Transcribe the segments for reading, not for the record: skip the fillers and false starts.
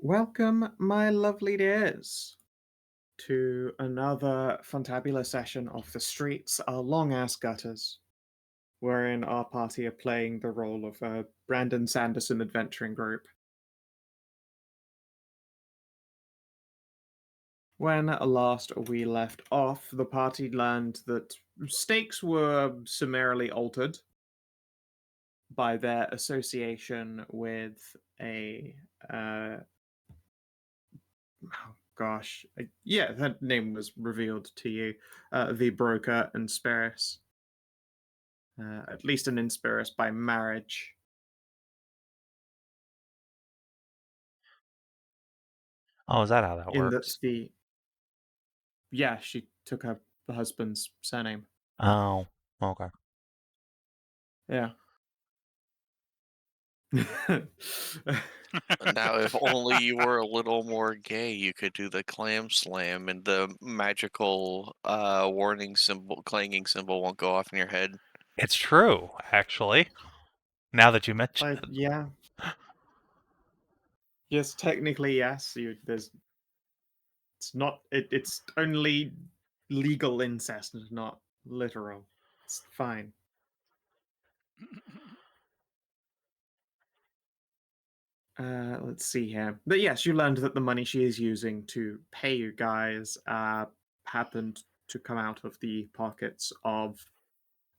Welcome, my lovely dears, to another fantabulous session of The Streets Are Long Ass Gutters, wherein our party are playing the role of a Brandon Sanderson adventuring group. When last we left off, the party learned that stakes were summarily altered by their association with a oh gosh, yeah, that name was revealed to you. The broker Inspiris, at least an Inspiris by marriage. Oh, is that how that In that works? she took her husband's surname. Oh, okay. Yeah. Now, if only you were a little more gay, you could do the clam slam and the magical warning symbol, clanging symbol won't go off in your head. It's true, actually. Now that you mention it. Yeah. Yes, technically, yes. It's only legal incest, not literal. It's fine. Let's see here. But yes, you learned that the money she is using to pay you guys happened to come out of the pockets of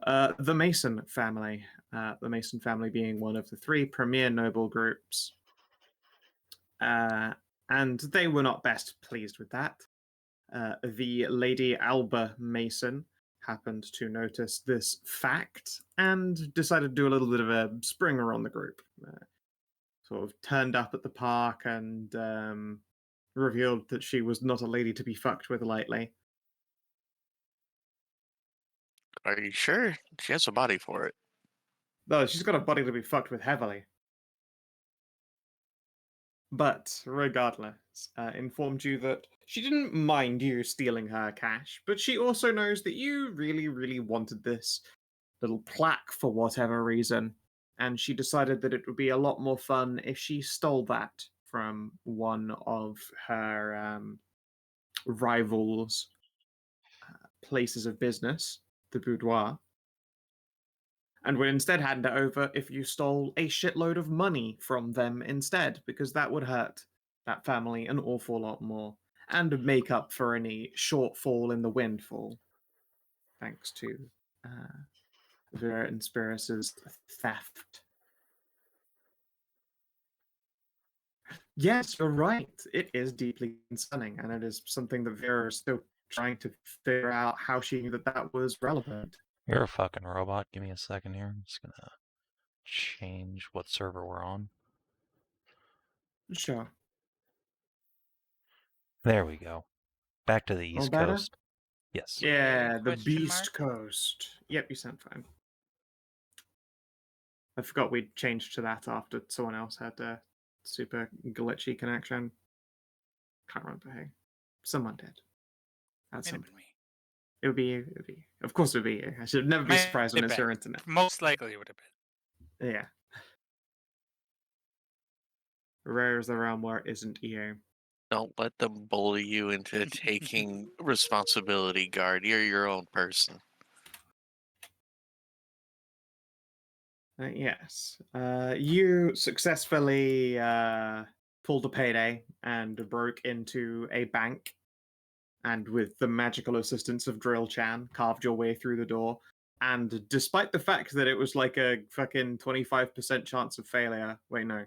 the Mason family. The Mason family being one of the three premier noble groups. And they were not best pleased with that. The Lady Alba Mason happened to notice this fact and decided to do a little bit of a springer on the group. Sort of turned up at the park and revealed that she was not a lady to be fucked with lightly. Are you sure? She has a body for it. Though she's got a body to be fucked with heavily. But regardless, informed you that she didn't mind you stealing her cash, but she also knows that you really, really wanted this little plaque for whatever reason, and she decided that it would be a lot more fun if she stole that from one of her rivals' places of business, the boudoir, and would instead hand it over if you stole a shitload of money from them instead, because that would hurt that family an awful lot more and make up for any shortfall in the windfall, thanks to Vera Inspiris's theft. Yes, you're right. It is deeply concerning, and it is something that Vera is still trying to figure out how she knew that that was relevant. You're a fucking robot. Give me a second here. I'm just gonna change what server we're on. Sure. There we go. Back to the All East better? Coast. Yes. Yeah, the Question Beast mark? Coast. Yep, you sound fine. I forgot we'd changed to that after someone else had a super glitchy connection. Can't remember who. Someone did. At Might some have point. been me. It would be you. It would be you. Of course it would be you. I should never be Might surprised when have it's been. your internet. Most likely it would have been. Yeah. Rare is the realm where it isn't you. Don't let them bully you into taking responsibility, Guard. You're your own person. Yes. You successfully pulled a payday and broke into a bank, and with the magical assistance of Drill Chan, carved your way through the door. And despite the fact that it was like a fucking 25% chance of failure, wait, no,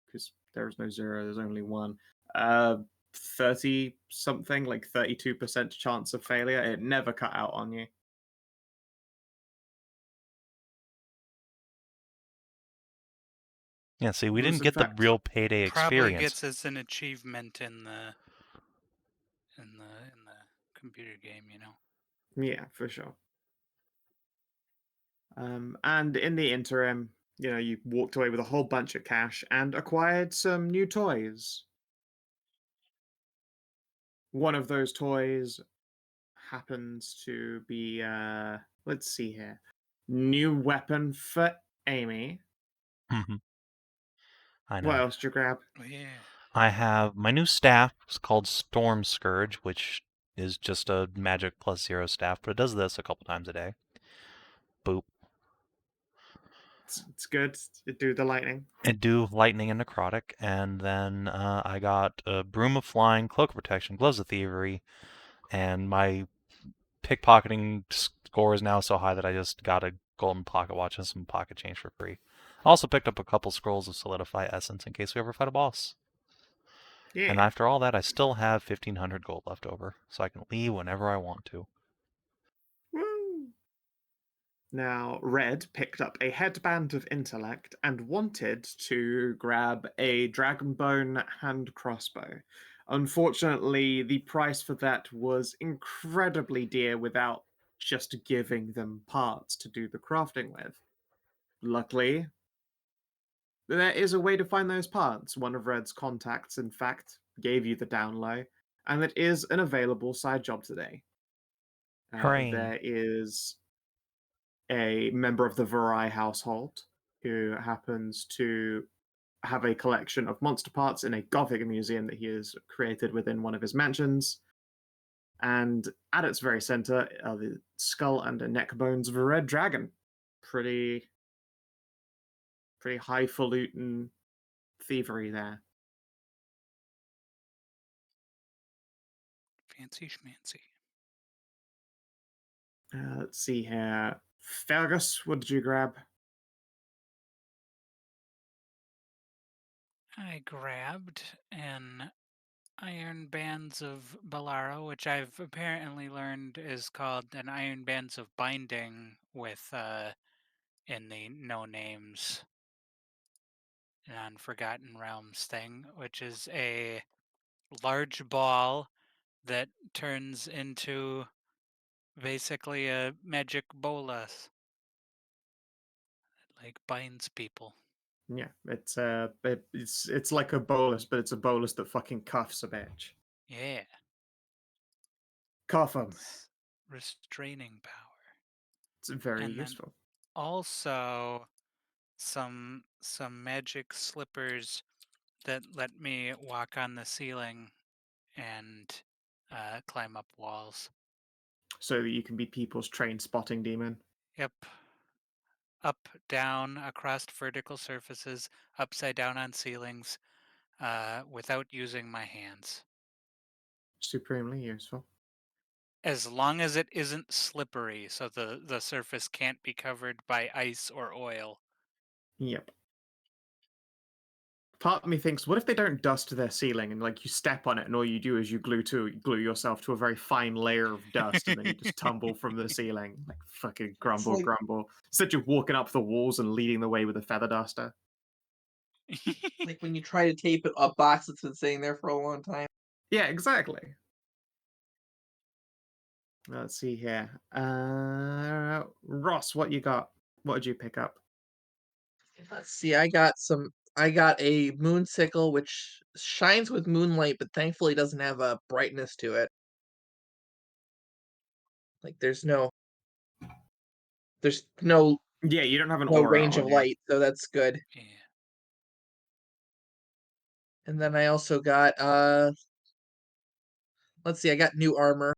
because there is no zero, there's only one. 30 something, like 32% chance of failure, it never cut out on you. Yeah, see, we It was didn't in get the fact real payday Probably experience. gets as an achievement in the computer game, you know. Yeah, for sure. And in the interim, you walked away with a whole bunch of cash and acquired some new toys. One of those toys happens to be, let's see here, new weapon for Amy. Mhm. I What know. else did you grab? Oh, yeah. I have my new staff. It's called Storm Scourge, which is just a magic +0 staff, but it does this a couple times a day. Boop. It's good. It do the lightning. It do lightning and necrotic, and then I got a Broom of Flying, Cloak of Protection, Gloves of Thievery, and my pickpocketing score is now so high that I just got a golden pocket watch and some pocket change for free. I also picked up a couple scrolls of Solidify Essence in case we ever fight a boss. Yeah. And after all that, I still have 1,500 gold left over, so I can leave whenever I want to. Woo! Now, Red picked up a headband of intellect and wanted to grab a dragonbone hand crossbow. Unfortunately, the price for that was incredibly dear without just giving them parts to do the crafting with. Luckily, there is a way to find those parts. One of Red's contacts, in fact, gave you the down low, and it is an available side job today. Hooray. There is a member of the Varai household who happens to have a collection of monster parts in a gothic museum that he has created within one of his mansions. And at its very center are the skull and the neck bones of a red dragon. Pretty highfalutin thievery there. Fancy schmancy. Let's see here. Feargus, what did you grab? I grabbed an Iron Bands of Balara, which I've apparently learned is called an Iron Bands of Binding with in the No Names Non-Forgotten Realms thing, which is a large ball that turns into basically a magic bolas. It like binds people. Yeah, it's like a bolus, but it's a bolus that fucking cuffs a bitch. Yeah. Cuff 'em. It's restraining power. It's very And then useful. also some magic slippers that let me walk on the ceiling and climb up walls. So that you can be people's trained spotting demon. Yep. Up, down, across vertical surfaces, upside down on ceilings, without using my hands. Supremely useful. As long as it isn't slippery, so the surface can't be covered by ice or oil. Yep. Part of me thinks, what if they don't dust their ceiling and like you step on it and all you do is you glue yourself to a very fine layer of dust and then you just tumble from the ceiling like fucking grumble, like- grumble. Instead you're walking up the walls and leading the way with a feather duster. Like when you try to tape a box that's been sitting there for a long time. Yeah, exactly. Let's see here. Ross, what you got? What did you pick up? Let's see. I got a moon sickle which shines with moonlight, but thankfully doesn't have a brightness to it. Like there's no Yeah, you don't have an no aura range on of you. light, so that's good. Yeah. And then I also got let's see, I got new armor.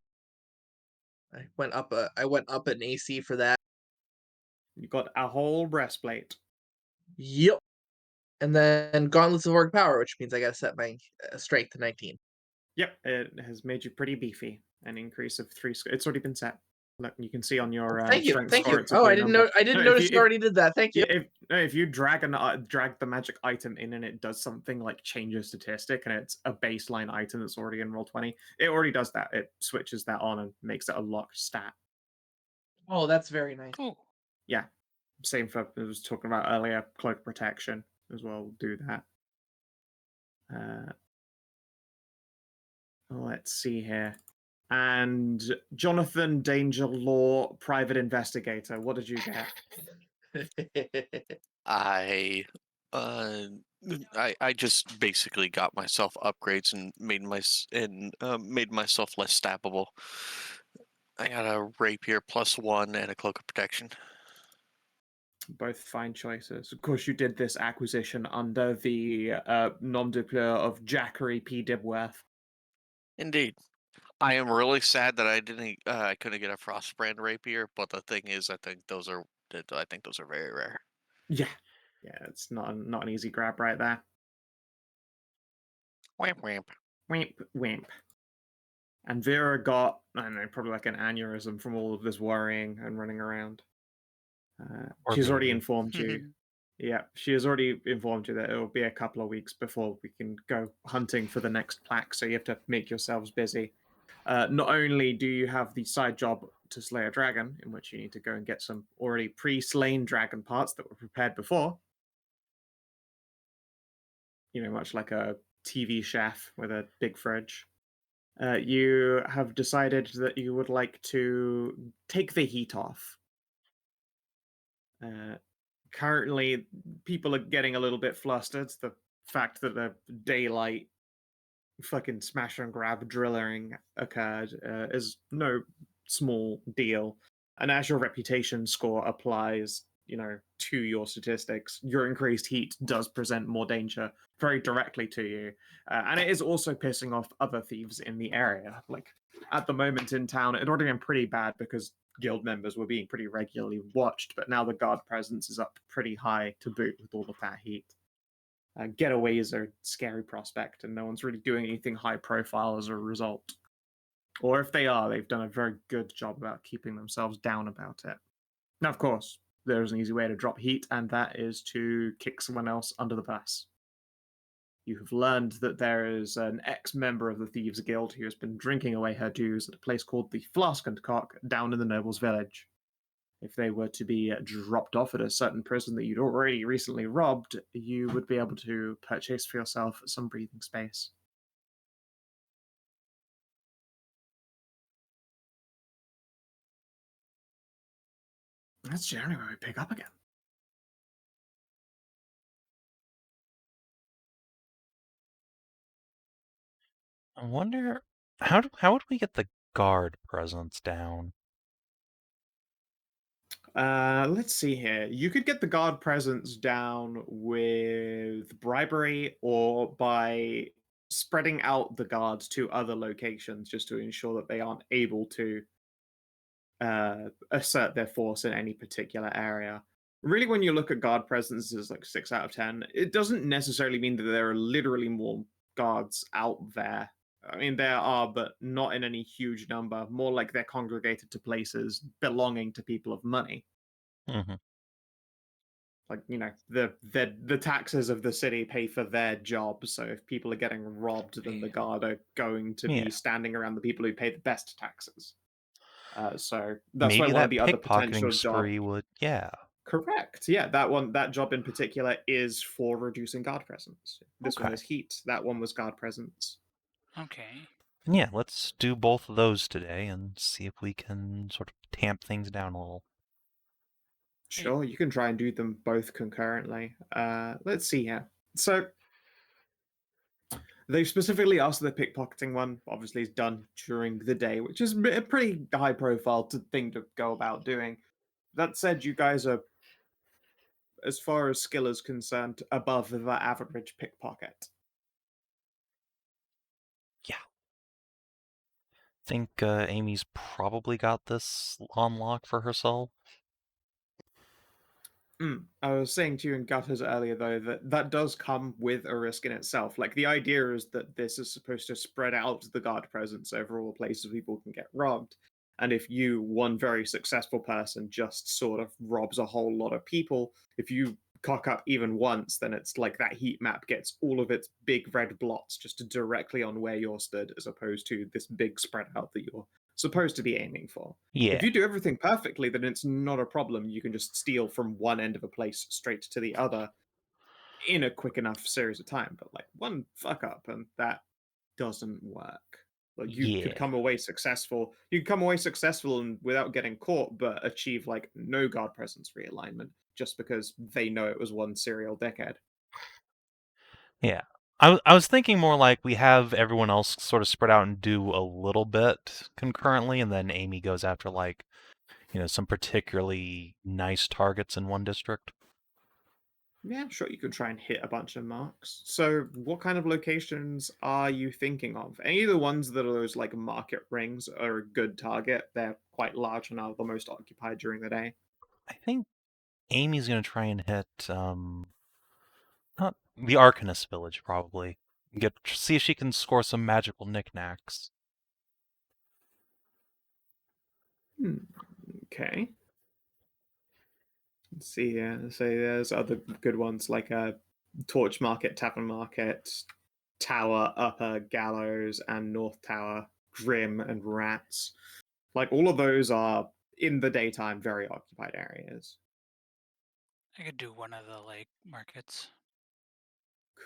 I went up an AC for that. You got a whole breastplate. Yep. And then Gauntlets of Orc Power, which means I gotta set my strength to 19. Yep, it has made you pretty beefy. An increase of 3. It's already been set. Look, you can see on your Thank you, strength thank score. you. It's a Oh, blue I didn't number. know. I didn't No, notice you already did that. Thank you. If you drag the magic item in and it does something like change a statistic and it's a baseline item that's already in Roll20, it already does that. It switches that on and makes it a locked stat. Oh, that's very nice. Cool. Yeah, same for I was talking about earlier. Cloak protection as well will do that. Let's see here. And Jonathan Danger Law, private investigator. What did you get? I just basically got myself upgrades and made myself less stabbable. I got a rapier +1 and a cloak of protection. Both fine choices. Of course, you did this acquisition under the nom de plume of Jackery P. Dibworth. Indeed. I am really sad that I couldn't get a Frostbrand rapier, but the thing is, I think those are very rare. Yeah, it's not an easy grab right there. Whamp whamp. Wimp, wimp. And Vera got, I don't know, probably like an aneurysm from all of this worrying and running around. She's already maybe. informed you. Yeah, she has already informed you that it will be a couple of weeks before we can go hunting for the next plaque, so you have to make yourselves busy. Not only do you have the side job to slay a dragon, in which you need to go and get some already pre-slain dragon parts that were prepared before, much like a TV chef with a big fridge. You have decided that you would like to take the heat off. Currently, people are getting a little bit flustered. The fact that the daylight fucking smash and grab drilling occurred is no small deal. And as your reputation score applies, to your statistics, your increased heat does present more danger very directly to you. And it is also pissing off other thieves in the area. Like, at the moment in town, it had already been pretty bad because guild members were being pretty regularly watched, but now the guard presence is up pretty high to boot with all of that heat. Getaways are a scary prospect, and no one's really doing anything high profile as a result. Or if they are, they've done a very good job about keeping themselves down about it. Now, of course, there's an easy way to drop heat, and that is to kick someone else under the bus. You have learned that there is an ex-member of the Thieves Guild who has been drinking away her dues at a place called the Flask and Cock down in the Nobles Village. If they were to be dropped off at a certain prison that you'd already recently robbed, you would be able to purchase for yourself some breathing space. That's generally where we pick up again. I wonder how would we get the guard presence down? Let's see here. You could get the guard presence down with bribery or by spreading out the guards to other locations just to ensure that they aren't able to assert their force in any particular area. Really, when you look at guard presences like 6 out of 10, it doesn't necessarily mean that there are literally more guards out there. I mean, there are, but not in any huge number. More like they're congregated to places belonging to people of money. Mm-hmm. Like, the taxes of the city pay for their job. So if people are getting robbed, then the guard are going to be standing around the people who pay the best taxes. So that's Maybe why one that of the other pickpocketing potential spree jobs. would, yeah. Correct. Yeah, that job in particular is for reducing guard presence. This one Okay. is heat. That one was guard presence. Okay. Yeah, let's do both of those today and see if we can sort of tamp things down a little. Sure, you can try and do them both concurrently. Let's see here. So they specifically asked the pickpocketing one. Obviously, is done during the day, which is a pretty high-profile thing to go about doing. That said, you guys are, as far as skill is concerned, above the average pickpocket. Yeah. Think Amy's probably got this on lock for herself. I was saying to you in Gutters earlier, though, that does come with a risk in itself. Like, the idea is that this is supposed to spread out the guard presence over all the places people can get robbed. And if you, one very successful person, just sort of robs a whole lot of people, if you cock up even once, then it's like that heat map gets all of its big red blots just directly on where you're stood, as opposed to this big spread out that you're supposed to be aiming for. Yeah. If you do everything perfectly, then it's not a problem. You can just steal from one end of a place straight to the other in a quick enough series of time. But like one fuck up and that doesn't work. Like you could come away successful. You could come away successful and without getting caught, but achieve like no guard presence realignment just because they know it was one serial dickhead. Yeah. I was thinking more like we have everyone else sort of spread out and do a little bit concurrently, and then Amy goes after like some particularly nice targets in one district. Yeah, sure, you could try and hit a bunch of marks. So, what kind of locations are you thinking of? Any of the ones that are those like market rings are a good target. They're quite large and are the most occupied during the day. I think Amy's going to try and hit not the Arcanist village, probably. See if she can score some magical knickknacks. Okay. Let's see here. So there's other good ones like Torch Market, Tavern Market, Tower, Upper, Gallows, and North Tower, Grim, and Rats. Like all of those are in the daytime very occupied areas. I could do one of the lake markets.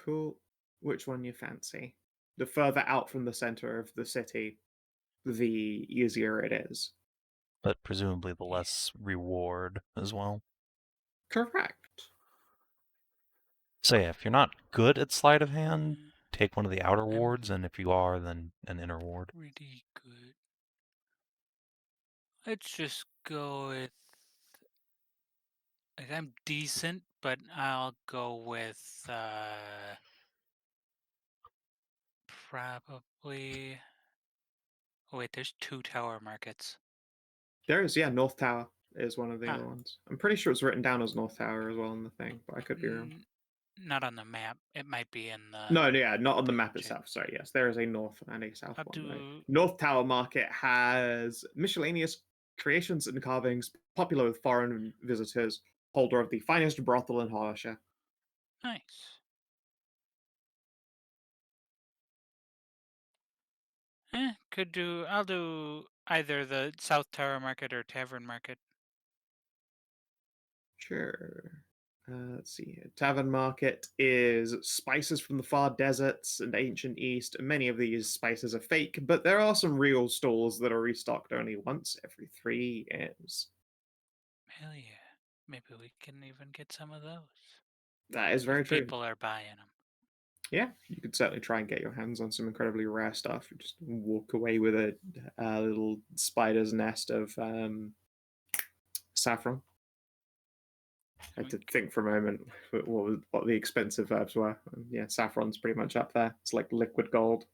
Cool. Which one you fancy? The further out from the center of the city, the easier it is. But presumably the less reward as well. Correct. So yeah, if you're not good at sleight of hand, Mm, take one of the outer I'm wards, and if you are, then an inner ward. pretty good. Let's just go with. Like, I'm decent, but I'll go with probably. Oh, wait, there's 2 tower markets. There is, yeah, North Tower is one of the Ah. other ones. I'm pretty sure it's written down as North Tower as well in the thing, but I could be wrong. Not on the map. It might be in the. No, yeah, not on the map check. itself. Sorry, yes, there is a North and a South I'll one. Though. do. North Tower Market has miscellaneous creations and carvings popular with foreign visitors, holder of the finest brothel in Hollisher. Nice. Could do. I'll do either the South Tower Market or Tavern Market. Sure. Let's see here. Tavern Market is spices from the far deserts and ancient east. Many of these spices are fake, but there are some real stalls that are restocked only once every 3 years. Hell yeah. Maybe we can even get some of those. That is very true. People are buying them. Yeah, you could certainly try and get your hands on some incredibly rare stuff. You just walk away with a little spider's nest of saffron. I had to think for a moment what the expensive herbs were. Yeah, saffron's pretty much up there. It's like liquid gold.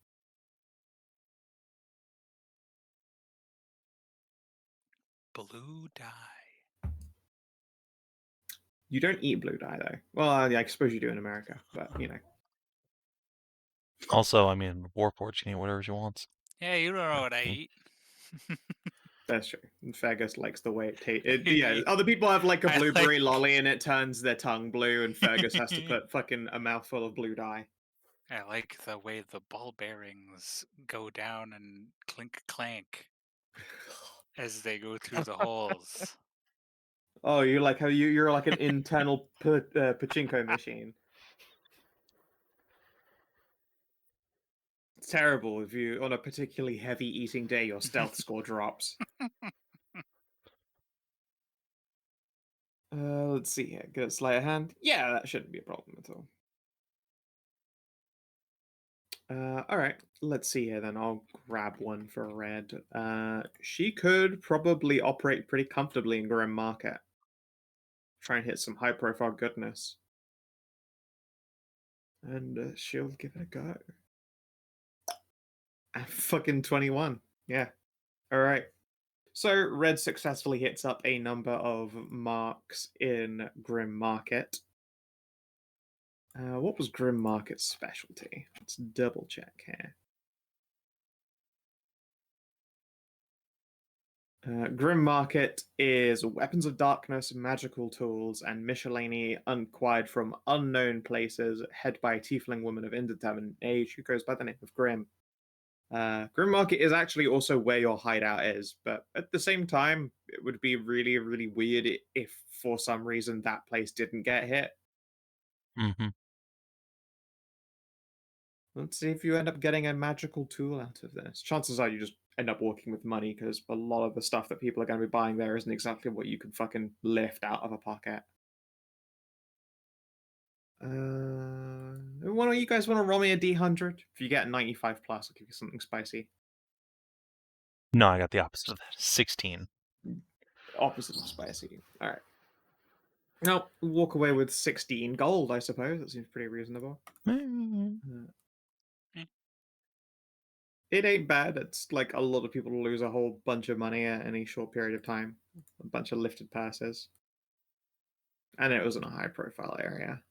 Blue dye. You don't eat blue dye though. Well, I suppose you do in America, but you know. Also, I mean, Warforged can eat whatever she wants. Yeah, you don't know what I eat. That's true. And Feargus likes the way it tastes. Yeah, other people have like a I blueberry like- lolly and it turns their tongue blue, and Feargus has to put fucking a mouthful of blue dye. I like the way the ball bearings go down and clink clank as they go through the holes. Oh, you like how you're like an internal pachinko machine. It's terrible if you on a particularly heavy eating day your stealth score drops. Let's see here. Get a sleight of hand. Yeah, that shouldn't be a problem at all. All right. Let's see here then. I'll grab one for red. She could probably operate pretty comfortably in Grim Market. Try and hit some high-profile goodness. And she'll give it a go. Fucking 21. Yeah. All right. So red successfully hits up a number of marks in Grim Market. What was Grim Market's specialty? Let's double check here. Grim Market is weapons of darkness, magical tools, and miscellany acquired from unknown places, head by a tiefling woman of indeterminate age who goes by the name of Grim. Grim Market is actually also where your hideout is, but at the same time, it would be really, really weird if for some reason that place didn't get hit. Mm-hmm. Let's see if you end up getting a magical tool out of this. Chances are you just end up walking with money because a lot of the stuff that people are going to be buying there isn't exactly what you can fucking lift out of a pocket. One of you guys want to roll me a D100? If you get a 95 plus, I'll give you something spicy. No, I got the opposite of that. 16. opposite of spicy. All right. Now walk away with 16 gold, I suppose. That seems pretty reasonable. It ain't bad. It's like a lot of people lose a whole bunch of money at any short period of time. A bunch of lifted passes. And it was in a high profile area.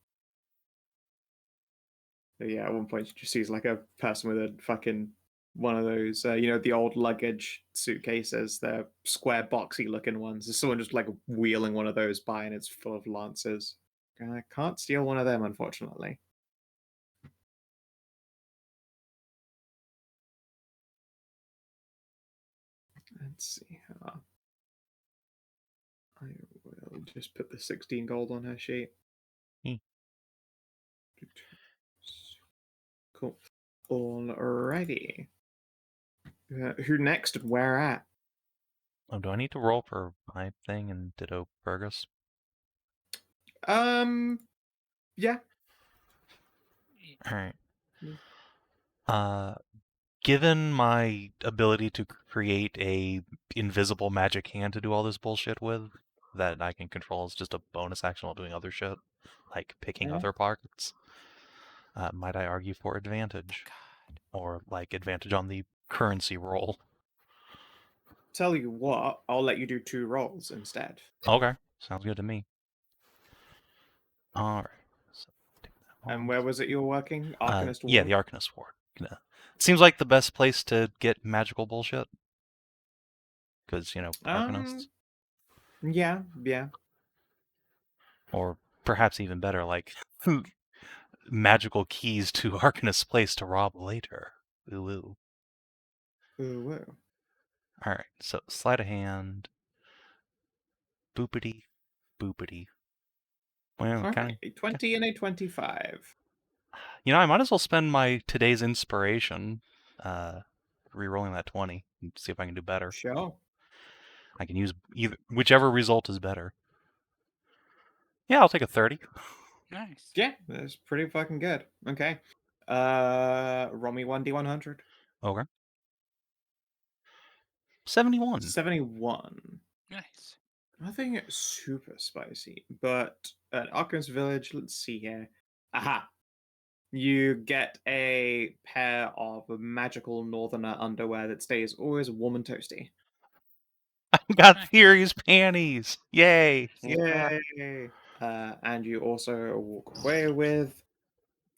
But yeah, at one point you just sees like a person with a fucking one of those, the old luggage suitcases, the square boxy looking ones. There's someone just like wheeling one of those by and it's full of lances. I can't steal one of them, unfortunately. Let's see. I will just put the 16 gold on her sheet. Cool. Alrighty. Who next and where at? Oh, do I need to roll for my thing and ditto Feargus? Yeah. Alright. Given my ability to create a invisible magic hand to do all this bullshit with, that I can control as just a bonus action while doing other shit, like picking Yeah. other pockets, might I argue for advantage? Or, like, advantage on the currency roll. Tell you what, I'll let you do 2 rolls instead. Okay, sounds good to me. Alright. So, take that And off. where was it you were working? Arcanist Yeah, Ward? the Arcanist Ward. Seems like the best place to get magical bullshit. Because, Arcanists. Yeah. Or perhaps even better, like, magical keys to Arcanist's place to rob later. Ooh. Ooh. Alright, so sleight of hand. Boopity. Boopity. Well, Alright, 20 and a 25. I might as well spend my today's inspiration re-rolling that 20 and see if I can do better. Sure. I can use whichever result is better. Yeah, I'll take a 30. Nice. Yeah, that's pretty fucking good. Okay. Roll me 1d100. Okay. 71. 71. Nice. Nothing super spicy, but at Arcanist Village, let's see here. Aha! You get a pair of magical northerner underwear that stays always warm and toasty. I got Nice. Fury's panties. Yay. Yay! And you also walk away with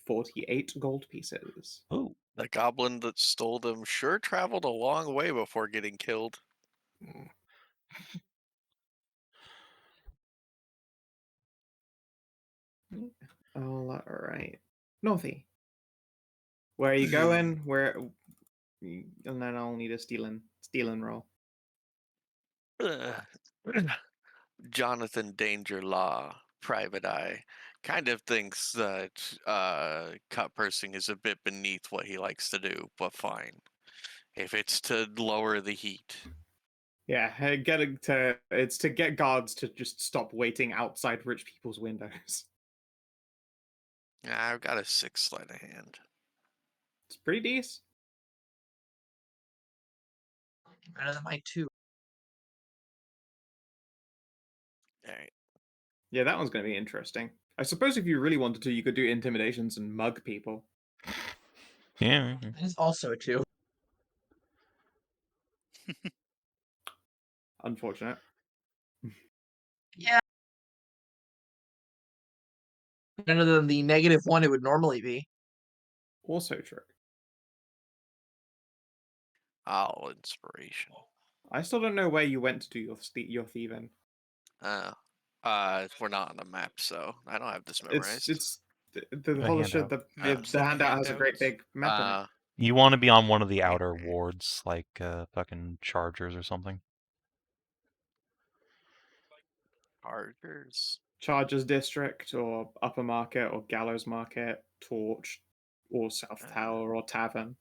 48 gold pieces. Ooh. The goblin that stole them sure traveled a long way before getting killed. All right. Northie. Where are you going? Where? And then I'll need a stealing roll. Jonathan Danger Law, Private Eye, kind of thinks that cut pursing is a bit beneath what he likes to do, but fine. If it's to lower the heat. Yeah, it's to get guards to just stop waiting outside rich people's windows. I've got a 6 sleight of hand. It's pretty decent. Better than my 2. Alright. Yeah, that one's going to be interesting. I suppose if you really wanted to, you could do intimidations and mug people. Yeah. That is also a 2. Unfortunate. Yeah. Better than the -1 it would normally be. Also true. Oh, inspiration. I still don't know where you went to do your thieving. We're not on the map, so I don't have this memorized. It's the The whole shit. handout. The handout has a great big map in it. You want to be on one of the outer wards, like fucking Chargers or something. Chargers. Chargers District or Upper Market or Gallows Market, Torch or South Tower or Tavern.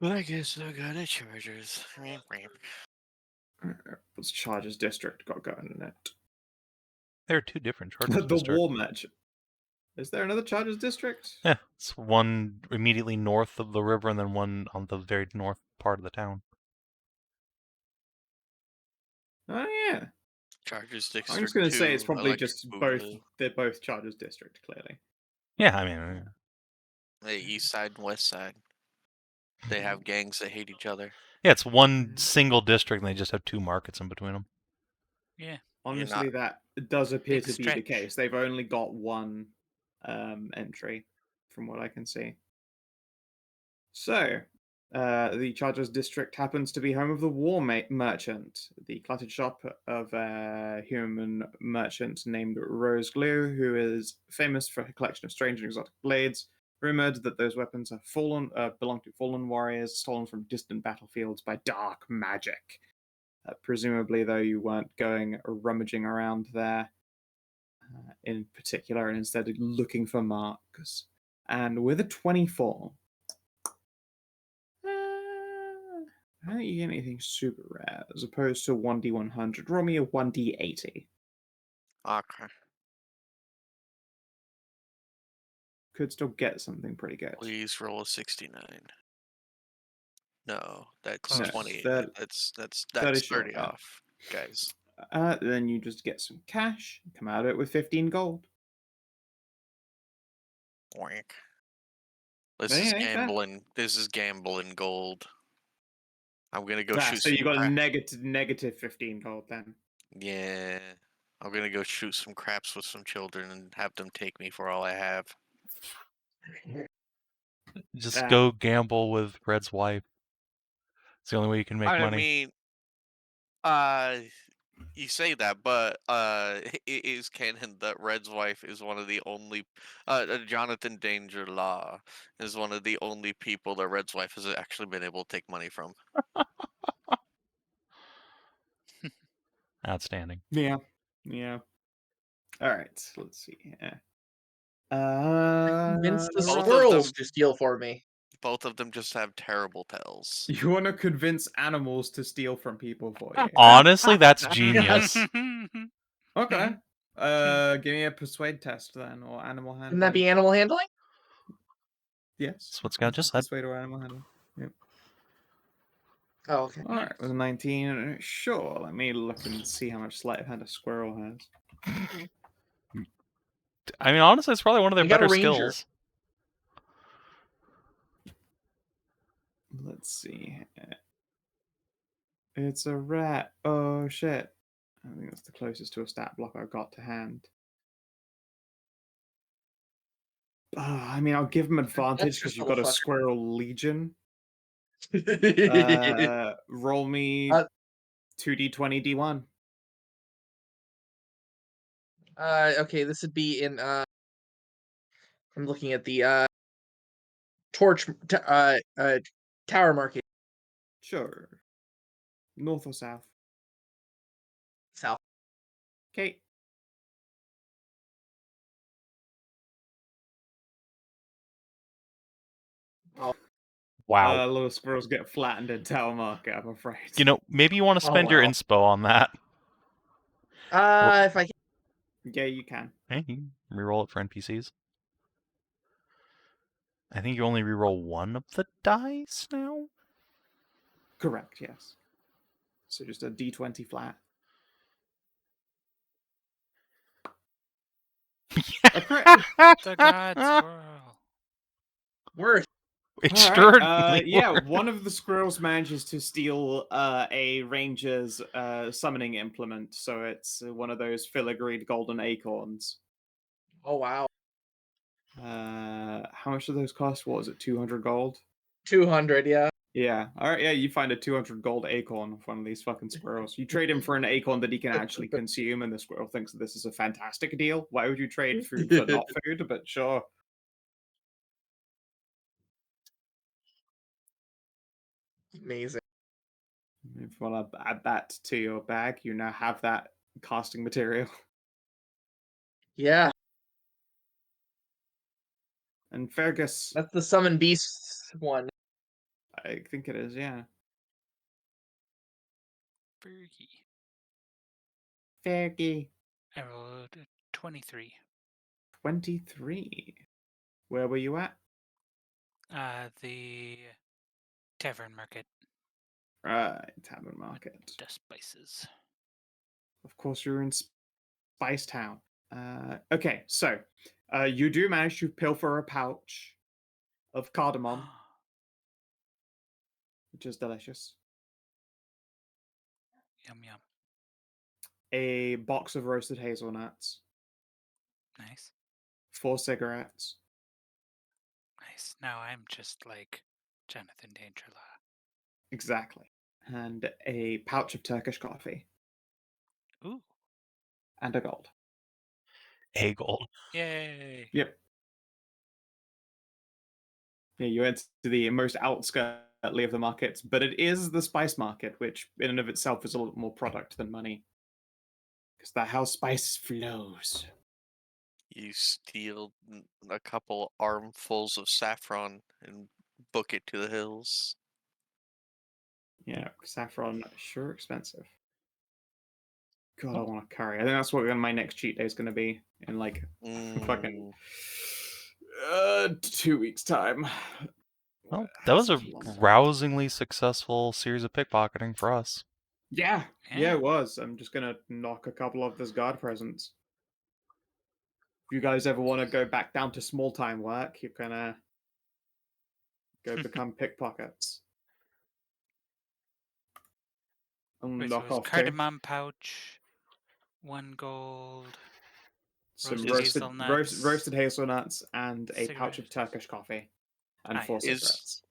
I guess I got it, Chargers. What's Chargers District got going in it? There are 2 different Chargers The districts. War Merchant. Is there another Chargers District? Yeah, it's one immediately north of the river and then one on the very north part of the town. Oh yeah. Chargers I'm District just gonna say it's 2, probably Electric just both. Boogaloo. They're both Chargers District, clearly. Yeah, I mean, The East Side and West Side. They have gangs that hate each other. yeah, it's one single district, and they just have 2 markets in between them. Yeah. Honestly, that does appear Big to be the stretch. case. They've only got one entry, from what I can see. So, the Chargers District happens to be home of the War Merchant, the cluttered shop of a human merchant named Rose Glue, who is famous for her collection of strange and exotic blades. Rumored that those weapons are belong to fallen warriors, stolen from distant battlefields by dark magic. Presumably, though, you weren't going rummaging around there in particular, and instead looking for marks. And with a 24, I don't think you get anything super rare, as opposed to 1D100. Roll me a 1D80. Okay. Could still get something pretty good. Please roll a 69. No, that's Close. 20. That- That's 30 short, 30 yeah. off, guys. Then you just get some cash, come out of it with 15 gold. Wink. This Yeah, is ain't bad. gambling. This is gambling gold. I'm gonna go Ah, shoot so some you got crap. negative 15 gold then. Yeah. I'm gonna go shoot some craps with some children and have them take me for all I have. Just Yeah. go gamble with Red's wife. It's the only way you can make I money. mean, you say that, but it is canon that Red's wife is one of the only, Jonathan Danger Law is one of the only people that Red's wife has actually been able to take money from. Outstanding. Yeah. All right, let's see here. Convince the Both of squirrels them- to steal for me. Both of them just have terrible tells. You want to convince animals to steal from people for you? Honestly, that's genius. Okay. Give me a persuade test then, or animal handling. Wouldn't that be animal handling? Yes. That's what Scout just said. Persuade or animal handling. Yep. Oh, okay. All right, with a 19. Sure. Let me look and see how much sleight of hand a squirrel has. I mean, honestly, it's probably one of their You got a better ranger. skills. Let's see. It's a rat. Oh shit. I think that's the closest to a stat block I've got to hand. I mean, I'll give him advantage because just you've got a motherfucker. squirrel legion. Roll me 2d20 d1. Okay, this would be in I'm looking at the tower market. Sure. North or south? South. Okay. Wow. Little squirrels get flattened in tower market, I'm afraid. You know, maybe you want to Oh, spend your wow. inspo on that. If I can. Yeah, you can. Hey, you can reroll it for NPCs. I think you only reroll one of the dice now? Correct, yes. So just a d20 flat. A crit. The god squirrel. Worth. Extraordinarily Yeah, worse. one of the squirrels manages to steal a ranger's summoning implement, so it's one of those filigreed golden acorns. Oh wow. How much do those cost? What was it, 200 gold? 200, yeah. Yeah. All right. Yeah, you find a 200 gold acorn of one of these fucking squirrels. You trade him for an acorn that he can actually consume, and the squirrel thinks that this is a fantastic deal. Why would you trade food for not food? But sure. Amazing. If you want to add that to your bag, you now have that casting material. Yeah, And Feargus, that's the summon beasts one. I think it is, yeah. Fergie. Feargy. I rolled a 23. 23. Where were you at? The tavern market. Right, tavern market. The spices. Of course, you're in Spice Town. Okay, so you do manage to pilfer a pouch of cardamom, which is delicious. Yum yum. A box of roasted hazelnuts, Nice. 4 cigarettes, Nice. Now I'm just like Jonathan Dangerlaw. exactly, and a pouch of Turkish coffee, Ooh. and a gold. A gold. Yay. Yep. Yeah, you enter the most outskirtly of the markets, but it is the spice market, which in and of itself is a lot more product than money. Because that's how spice flows. You steal a couple armfuls of saffron and book it to the hills. Yeah, saffron, sure expensive. God, I want a curry. I think that's what my next cheat day is going to be in like fucking 2 weeks' time. Well, that was a Such long- rousingly successful series of pickpocketing for us. Yeah, it was. I'm just gonna knock a couple of this guard presents. If you guys ever want to go back down to small time work, you can go become pickpockets. And Wait, so it knock was off too. cardamom pouch, 1 gold, Some roasted roasted hazelnuts, and a pouch of cigarettes. Turkish coffee, and Ah, 4 yes. cigarettes.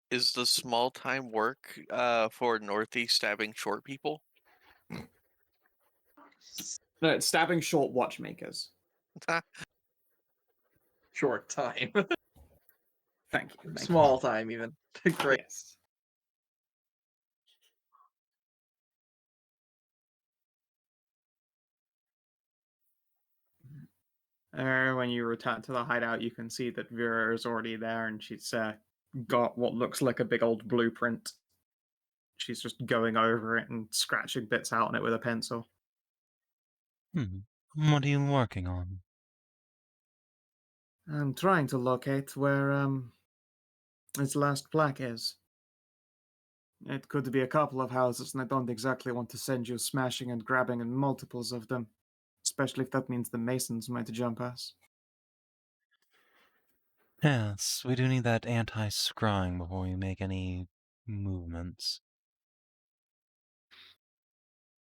Is the small time work for Northie stabbing short people? No, it's stabbing short watchmakers. Short time. Thank you. Small time, even. Great. Yes. When you return to the hideout, you can see that Vera is already there, and she's got what looks like a big old blueprint. She's just going over it and scratching bits out on it with a pencil. What are you working on? I'm trying to locate where its last plaque is. It could be a couple of houses, and I don't exactly want to send you smashing and grabbing in multiples of them, especially if that means the Masons might jump us. Yes, we do need that anti-scrying before we make any movements.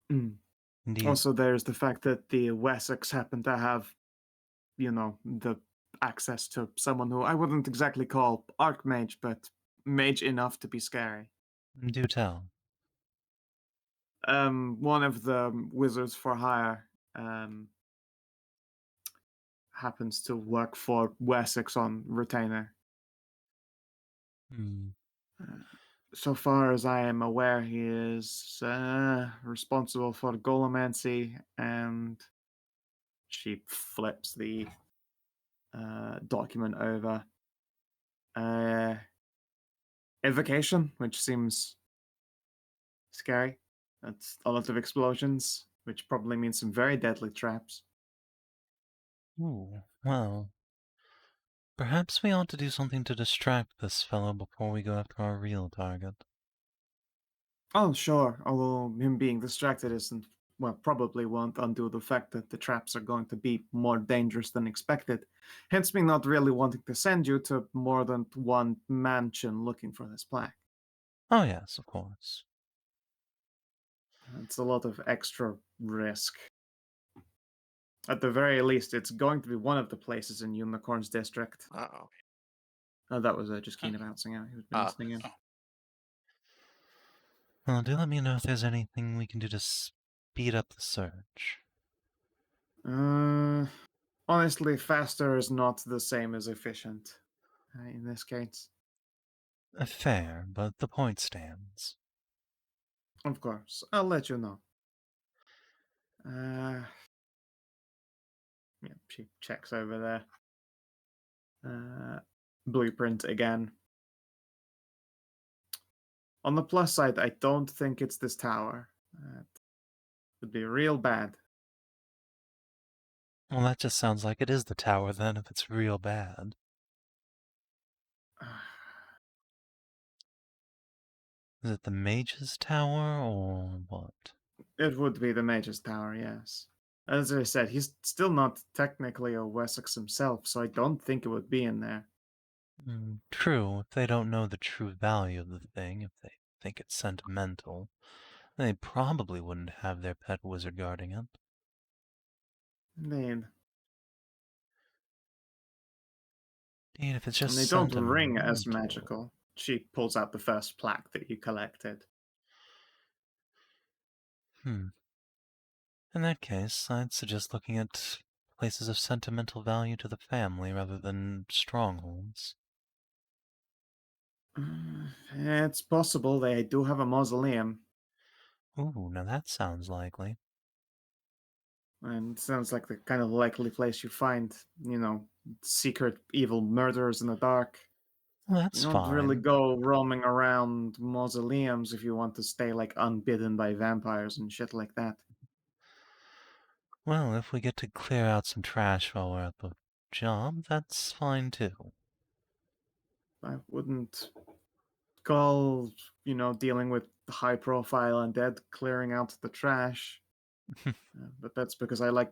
Indeed. Also, there's the fact that the Wessex happen to have, the access to someone who I wouldn't exactly call Archmage, but mage enough to be scary. Do tell. One of the wizards for hire happens to work for Wessex on retainer. So far as I am aware, he is responsible for Golomancy, and she flips the document over. Evocation, which seems scary. That's a lot of explosions, which probably means some very deadly traps. Ooh, well. Perhaps we ought to do something to distract this fellow before we go after our real target. Oh, sure. Although him being distracted probably won't undo the fact that the traps are going to be more dangerous than expected. Hence me not really wanting to send you to more than one mansion looking for this plaque. Oh yes, of course. It's a lot of extra risk. At the very least, it's going to be one of the places in Unicorn's district. Uh-oh. That was just Keen bouncing out. He was been listening in. Well, do let me know if there's anything we can do to speed up the search. Honestly, faster is not the same as efficient in this case. Fair, but the point stands. Of course, I'll let you know. Yeah, she checks over there. Blueprint again. On the plus side, I don't think it's this tower. It would be real bad. Well, that just sounds like it is the tower then, if it's real bad. Is it the mage's tower, or what? It would be the Mage's Tower, yes. As I said, he's still not technically a Wessex himself, so I don't think it would be in there. True, if they don't know the true value of the thing, if they think it's sentimental, they probably wouldn't have their pet wizard guarding it. Indeed. And if it's just And they don't ring as sentimental... magical. She pulls out the first plaque that you collected. In that case, I'd suggest looking at places of sentimental value to the family rather than strongholds. It's possible they do have a mausoleum. Ooh, now that sounds likely. And it sounds like the kind of likely place you find, secret evil murderers in the dark. Well, You that's don't really fine. go roaming around mausoleums if you want to stay, like, unbidden by vampires and shit like that. Well, if we get to clear out some trash while we're at the job, that's fine too. I wouldn't call, dealing with high-profile undead clearing out the trash. But that's because I like,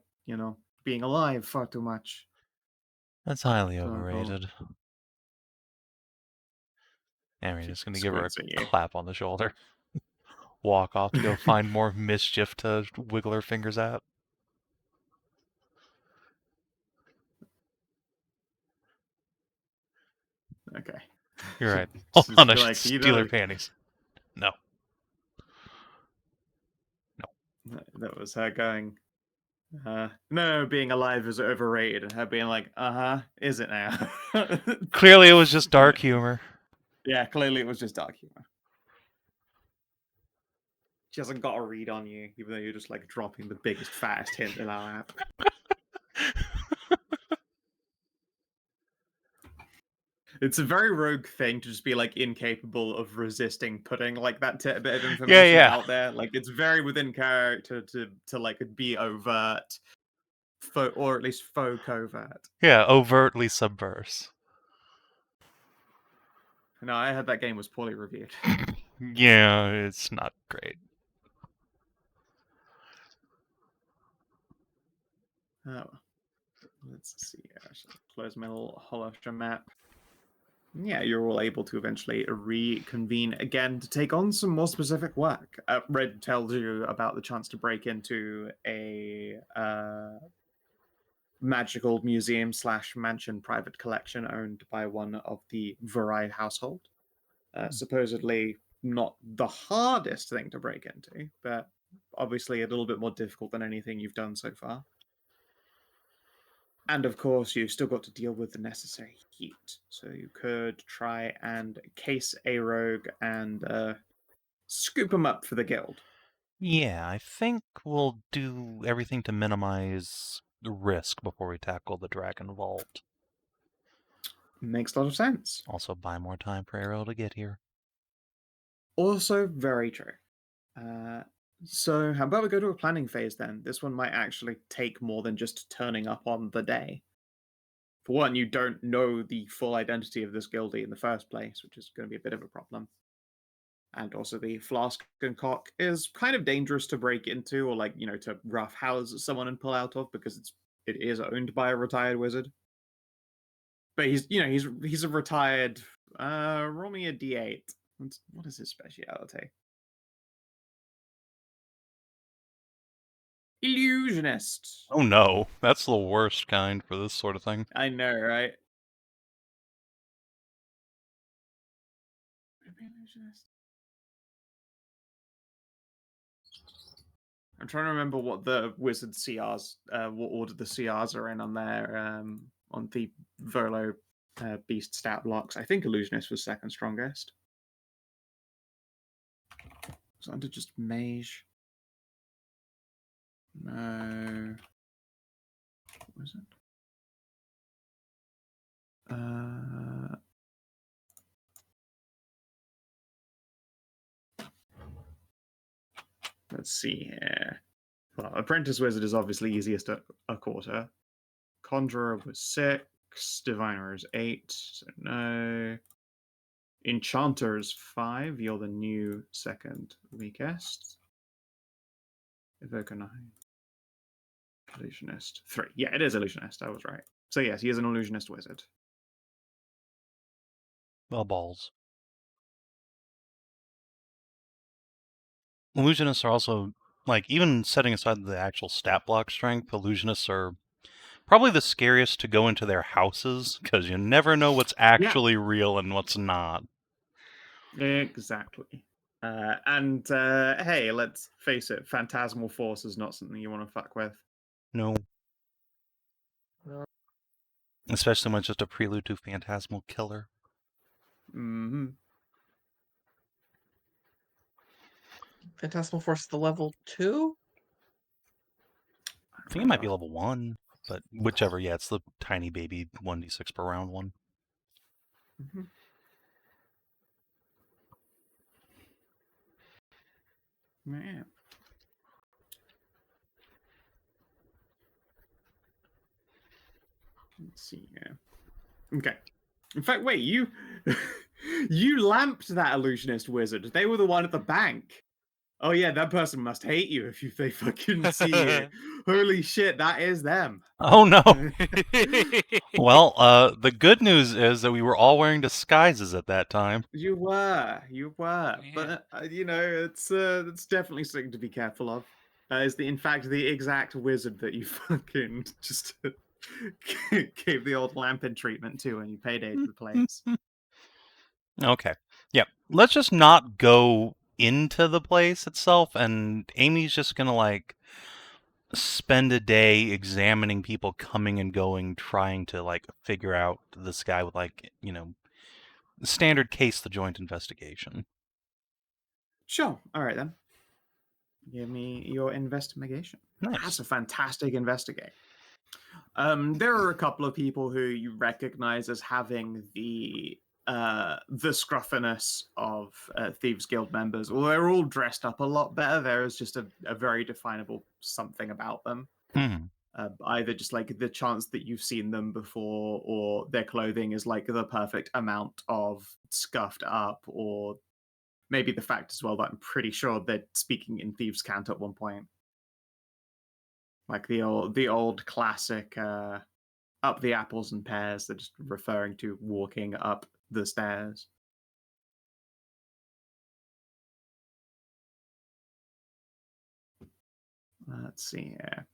being alive far too much. That's highly So overrated. Amy's she just gonna give her a squints at you. clap on the shoulder. Walk off to go find more mischief to wiggle her fingers at. Okay. You're right. She's Hold on, I should like, steal her panties. No. That was her going, no, being alive is overrated, and her being like, is it now? Clearly it was just dark humor. Yeah, clearly it was just dark humor. She hasn't got a read on you, even though you're just like dropping the biggest, fattest hint in our app. It's a very rogue thing to just be like incapable of resisting putting like that bit of information yeah. out there. Like it's very within character to like be overt, or at least faux covert. Yeah, overtly subverse. No, I heard that game was poorly reviewed. Yeah, it's not great. Oh, let's see. I should close my little Holosha map. Yeah, you're all able to eventually reconvene again to take on some more specific work. Red tells you about the chance to break into a magical museum / mansion private collection owned by one of the Varai household. Supposedly not the hardest thing to break into, but obviously a little bit more difficult than anything you've done so far. And of course, you've still got to deal with the necessary heat. So you could try and case a rogue and scoop him up for the guild. Yeah, I think we'll do everything to minimize the risk before we tackle the Dragon Vault. Makes a lot of sense. Also, buy more time for Arrow to get here. Also, very true. So how about we go to a planning phase then? This one might actually take more than just turning up on the day. For one, you don't know the full identity of this guildie in the first place, which is going to be a bit of a problem. And also the flask and cock is kind of dangerous to break into, or like, to roughhouse someone and pull out of, because it is owned by a retired wizard. But he's a retired roll me a D8. What is his speciality? Illusionist. Oh no, that's the worst kind for this sort of thing. I know, right? I'm trying to remember what the wizard CRs, what order the CRs are in on there, on the Volo beast stat blocks. I think Illusionist was second strongest. Was it under just Mage? No. What was it? Let's see here. Well, Apprentice Wizard is obviously easiest at a quarter. Conjurer was 6. Diviner is 8. So no. Enchanter is 5. You're the new second weakest. Evoker 9. Illusionist 3. Yeah, it is Illusionist. I was right. So yes, he is an Illusionist wizard. Well, balls. Illusionists are also, like, even setting aside the actual stat block strength, illusionists are probably the scariest to go into their houses, because you never know what's actually real and what's not. Exactly. And hey, let's face it, Phantasmal Force is not something you want to fuck with. No. No. Especially when it's just a prelude to Phantasmal Killer. Mm-hmm. Phantasmal Force the level 2? I think it might be level 1, but whichever, yeah, it's the tiny baby 1d6 per round one. Mm-hmm. Yeah. Let's see here. Okay. In fact, wait, you you lamped that illusionist wizard. They were the one at the bank. Oh yeah, that person must hate you if they fucking see you. Holy shit, that is them. Oh no! Well, the good news is that we were all wearing disguises at that time. You were, Yeah. but you know, it's definitely something to be careful of. Is in fact the exact wizard that you fucking just gave the old lamping treatment to when you paydated the place. Okay. Yep. Let's just not go into the place itself, and Amy's just gonna, like, spend a day examining people coming and going, trying to, like, figure out this guy with, like, you know, standard case the joint investigation. Sure. All right then. Give me your investigation. Nice. That's a fantastic investigate. There are a couple of people who you recognize as having the scruffiness of Thieves Guild members. Well, they're all dressed up a lot better. There is just a very definable something about them. Hmm. Either just like the chance that you've seen them before, or their clothing is like the perfect amount of scuffed up, or maybe the fact as well that I'm pretty sure they're speaking in Thieves' Cant at one point. Like the old classic up the apples and pears, they're just referring to walking up the stairs. Let's see here.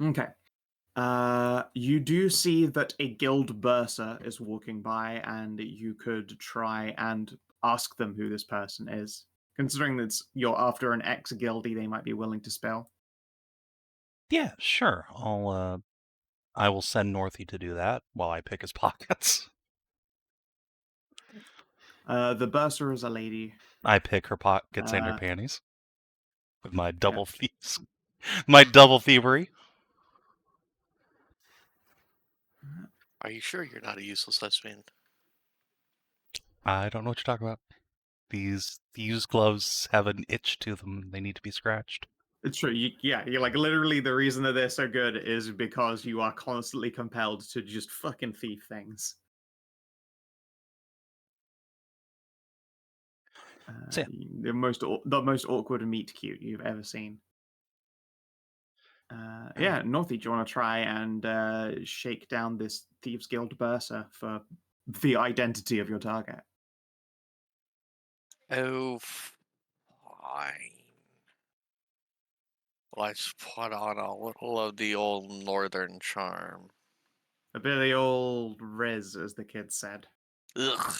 Okay. You do see that a guild bursar is walking by, and you could try and ask them who this person is. Considering that you're after an ex-guildie, they might be willing to spell. Yeah, sure. I will send Northie to do that while I pick his pockets. The bursar is a lady. I pick her pockets and her panties with my double Yep. my double thievery. Are you sure you're not a useless lesbian? I don't know what you're talking about. These gloves have an itch to them. They need to be scratched. It's true. You're like literally the reason that they're so good is because you are constantly compelled to just fucking thief things. So, yeah. The most awkward meet cute you've ever seen. Yeah, Northie, do you want to try and shake down this Thieves Guild bursar for the identity of your target? Oh, fine. Let's put on a little of the old northern charm. A bit of the old Riz, as the kids said. Ugh.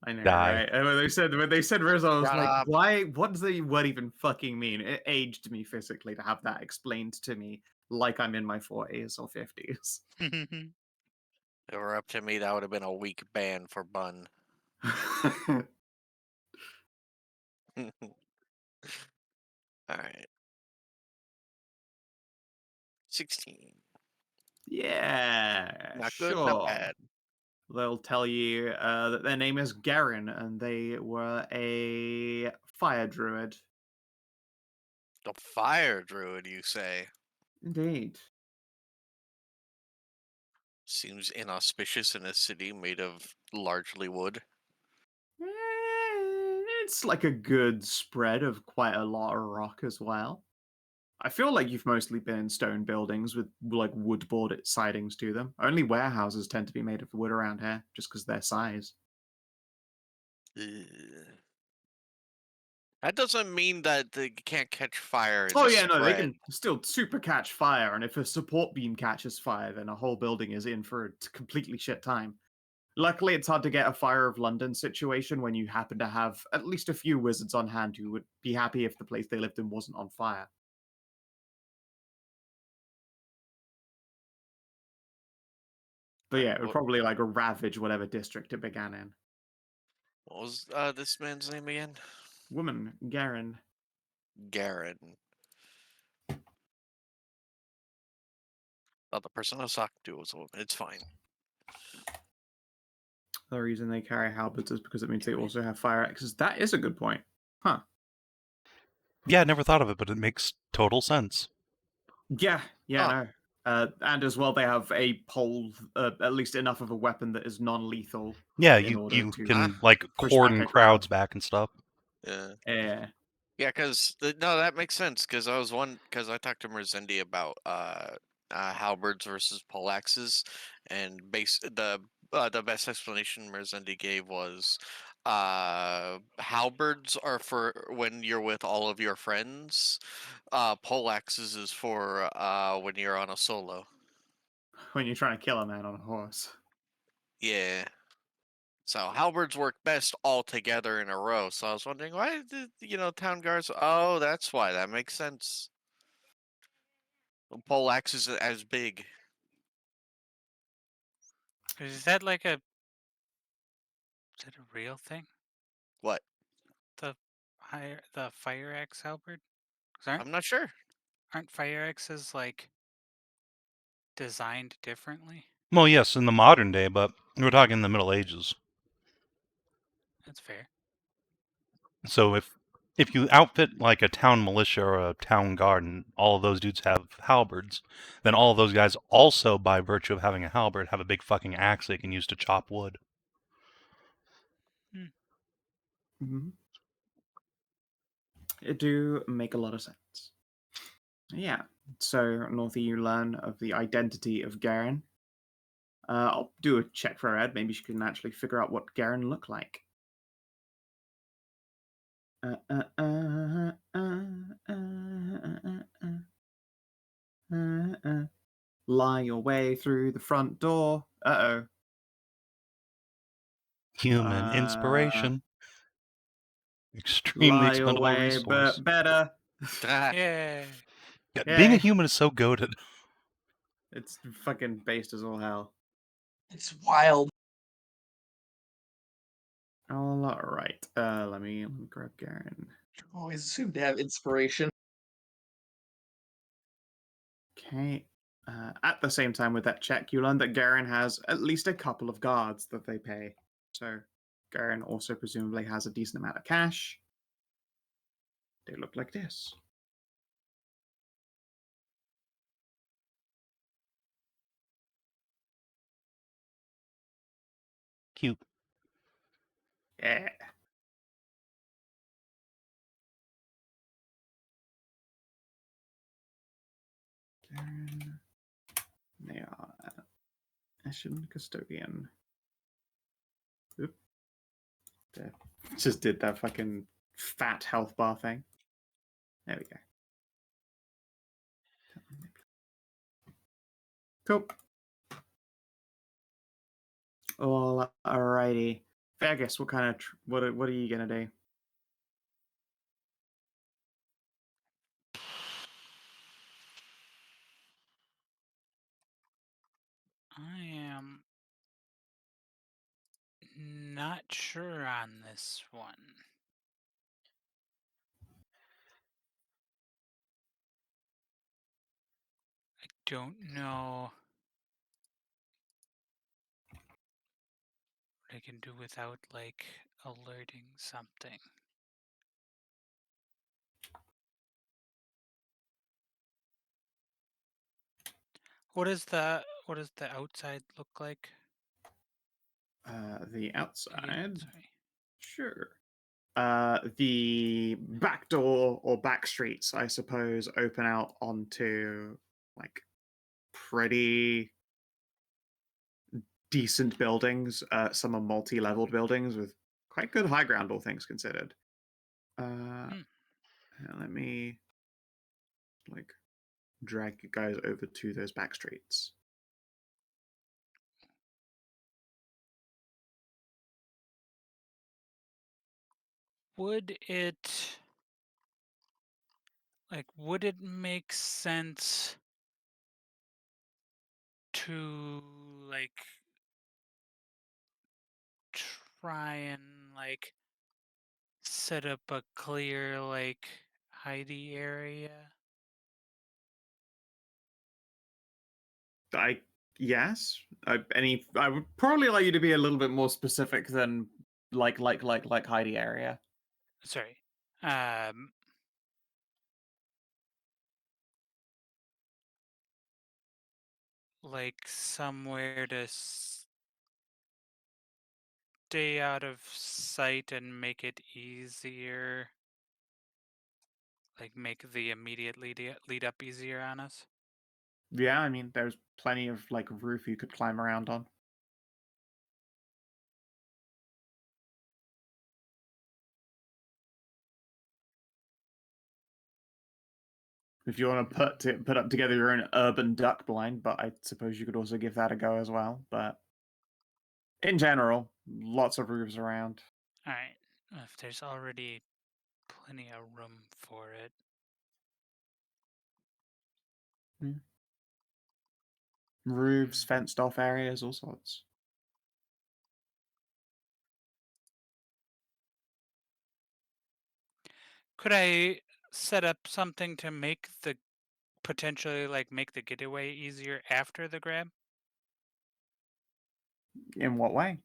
I know, Die. right? And when they said Riz, I was Shut like, up. why? What does the word even fucking mean? It aged me physically to have that explained to me like I'm in my 40s or 50s. If it were up to me, that would have been a weak ban for Bun. Alright. 16. Yeah, Not sure. good, not bad. They'll tell you that their name is Garen, and they were a fire druid. The fire druid, you say? Indeed. Seems inauspicious in a city made of largely wood. it's like a good spread of quite a lot of rock as well. I feel like you've mostly been in stone buildings with like wood board sidings to them. Only warehouses tend to be made of wood around here, just because their size. Ugh. That doesn't mean that they can't catch fire in Oh the yeah, no, they spread. can still super catch fire, and if a support beam catches fire, then a whole building is in for a completely shit time. Luckily, it's hard to get a Fire of London situation when you happen to have at least a few wizards on hand who would be happy if the place they lived in wasn't on fire. But yeah, it would probably like ravage whatever district it began in. What was this man's name again? Woman, Garen. Garen. Oh, the person I was talking to was a woman. It's fine. The reason they carry halberds is because it means they also have fire axes. That is a good point. Huh. Yeah, I never thought of it, but it makes total sense. Yeah, Huh. no. And as well, they have a pole, at least enough of a weapon that is non-lethal. Yeah, in you order to can like push cordon back a crowd. crowds back and stuff. Yeah. Yeah. Yeah, because no, that makes sense. Because I talked to Merzendi about halberds versus poleaxes, and the best explanation Merzendi gave was halberds are for when you're with all of your friends. Poleaxes is for when you're on a solo. When you're trying to kill a man on a horse. Yeah. So halberds work best all together in a row. So I was wondering why did town guards? Oh, that's why. That makes sense. The poleaxe is as big. Is that like a? Is that a real thing? What? The fire axe halberd? 'Cause I'm not sure. aren't fire axes like designed differently? Well, yes, in the modern day, but we're talking the Middle Ages. That's fair. So if you outfit like a town militia or a town guard, and all of those dudes have halberds, then all of those guys also, by virtue of having a halberd, have a big fucking axe they can use to chop wood. Mm-hmm. It do make a lot of sense. Yeah. So, Northie, you learn of the identity of Garen. I'll do a check for her head. Maybe she can actually figure out what Garen looked like. Lie your way through the front door. Uh-oh. Human inspiration. Extremely Lie your expendable way, resource. but better. Yay! Yeah, being a Yay. human is so goated. It's fucking based as all hell. It's wild. All right. Let me grab Garen. You're always assumed to have inspiration. Okay. At the same time with that check, you learn that Garen has at least a couple of guards that they pay. So Garen also presumably has a decent amount of cash. They look like this. Cute. Yeah. Garen. They are Ashen Custodian. Oop. There. Just did that fucking fat health bar thing. There we go. Cool. Alrighty. Feargus, what kind of what are you gonna do? I am not sure on this one. I don't know what I can do without like alerting something. What does the outside look like? The outside. Sorry. Sure. The back door or back streets, I suppose, open out onto like pretty decent buildings. Some are multi-leveled buildings with quite good high ground, all things considered. Let me like drag you guys over to those back streets. Would it make sense to like try and like set up a clear like hidey area? Yes. I would probably like you to be a little bit more specific than like hidey area. Sorry. Like somewhere to stay out of sight and make it easier. Like make the immediate lead up easier on us. Yeah, I mean, there's plenty of like roof you could climb around on. If you want to put up together your own urban duck blind, but I suppose you could also give that a go as well. But in general, lots of roofs around. All right. If there's already plenty of room for it. Roofs, fenced off areas, all sorts. Could I set up something to make the potentially like make the getaway easier after the grab? In what way?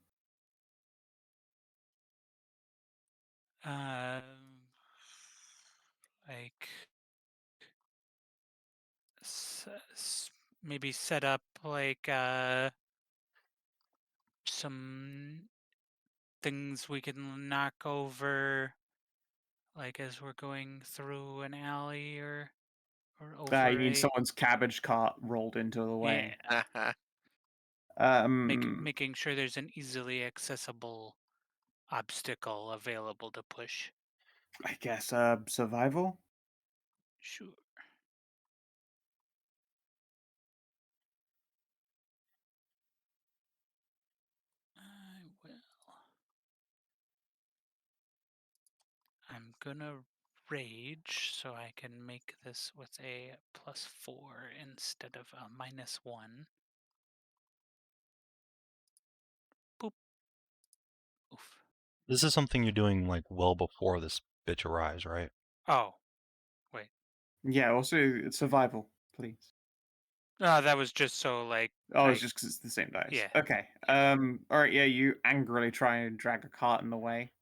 Like maybe set up like some things we can knock over like as we're going through an alley or over You mean someone's cabbage cart rolled into the way? Yeah. Making sure there's an easily accessible obstacle available to push. I guess survival. Sure. I will. I'm gonna rage so I can make this with a +4 instead of a -1. Boop. Oof. This is something you're doing like well before this bitch arrives, right? Oh, wait. Yeah, also survival, please. That was just so like. Oh, it's just because it's the same dice. Yeah. Okay. All right. Yeah, you angrily try and drag a cart in the way.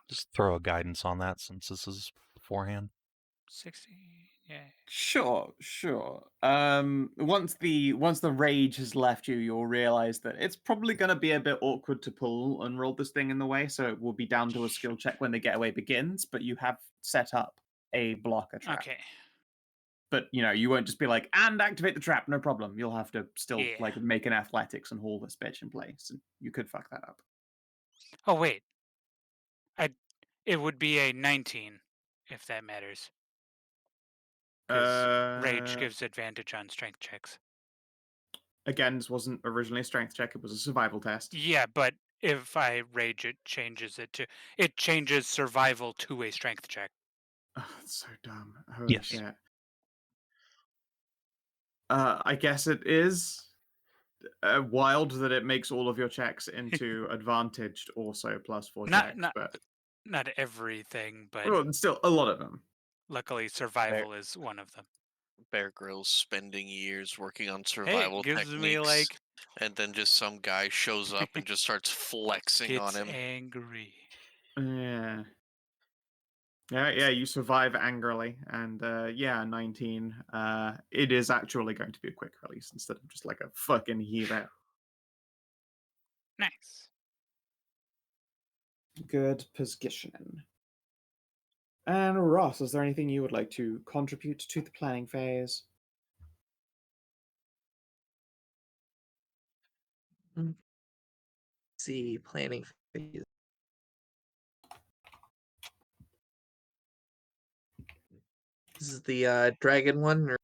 Just throw a guidance on that since this is beforehand. 60. Yeah. Sure. Once the rage has left you, you'll realize that it's probably going to be a bit awkward to pull and roll this thing in the way, so it will be down to a skill check when the getaway begins. But you have set up a blocker trap. Okay. But you won't just be like, and activate the trap, no problem. You'll have to still like make an athletics and haul this bitch in place, and you could fuck that up. Oh wait. It would be a 19, if that matters. Because rage gives advantage on strength checks. Again, this wasn't originally a strength check; it was a survival test. Yeah, but if I rage, it changes survival to a strength check. Oh, that's so dumb. Holy shit. I guess it is wild that it makes all of your checks into advantaged also +4 checks. Not everything, but well, still a lot of them. Luckily, survival is one of them. Bear Grylls spending years working on survival techniques, me like, and then just some guy shows up and just starts flexing on him. Angry. Yeah. Yeah, you survive angrily, and 19. It is actually going to be a quick release instead of just like a fucking hero. Nice. Good positioning. And Ross, is there anything you would like to contribute to the planning phase? See, planning phase. This is the dragon one, or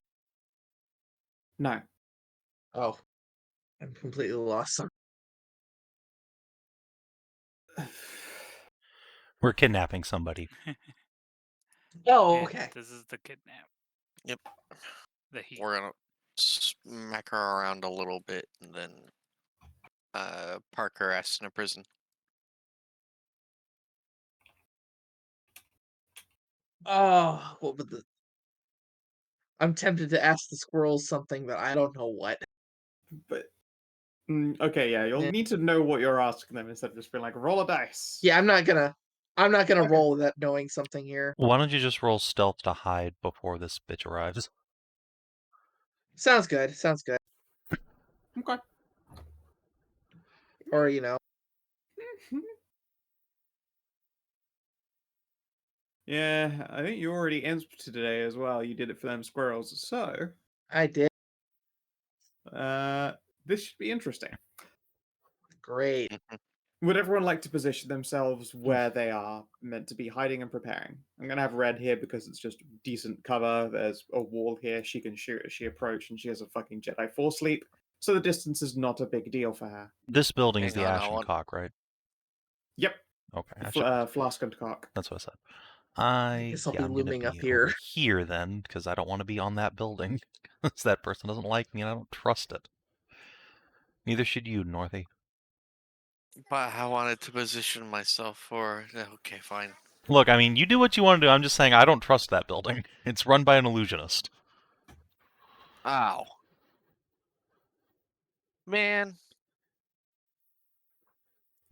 No. oh, I'm completely lost. We're kidnapping somebody. Oh, Yeah, okay. this is the kidnap. Yep. The heat. We're gonna smack her around a little bit and then park her ass in a prison. Oh, what would the? I'm tempted to ask the squirrels something, but I don't know what. But okay, yeah, you'll Yeah. need to know what you're asking them instead of just being like, roll a dice. Yeah, I'm not gonna Okay. roll without knowing something here. Why don't you just roll stealth to hide before this bitch arrives? Sounds good. Sounds good. Okay. Or you know, Yeah, I think you already answered today as well. You did it for them squirrels. So, I did. this should be interesting. Great. Would everyone like to position themselves where they are meant to be hiding and preparing? I'm going to have red here because it's just decent cover. There's a wall here she can shoot as she approaches, and she has a fucking Jedi Force leap. So the distance is not a big deal for her. This building is Hang the on, I Ashen want- Cock, right? Yep. Okay. Flask and cock. That's what I said. Guess I'll be I'm gonna looming up be here. over here then, because I don't want to be on that building. Because that person doesn't like me and I don't trust it. Neither should you, Northie. But I wanted to position myself for. Okay, fine. Look, I mean, you do what you want to do. I'm just saying I don't trust that building. It's run by an illusionist. Ow. Man.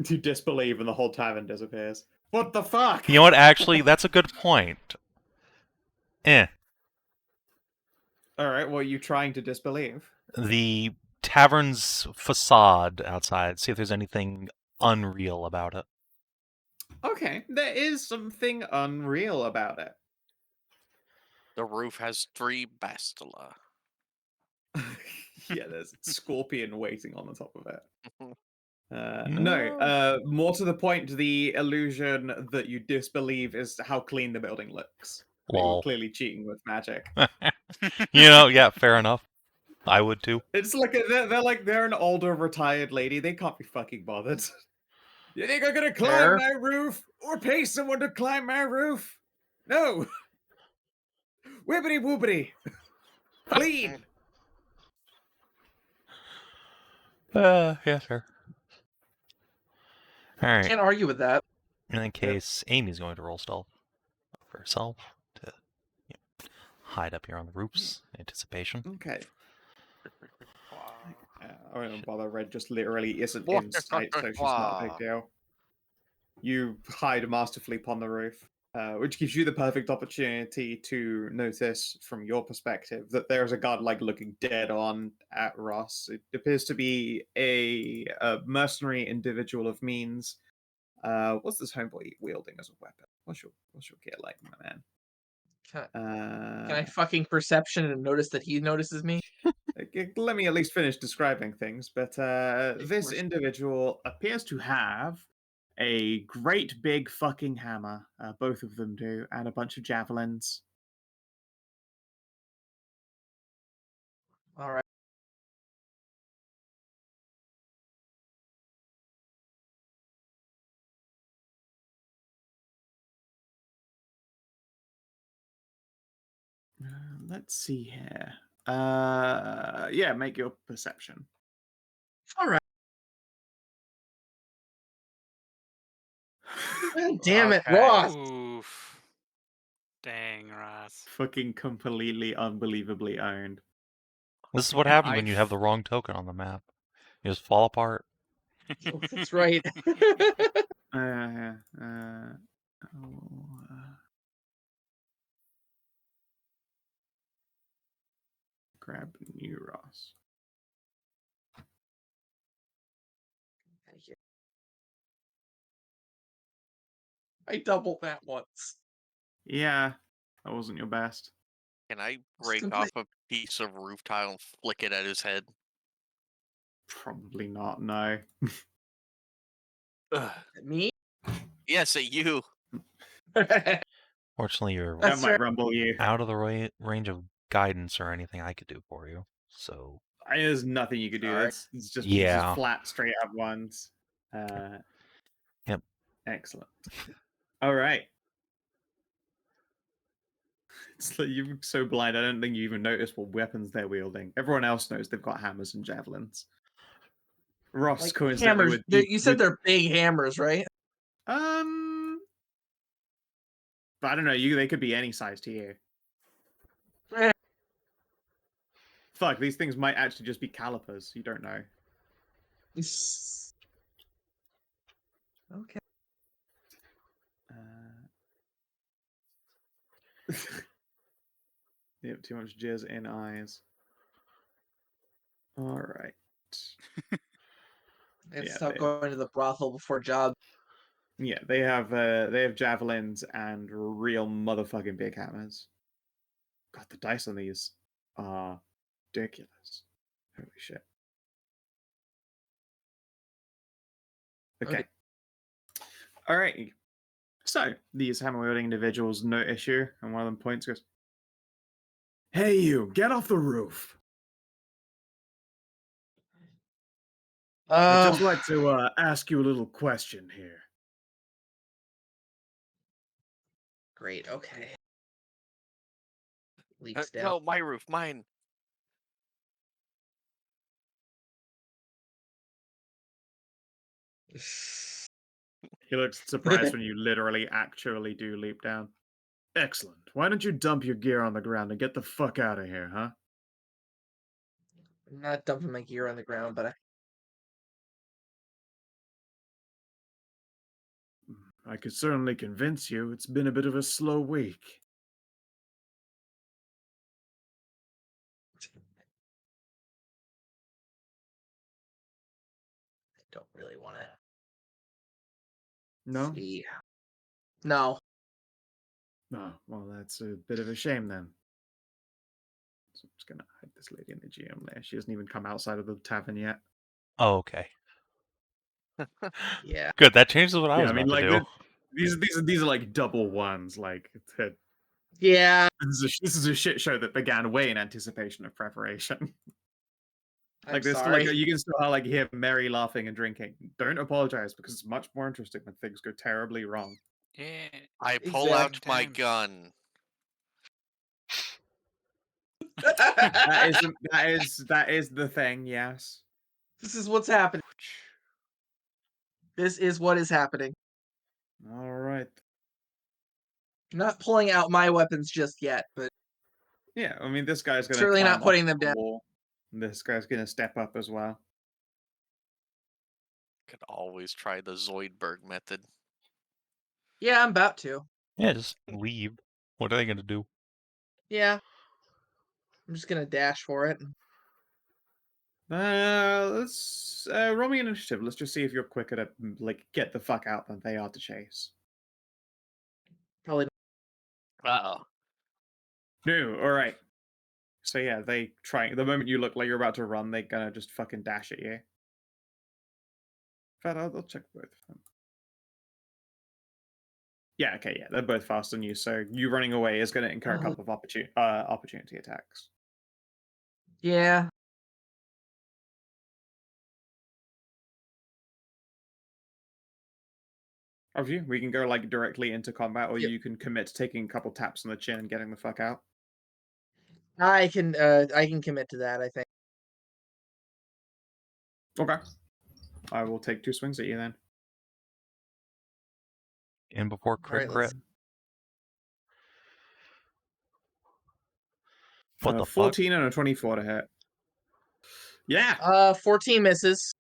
You disbelieve, and the whole tavern disappears. What the fuck? You know what? Actually, that's a good point. All right, what are you trying to disbelieve? The tavern's facade outside. See if there's anything unreal about it. Okay, there is something unreal about it. The roof has 3 bastila. Yeah, there's a scorpion waiting on the top of it. No. No, more to the point, the illusion that you disbelieve is how clean the building looks. They were Lol. clearly cheating with magic. Yeah, fair enough. I would too. It's like they're an older retired lady. They can't be fucking bothered. You think I'm gonna climb Fair. my roof or pay someone to climb my roof? No. Wibbity woobity. Clean. Yeah, sure. Alright. Can't argue with that. In that case, Amy's going to roll stealth for herself to hide up here on the roofs. Anticipation. Okay. I won't bother. Red just literally isn't in sight, so she's not a big deal. You hide masterfully upon the roof, which gives you the perfect opportunity to notice, from your perspective, that there is a godlike looking dead on at Ross. It appears to be a mercenary individual of means. What's this homeboy wielding as a weapon? What's your gear like, my man? Can I fucking perception and notice that he notices me? Let me at least finish describing things. But this individual appears to have a great big fucking hammer. Both of them do, and a bunch of javelins. All right. Let's see here. Yeah, make your perception. All right. God damn it, Okay. Ross. Oof. Dang, Ross. Fucking completely unbelievably owned. This is what happens when you have the wrong token on the map. You just fall apart. Oh, that's right. Oh, grab new Ross. I doubled that once. Yeah, that wasn't your best. Can I break Simply- off a piece of roof tile and flick it at his head? Probably not. No. Ugh. Me? Yes, at you. Fortunately, you're That That's might right. rumble you. out of the range of guidance or anything I could do for you. So There's nothing you could do. Sorry. It's just Yeah. flat, straight up ones. Yep. Excellent. All right. It's like you're so blind. I don't think you even notice what weapons they're wielding. Everyone else knows they've got hammers and javelins. Ross, Like coincidentally, hammers. You said they're big hammers, right? But I don't know. They could be any size to you. Eh. Fuck, these things might actually just be calipers. You don't know. Okay. You have too much jizz in eyes. All right. And Yeah, stop they- going to the brothel before job. Yeah, they have javelins and real motherfucking big hammers. God, the dice on these are ridiculous. Holy shit. Okay. All right. So these hammer wielding individuals, no issue, and one of them points, goes, "Hey, you! Get off the roof! I'd just like to ask you a little question here." Great. Okay. Leaps down. No, my roof, mine. He looks surprised when you literally, actually do leap down. Excellent. Why don't you dump your gear on the ground and get the fuck out of here, huh? I'm not dumping my gear on the ground, but I could certainly convince you. It's been a bit of a slow week. I don't really want to No? see. No. Oh, well, that's a bit of a shame then. So I'm just gonna hide this lady in the GM layer. She hasn't even come outside of the tavern yet. Oh, okay. Yeah. Good. That changes what I Yeah, was I mean, about to like, do. these are like double ones. Like, Yeah. this is a shit show that began way in anticipation of preparation. I'm Like, there's still, sorry. like, you can still like hear Mary laughing and drinking. Don't apologize, because it's much more interesting when things go terribly wrong. Yeah. I pull out Exact my times. gun. That is the thing. Yes. This is what's happening. This is what is happening. All right. I'm not pulling out my weapons just yet, but Yeah, I mean, this guy's gonna certainly not climb putting up them the down. wall. And this guy's gonna step up as well. Could always try the Zoidberg method. Yeah, I'm about to. Yeah, just leave. What are they gonna do? Yeah. I'm just gonna dash for it. Let's roll me initiative. Let's just see if you're quicker to like get the fuck out than they are to chase. Probably. Uh-oh. No, all right. So yeah, they try. The moment you look like you're about to run, they're gonna just fucking dash at you. In fact, I'll check both of them. Yeah, okay, yeah, they're both faster than you. So you running away is going to incur a couple of opportunity attacks. Yeah. Of you, we can go like directly into combat, or Yep. you can commit to taking a couple taps on the chin and getting the fuck out. I can commit to that, I think. Okay. I will take 2 swings at you then. In before crit Alright, crit. let's What the fuck? 14 and a 24 to hit. Yeah, 14 misses.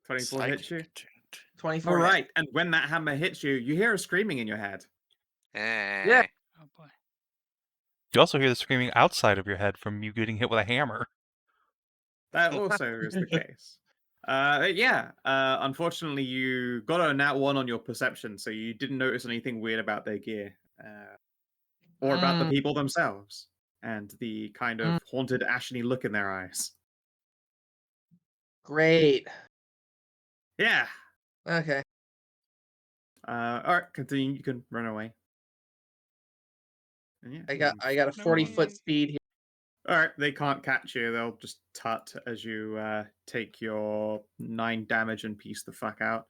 24 hits you. 24 All hits. right, and when that hammer hits you, you hear a screaming in your head. Yeah. Oh boy. You also hear the screaming outside of your head from you getting hit with a hammer. That also is the case. Yeah. Unfortunately, you got a nat 1 on your perception, so you didn't notice anything weird about their gear, or about the Mm, people themselves, and the kind mm, of haunted, asheny look in their eyes. great. Yeah. Okay. All right, continue. You can run away. And yeah, I got a No 40-foot way. speed here. all right, they can't catch you. They'll just tut as you take your 9 damage and piece the fuck out.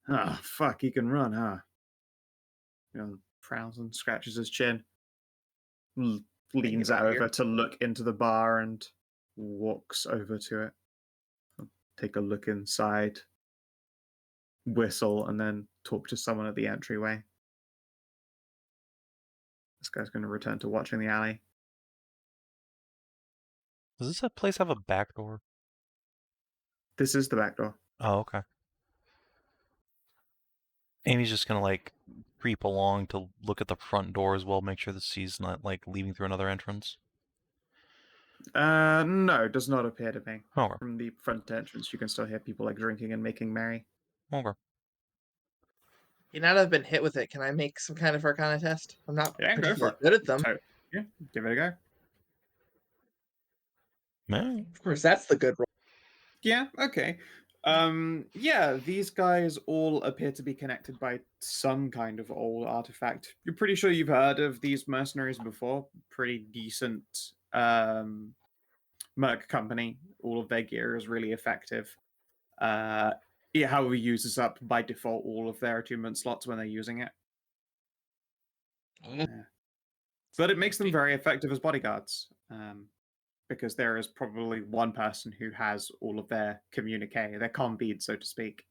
Ah, fuck, he can run, huh? Frowns and scratches his chin. Leans over over here. to look into the bar and walks over to it. Take a look inside, whistle, and then talk to someone at the entryway. This guy's going to return to watching the alley. Does this place have a back door? This is the back door. Oh, okay. Amy's just gonna like creep along to look at the front door as well, make sure that she's not like leaving through another entrance. No, does not appear to be. Okay. From the front entrance, you can still hear people like drinking and making merry. Okay. Now that I've been hit with it, can I make some kind of Arcana test? I'm not Yeah, go for particularly it. good at them. Yeah, give it a go. Man. Of course, that's the good roll. Yeah, okay. Yeah, these guys all appear to be connected by some kind of old artifact. You're pretty sure you've heard of these mercenaries before. Pretty decent merc company. All of their gear is really effective. It, however, uses up by default all of their attunement slots when they're using it. Yeah. But it makes them very effective as bodyguards. Because there is probably one person who has all of their communique, their comm bead, so to speak.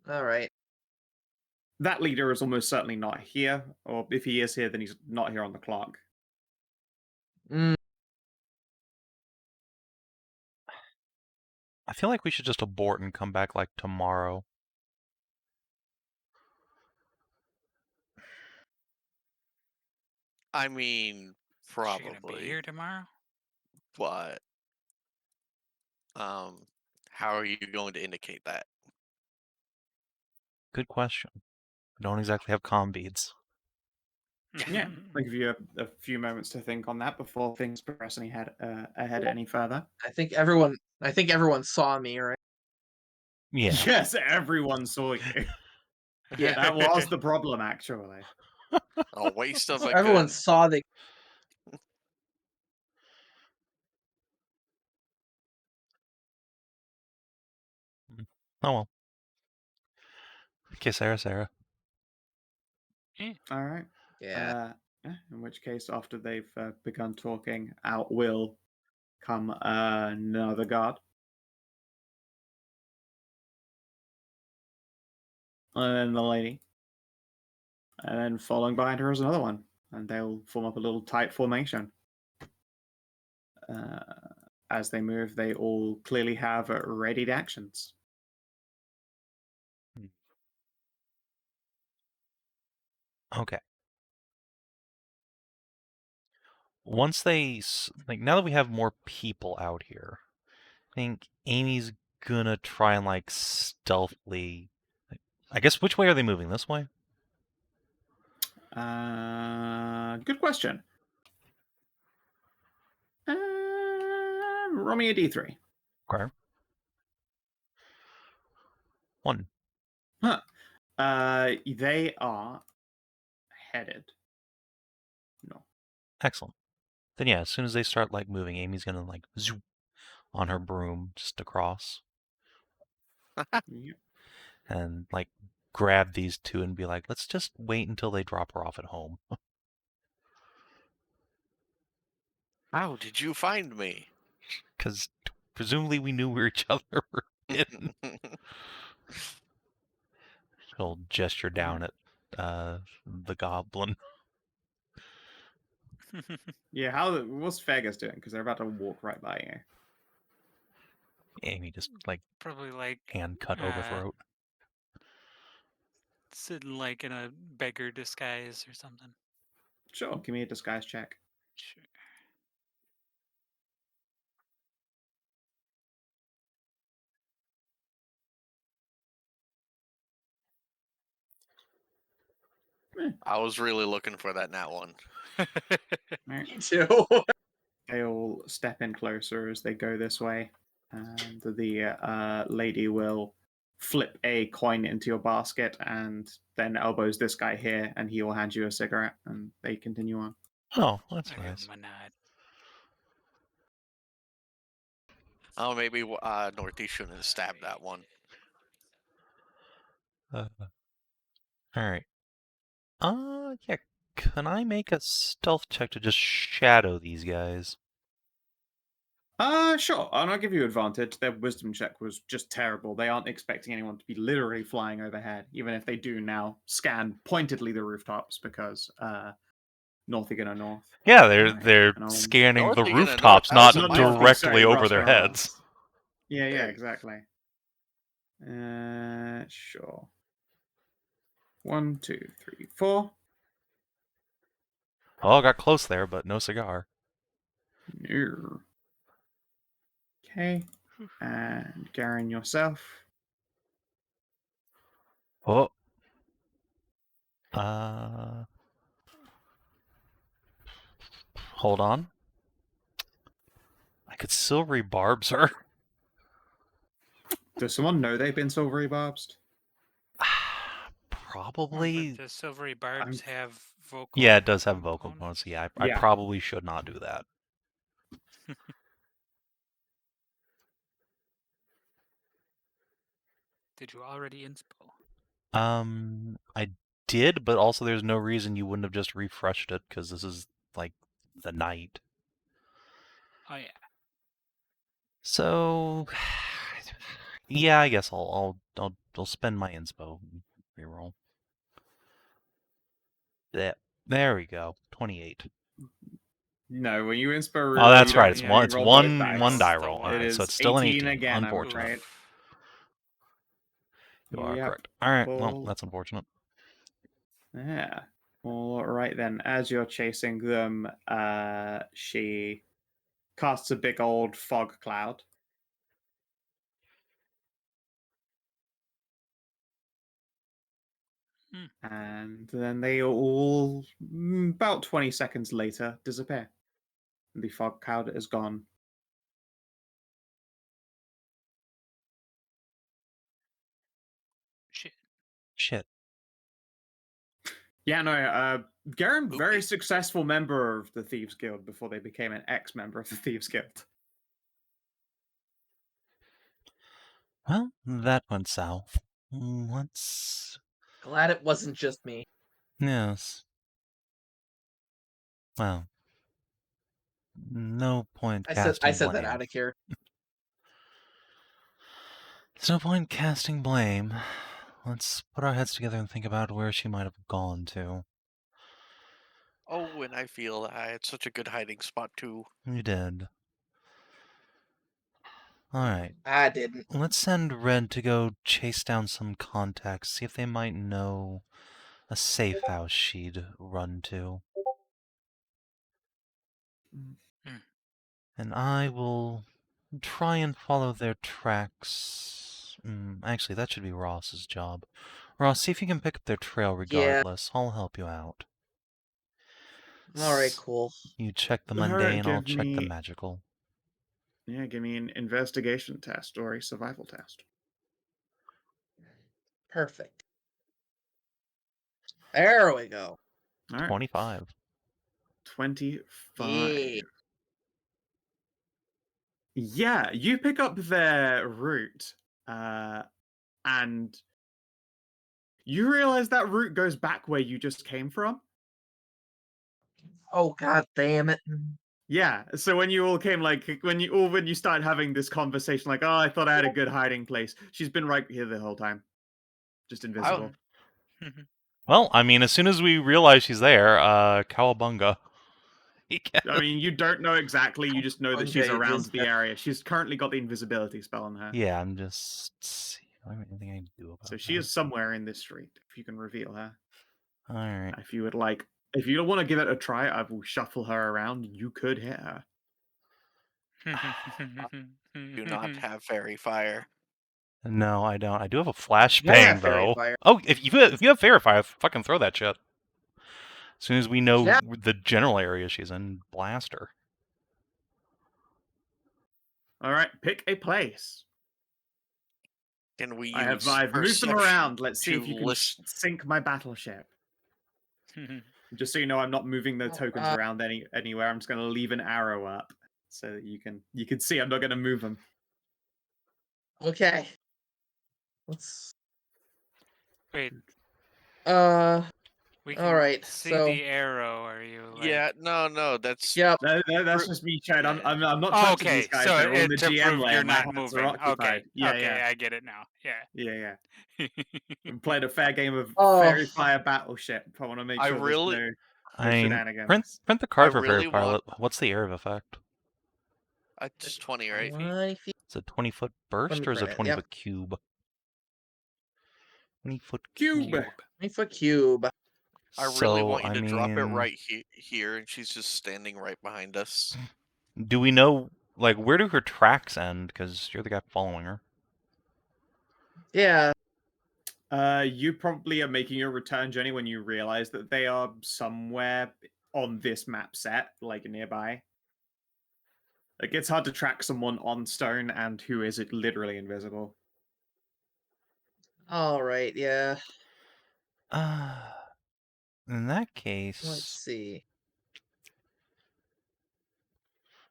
All right. That leader is almost certainly not here, or if he is here, then he's not here on the clock. Mm, I feel like we should just abort and come back like tomorrow. I mean, Is she gonna be probably, here tomorrow? but how are you going to indicate that? Good question. We don't exactly have comm beads. Yeah, I'll give you a few moments to think on that before things progress ahead any further. I think everyone saw me, right? Yeah. Yes, everyone saw you. Yeah. That was the problem, actually. A waste of a Everyone gun. saw the. Oh well. Okay, Sarah. All right. Yeah. In which case, after they've begun talking, out will come another guard. And then the lady. And then following behind her is another one. And they'll form up a little tight formation. As they move, they all clearly have readied actions. Okay. Once they like, now that we have more people out here, I think Amy's gonna try and like stealthily. I guess which way are they moving? This way? Good question. Roll me a d3. Okay. 1. Huh. They are headed. No. Excellent. Then yeah, as soon as they start like moving, Amy's gonna like zoom on her broom just across Yep. and like grab these two and be like, let's just wait until they drop her off at home. How did you find me? Because presumably we knew where each other were hidden. He'll gesture down at the goblin. Yeah, what's Feargus doing? Because they're about to walk right by you. Amy just like Probably like hand cut over throat. sitting like in a beggar disguise or something. Sure, give me a disguise check. Sure. I was really looking for that nat one. Right. Me too. They all step in closer as they go this way, and the lady will flip a coin into your basket and then elbows this guy here, and he will hand you a cigarette, and they continue on. Oh, that's I give nice. him a nod. Oh, maybe Northie shouldn't have stabbed that one. All right. Yeah. Can I make a stealth check to just shadow these guys? Sure, and I'll give you advantage. Their wisdom check was just terrible. They aren't expecting anyone to be literally flying overhead, even if they do now scan pointedly the rooftops because Northie gonna north. Yeah, Right, they're and I'll- snorthing the Northie gonna north, rooftops, that not was a Not Northie, directly sorry, over Ross their heads. Ross. Yeah, There. exactly. Sure. 1, 2, 3, 4. Oh, got close there, but no cigar. No. Okay, and Garen yourself. Oh. Hold on. I could silvery barbs her. Does someone know they've been silvery barbed? Probably. But the silvery barbs have vocal. Yeah, it does have vocal components. components. Yeah, I Yeah. probably should not do that. Did you already inspo? I did, but also there's no reason you wouldn't have just refreshed it because this is like the night. Oh yeah. So, yeah, I guess I'll spend my inspo reroll. There we go. 28. No, when you inspo Oh, that's you don't- right. It's you one. It's roll both one dice. die It's the roll. one. All It right, so is it's still an 18 18. again, I'm Unfortunate. afraid. You are Yep. correct. All right. Well, Cool. that's unfortunate. Yeah. All right then. As you're chasing them, she casts a big old fog cloud. And then they all, about 20 seconds later, disappear. The fog cloud is gone. Shit. Yeah, no, Garen, very Oopie. successful member of the Thieves Guild before they became an ex-member of the Thieves Guild. Well, that went south. Let's. Glad it wasn't just me. Yes. Well. No point I casting said blame. that out of here. There's no point casting blame. Let's put our heads together and think about where she might have gone to. Oh, and I feel I had such a good hiding spot too. You did. Alright. I didn't. Let's send Red to go chase down some contacts, see if they might know a safe house she'd run to. And I will try and follow their tracks. Actually, that should be Ross's job. Ross, see if you can pick up their trail regardless. I'll help you out. Alright, cool. You check the Alright, mundane, I'll give check the me- magical. Yeah, give me an investigation test or a survival test. Perfect. There we go. All right. 25. 25. Yeah. Yeah, you pick up their route, and you realize that route goes back where you just came from. Oh god damn it. Yeah, so when you all came, like, when you started having this conversation, like, oh, I thought I had a good hiding place. She's been right here the whole time, just invisible. Well, I mean, as soon as we realize she's there, cowabunga. I mean, you don't know exactly. You just know that she's Okay, around is the that- area. She's currently got the invisibility spell on her. Yeah, I'm just... I don't have anything I can do about So she is somewhere in this street, if you can reveal her. Alright. If you would like, if you don't want to give it a try, I will shuffle her around. You could hit her. Do not have fairy fire. No, I don't. I do have a flashbang, Yeah, fairy though. fire. Oh, if you have fairy fire, fucking throw that shit. As soon as we know Yeah. the general area she's in, blast her. All right, pick a place. Can we I've use moved them perception around. Let's see to if you can listen? sink my battleship. Just so you know, I'm not moving the tokens around anywhere. I'm just going to leave an arrow up so that you can see. I'm not going to move them. Okay. Let's. Wait, All we can right. see So. the arrow. Are you like? Yeah, no, that's Yep. That's just me, Chad. I'm not Oh, touching okay, these guys. so They're on the to GM prove layer. you're My not hands moving. are occupied. Okay, Yeah, okay, yeah, I get it now. Yeah. I'm playing a fair game of Oh. Fairy Fire Battleship. I want to make I sure really- there's I no mean, shenanigans. print the card for really Fairy Pilot. What's the area of effect? just 20, right? 20 feet. Is it 20-foot burst me or is it print it, 20 yep. foot cube? 20-foot Cube. 20-foot cube. I really So, want you to drop it mean, right here, and she's just standing right behind us. Do we know, like, where do her tracks end? Because you're the guy following her. Yeah. You probably are making your return journey when you realize that they are somewhere on this map set, like nearby. Like, it's hard to track someone on stone and who is it literally invisible. All right. Yeah. In that Let's case, see.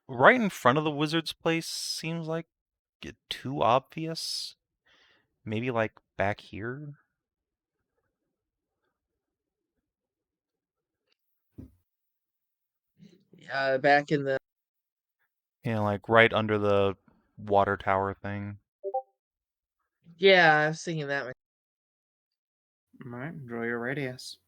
right in front of the wizard's place seems like too obvious. Maybe like back here. Yeah. Back in the. Yeah, like right under the water tower thing. Yeah, I was thinking that. All right, draw your radius.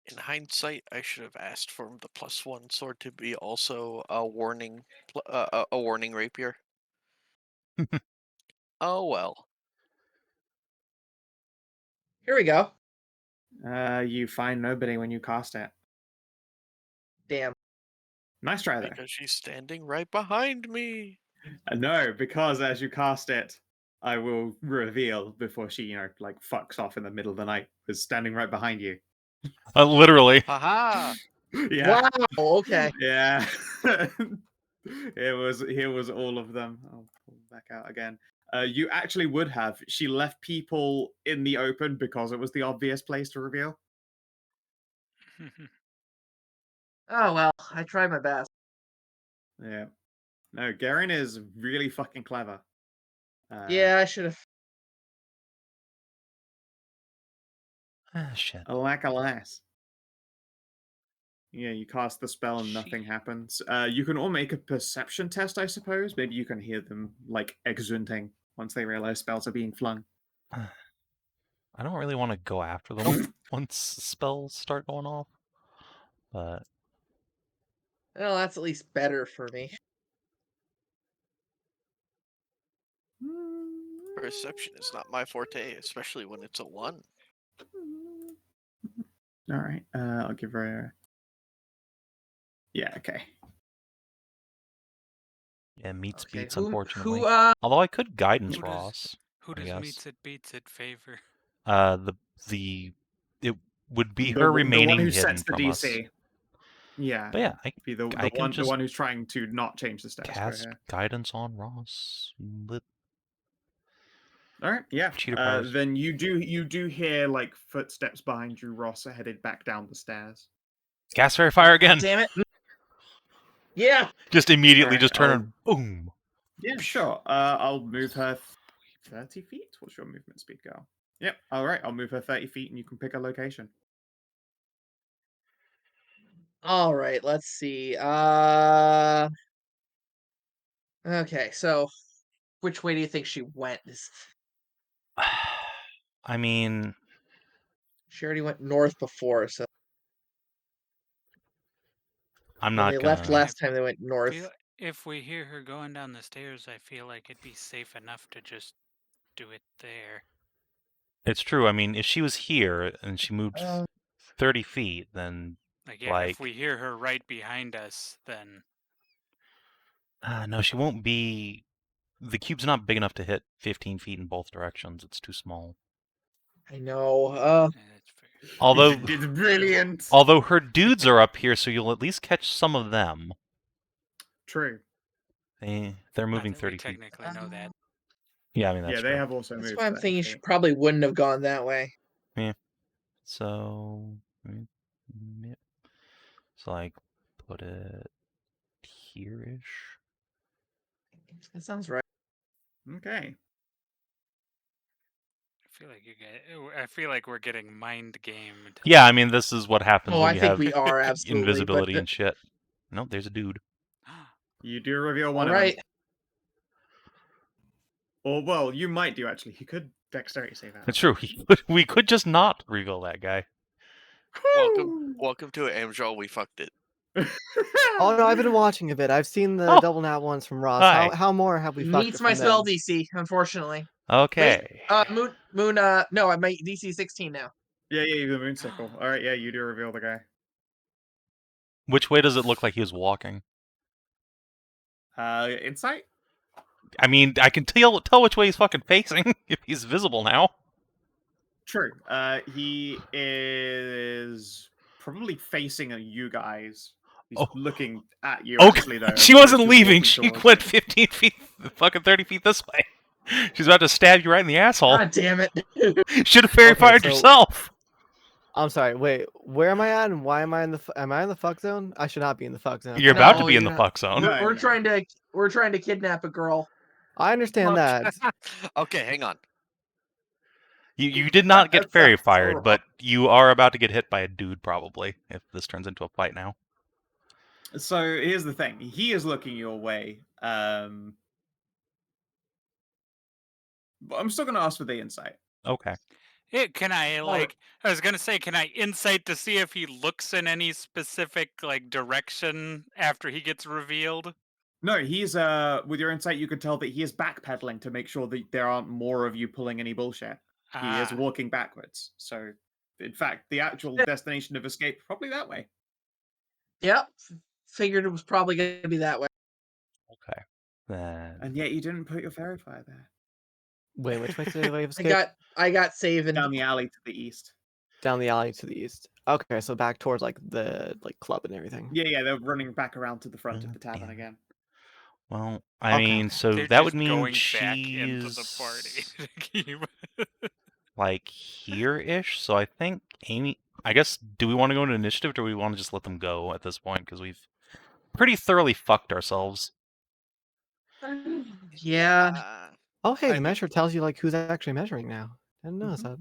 In hindsight, I should have asked for the +1 sword to be also a warning rapier. Oh well. Here we go. You find nobody when you cast it. Damn. Nice try there. Because she's standing right behind me. No, because as you cast it, I will reveal before she, like fucks off in the middle of the night, is standing right behind you. Literally. Haha! Yeah. Wow. Okay. Yeah. Here was all of them. I'll pull back out again. You actually would have. She left people in the open because it was the obvious place to reveal. Oh well. I tried my best. Yeah. No, Garen is really fucking clever. Yeah, I should have. Shit. Alas. Yeah, you cast the spell and nothing happens. You can all make a perception test, I suppose. Maybe you can hear them, like, exunting once they realize spells are being flung. I don't really want to go after them once spells start going off. But Well, that's at least better for me. Perception is not my forte, especially when it's a 1. All right, I'll give her a... Yeah, okay. yeah, meets Okay, beats, who- unfortunately. Who? Although I could guidance Who does- Ross. Who I does guess. meets it beats it favor? It would be The her one remaining who hidden sets the from us. DC. Yeah. But yeah, Be the I can one just who's trying to not change the status code cast here. guidance on Ross. All right, yeah. Cheater powers. Then you do hear like footsteps behind you. Ross are headed back down the stairs. Cast fairy fire again. Damn it. Yeah. Just immediately, Alright, just turn and boom. Yeah, sure. I'll move her 30 feet. What's your movement speed, girl? Yep. All right, I'll move her 30 feet, and you can pick a location. All right. Let's see. Okay. So, which way do you think she went? I mean, She already went north before, so I'm when not they gonna. left last time. They went north. If we hear her going down the stairs, I feel like it'd be safe enough to just do it there. It's true. I mean, if she was here and she moved Uh, 30 feet, then Like, yeah, if we hear her right behind us, then... No, she won't be... The cube's not big enough to hit 15 feet in both directions. It's too small. I know. Yeah, that's fair. Although, It's brilliant. although her dudes are up here, so you'll at least catch some of them. True. They're Not moving that we 30 feet. technically know that. Yeah, I mean, that's Yeah, they true. have also That's moved. why I'm 30 thinking she feet. probably wouldn't have gone that way. So, yeah. So, like, put it here-ish. That sounds right. Okay. I feel like we're getting mind gamed. Yeah, I mean, this is what happens Oh, when I you think have we are absolutely. invisibility But and shit. Nope, there's a dude. You do reveal one all of right. them. Or, well, you might do, actually. You could dexterity save out. It's true. We could just not reveal that guy. Welcome to Amxal. We fucked it. Oh no, I've been watching a bit. I've seen the Oh. double nat ones from Ross. Hi. How more have we fucked Meets it my from spell them? DC, unfortunately. Okay. Moon. No, I'm DC 16 now. Yeah, you're the moonsicle. All right, yeah, you do reveal the guy. Which way does it look like he was walking? Insight? I mean, I can tell which way he's fucking facing if he's visible now. True. He is probably facing at you guys. He's looking at you, actually, though. She wasn't leaving. She went 15 feet, fucking 30 feet this way. She's about to stab you right in the asshole. God damn it. Should have fairy fired yourself. I'm sorry. Wait, where am I at? And why am I in the? Am I in the fuck zone? I should not be in the fuck zone. You're about to No, be in you're the not. fuck zone. No. We're trying to kidnap a girl. I understand that. Okay, hang on. You did not get That fairy sounds so fired, wrong. but you are about to get hit by a dude, probably, if this turns into a fight now. So here's the thing. He is looking your way. But I'm still going to ask for the insight. Okay. Can I, I was gonna say, can I insight to see if he looks in any specific, direction after he gets revealed? No, he's, with your insight, you can tell that he is backpedaling to make sure that there aren't more of you pulling any bullshit. He is walking backwards. So, in fact, the actual destination of escape probably that way. Yep. Figured it was probably going to be that way. Okay. Then... And yet you didn't put your fairy fire there. Wait, which way's the way of escape? I got Savin. Down the alley to the east. Down the alley to the east. Okay, so back towards the club and everything. Yeah, they're running back around to the front of the tavern damn. again. Well, I mean, so They're that would just mean going she's back into the party. like here-ish. So I think Amy. I guess. Do we want to go into initiative, or do we want to just let them go at this point? Because we've pretty thoroughly fucked ourselves. Yeah. Oh, hey, I the mean- measure tells you who's actually measuring now. I didn't notice that.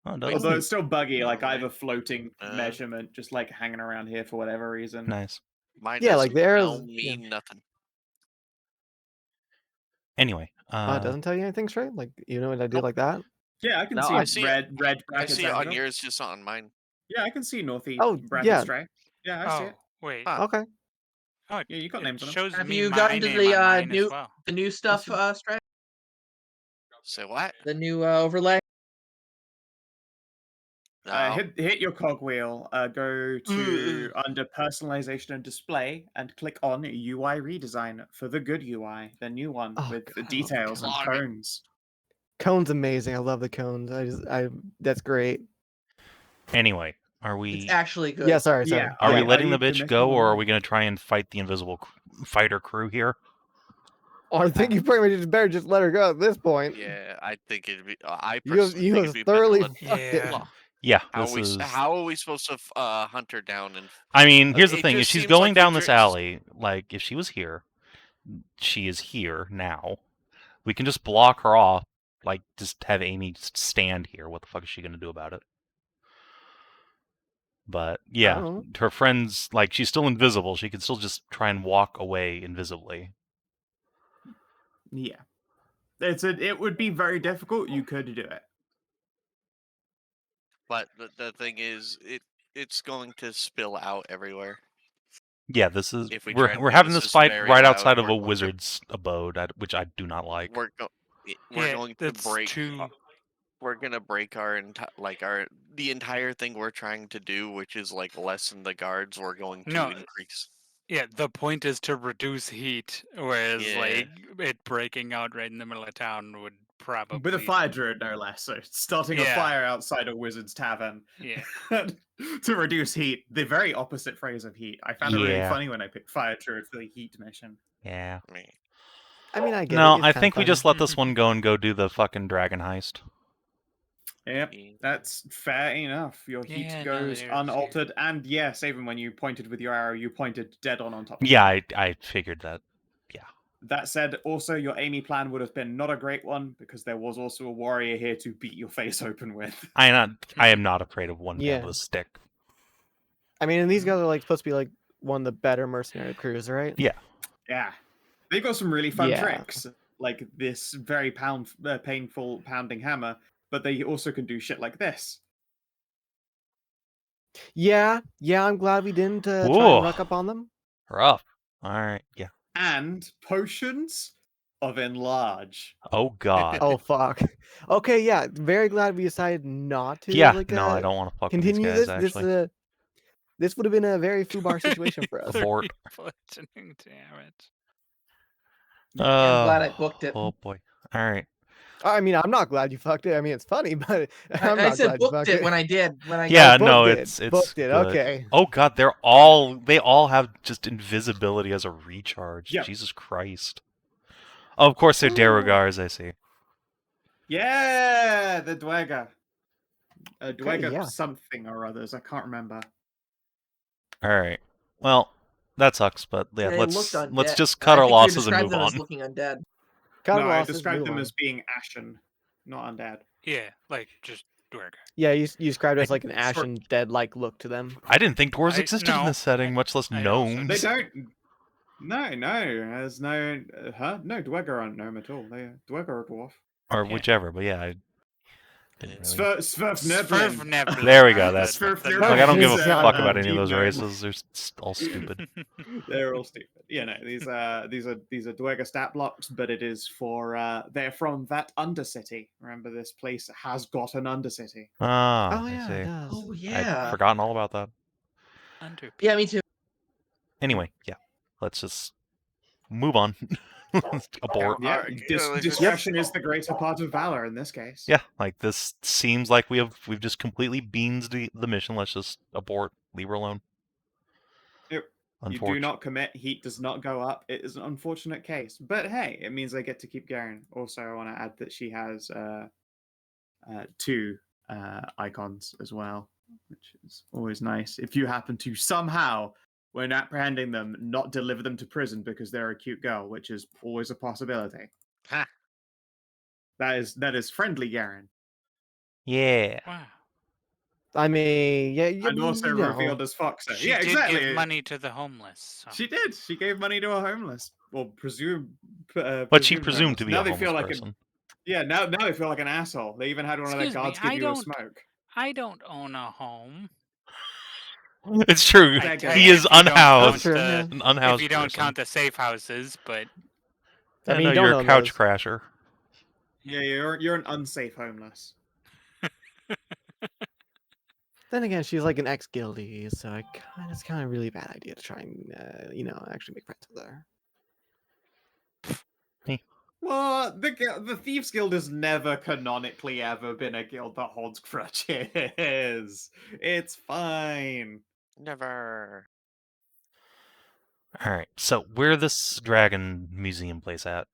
Oh, Wait, does Although it? it's still buggy, No, like I right. have a floating Uh. measurement just like hanging around here for whatever reason. Nice. Mine Yeah, like doesn't the arrows- tell me nothing. Anyway. It doesn't tell you anything straight? Like, you know what I do Nope. like that? Yeah, I can No, see, I see it. red I brackets. see it on angle. yours, just not on mine. Yeah, I can see Northie Oh, bracket yeah. stray. Yeah, I see it. Wait. Huh. Okay. Oh, Yeah, you got it names on them. shows Have me you my gotten to name the, on mine new- as well. The new stuff, Strat? Say what? The new overlay? No. Hit your cogwheel, go to under personalization and display and click on UI redesign for the good UI, the new one Oh, with God, I the love the details and cones. cones. Cone's amazing. I love the cones. That's great. Anyway, are we? It's actually good. Yeah, sorry. Yeah, Are we yeah. letting Are the you bitch commissioned go, or or are we gonna try and fight the invisible fighter crew here? Oh, I think you pretty much just better just let her go at this point. Yeah, I think it'd be. I You personally you think have it'd be better thoroughly to let- fucked it. Yeah. Yeah, How this are we? is. How are we supposed to hunt her down? And I mean, here's the It thing: if just she's seems going like we down this just- alley, like if she was here, she is here now. We can just block her off, like just have Amy just stand here. What the fuck is she gonna do about it? But yeah, Oh. her friends, like she's still invisible. She can still just try and walk away invisibly. Yeah, it would be very difficult. You could do it. but the thing is, it's going to spill out everywhere. Yeah, this is If we try and we're do having this this is fight very right loud, outside of we're a going to- wizard's abode, which I do not like. We're Yeah, going to that's break. too- We're gonna break our the entire thing we're trying to do, which is like lessen the guards, we're going to No, increase. Yeah, the point is to reduce heat, whereas Yeah. like it breaking out right in the middle of town would probably With a fire druid, no less. So starting a Yeah. fire outside a wizard's tavern Yeah. to reduce heat. The very opposite phrase of heat. I found it really Yeah. funny when I picked fire druid for the heat mission. Yeah. I mean, I get No, it. It's I kinda think we funny. just let this one go and go do the fucking dragon heist. Yep, that's fair enough. Your heat Yeah, no, goes there's- unaltered, and yes, even when you pointed with your arrow, you pointed dead on top. Of Yeah, it. I figured that. That said, also your Amy plan would have been not a great one because there was also a warrior here to beat your face open with. I am not afraid of one man Yeah. with a stick. I mean, and these guys are like supposed to be like one of the better mercenary crews, right? Yeah. Yeah, they've got some really fun Yeah. tricks, like this very painful pounding hammer, but they also can do shit like this. Yeah, I'm glad we didn't try Whoa. and ruck up on them. Rough. All right. Yeah. And potions of enlarge. Oh God. Oh fuck. Okay, yeah, very glad we decided not to. Yeah. like, No, I don't want to fuck with these continue guys. this. Actually, This would have been a very foobar situation for us. Abort. bludgeoning damage. I'm glad I booked it. Oh boy. All right. I mean, I'm not glad you fucked it. I mean, it's funny, but I'm I not said glad you booked fucked it when I did. Yeah. booked No, it, it's booked it. good. Okay. Oh God, they all have just invisibility as a recharge. Yep. Jesus Christ. Oh, of course they're Derogars, I see. Yeah, the Dwagger. Dwagger yeah. something or others. I can't remember. All right. Well, that sucks, but yeah, They let's looked undead. just cut I our think you losses and described move them as on. looking undead. Cut No, I losses, described move them on. as being ashen, not undead. Yeah, like just dwarf. Yeah, you described it as like an Sort- ashen, dead-like look to them. I didn't think dwarves I- existed in no, this setting, much less I also gnomes. They don't. No, there's no. No, Dwagger aren't gnome at all. Dwagger are dwarf. Or Yeah. whichever, but yeah, I didn't really. Sverfneblin. There we go, that's- Sverfneblin Like, I don't give a is, fuck about any of deep those gnome. races. They're all stupid. They're all stupid. You know, these are Dwagger stat blocks, but it is for they're from that Undercity. Remember, this place has got an Undercity. Ah, Oh I yeah, see. it does. Oh yeah. I'd forgotten all about that. Under. Yeah, me too. Anyway, yeah, let's just move on. Abort. Yeah, let's just- discretion is the greater part of valor in this case. Yeah, like this seems like we've just completely beans the mission. Let's just abort. Leave her alone. Yep. You do not commit, heat does not go up. It is an unfortunate case. But hey, it means I get to keep going. Also, I want to add that she has 2 icons as well, which is always nice. If you happen to somehow, when apprehending them, not deliver them to prison because they're a cute girl, which is always a possibility. Ha. That is friendly, Garen. Yeah. Wow. I mean, yeah, And also you know. revealed as Foxer. She Yeah, did exactly. give money to the homeless. So. She did. She gave money to a homeless. Well, But she presumed to be now a they homeless feel like person. Yeah, now they feel like an asshole. They even had one of their Excuse me, guards give I you a don't- smoke. I don't own a home. It's true. I He is if you don't unhoused. That's true, count yeah. the- An unhoused if you don't person. count the safe houses, but I mean, no, you don't you're a own couch those. crasher. Yeah, you're an unsafe homeless. Then again, she's like an ex-guildie, so it's kind of really a bad idea to try and actually make friends with her. Well, the Thieves Guild has never canonically ever been a guild that holds grudges. It's fine. Never. All right. So where this dragon museum place at?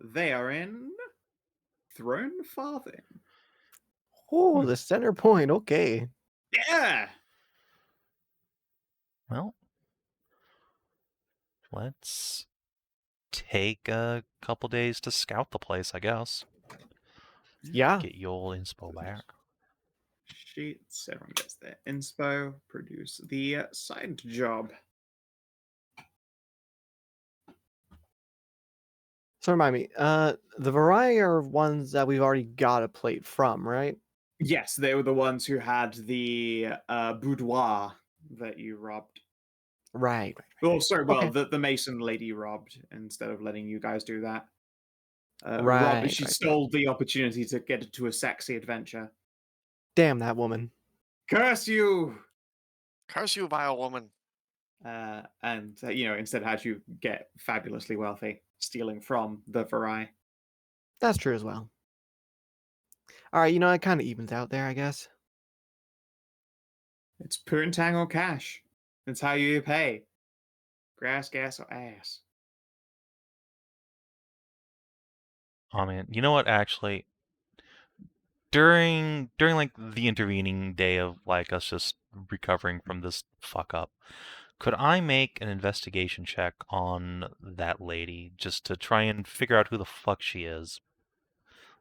They are in Throne Farthing. Oh, the center point. Okay. Yeah. Well, let's take a couple days to scout the place, I guess. Yeah. Get your old inspo back. Sheets. Everyone gets their inspo. Produce the side job. So remind me, the variety are ones that we've already got a plate from, right? Yes, they were the ones who had the boudoir that you robbed. Right. Oh, sorry. Well, Okay. the Mason lady robbed instead of letting you guys do that. Right, She right. stole the opportunity to get into a sexy adventure. Damn that woman. Curse you! Curse you, vile woman. And instead had you get fabulously wealthy, stealing from the Varai. That's true as well. All right, it kind of evens out there, I guess. It's poontang or cash. That's how you pay. Grass, gas, or ass. Oh man, you know what? Actually, during like the intervening day of like us just recovering from this fuck up, could I make an investigation check on that lady just to try and figure out who the fuck she is?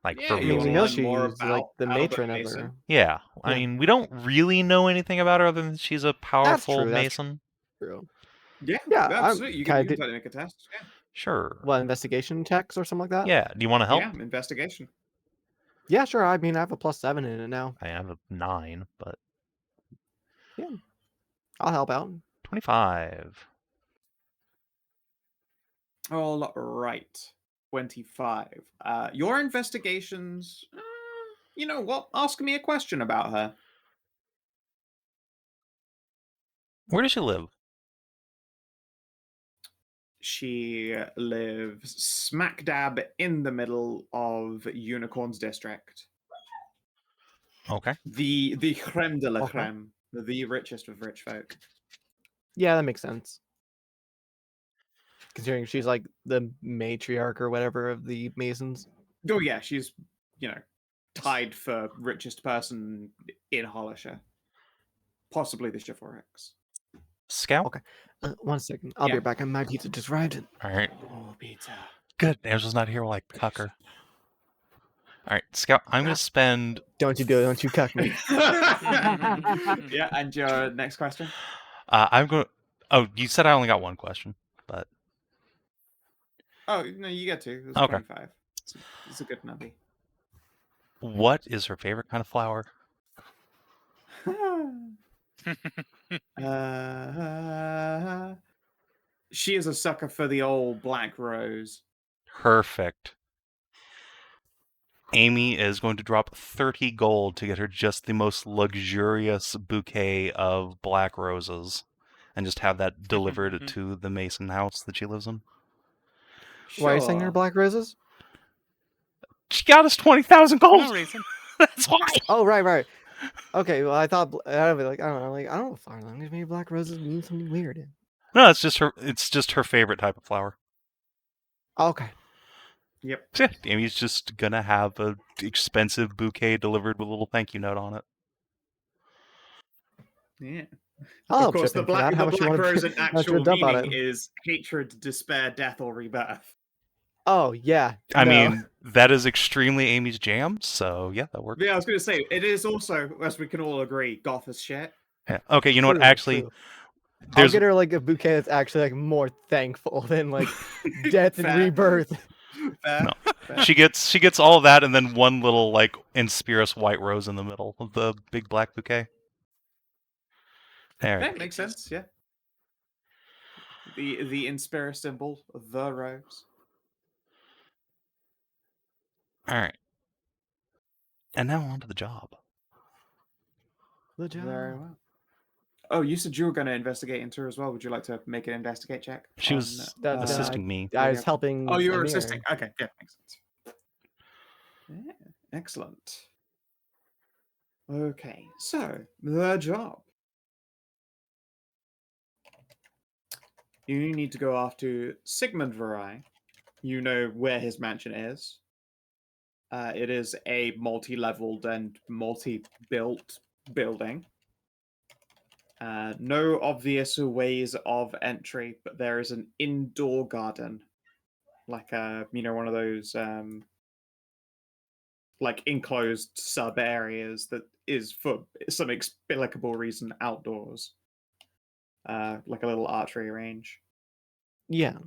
Like for Yeah, I you mean, we real. want to know learn more she's like about the Albert matron of Mason. her. Yeah, I Yeah. mean, we don't really know anything about her other than she's a powerful true, that's mason. True. Yeah, Yeah, I'm absolutely. You can kind of totally make a test. Yeah. Sure. what investigation checks or something like that. Yeah. Do you want to help? Yeah, investigation. Yeah, sure. I mean, I have a +7 in it now. I have a 9, but I'll help out. 25. All right. 25. Your investigations. You know what? Ask me a question about her. Where does she live? She lives smack dab in the middle of Unicorn's district. Okay. The creme de la Okay. creme. The richest of rich folk. Yeah, that makes sense. Considering she's like the matriarch or whatever of the Masons. Oh yeah, she's, tied for richest person in Hollisher. Possibly the Chivalrix. Scout? Okay. 1 second. I'll be Yeah. right back. My pizza just arrived. All right. Oh, pizza. Good. Angela's not here like cucker. All right, Scout, I'm going to spend... Don't you do it. Don't you cuck me. Yeah, and your next question? I'm going to... Oh, you said I only got one question, but... Oh, no, you get two. It was Okay. 25. It's a good number. What is her favorite kind of flower? She is a sucker for the old black rose. Perfect. Amy is going to drop 30 gold to get her just the most luxurious bouquet of black roses and just have that delivered to the Mason house that she lives in. Why are you saying they're black roses? She got us 20,000 gold! No reason. That's why! Oh, right. Okay, well, I thought I'd be like, I don't know if flower language maybe black roses mean something weird. No, it's just her favorite type of flower. Okay. Yep. So yeah, Amy's just gonna have a expensive bouquet delivered with a little thank you note on it. Yeah. I'll Of course, the chip in for that. black How much you rose want in to actual dump on meaning it? is hatred, despair, death, or rebirth. Oh yeah. I no. mean, that is extremely Amy's jam, so yeah, that works. Yeah, I was going to say, it is also, as we can all agree, goth as shit. Yeah. Okay, you know what? True, Actually, true. I'll there's get her like a bouquet that's actually like more thankful than like death and Fair. rebirth. Fair. No. Fair. she gets all that and then one little like Inspirus white rose in the middle of the big black bouquet. There. That makes sense, yeah. The Inspira symbol, the rose. All right. And now on to the job. The job. Very well. Oh, you said you were going to investigate into her as well. Would you like to make an investigate check? She was That- assisting me. I was helping. Oh, you were Amir. assisting. Okay, yeah, makes sense. Yeah, excellent. Okay, so the job. You need to go after Sigmund Varai. You know where his mansion is. It is a multi-leveled and multi-built building. No obvious ways of entry, but there is an indoor garden, like one of those like enclosed sub areas that is for some inexplicable reason outdoors, like a little archery range. Yeah.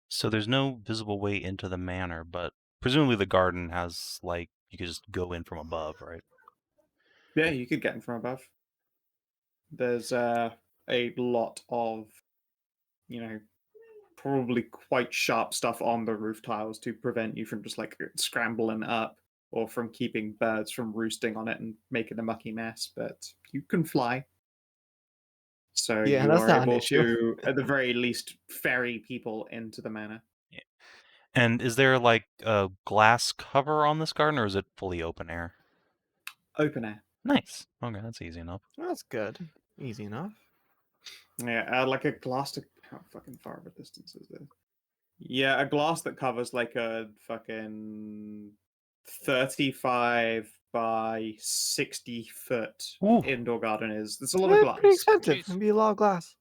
So there's no visible way into the manor, but presumably the garden has like you could just go in from above, right? Yeah, you could get in from above. There's a lot of, probably quite sharp stuff on the roof tiles to prevent you from just like scrambling up or from keeping birds from roosting on it and making a mucky mess. But you can fly. So Yeah, you that's are not an able issue. to, at the very least, ferry people into the manor. And is there like a glass cover on this garden, or is it fully open air? Open air. Nice. Okay, that's easy enough. That's good. Easy enough. Yeah, like a glass to how fucking far of a distance is this? Yeah, a glass that covers like a fucking 35 by 60-foot Ooh. indoor garden is. That's a lot of Pretty glass. expensive. Jeez. It'd be a lot of glass.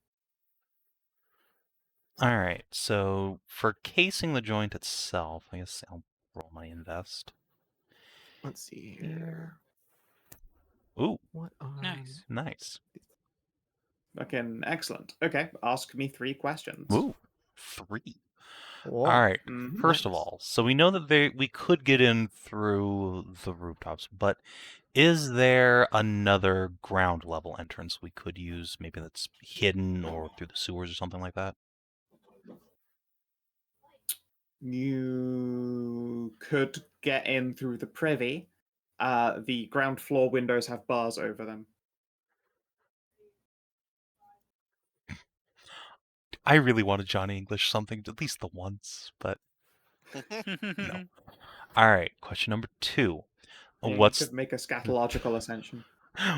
All right. So for casing the joint itself, I guess I'll roll my invest. Let's see here. Ooh, What are Nice. nice. Fucking excellent. Okay, ask me 3 questions. Ooh, 3. Whoa. All right. Mhm, First of nice. all, so we know that we could get in through the rooftops, but is there another ground level entrance we could use? Maybe that's hidden or through the sewers or something like that? You could get in through the privy. The ground floor windows have bars over them. I really wanted Johnny English something at least the once, but no. All right. Question number 2. Yeah, you What's could make a scatological ascension.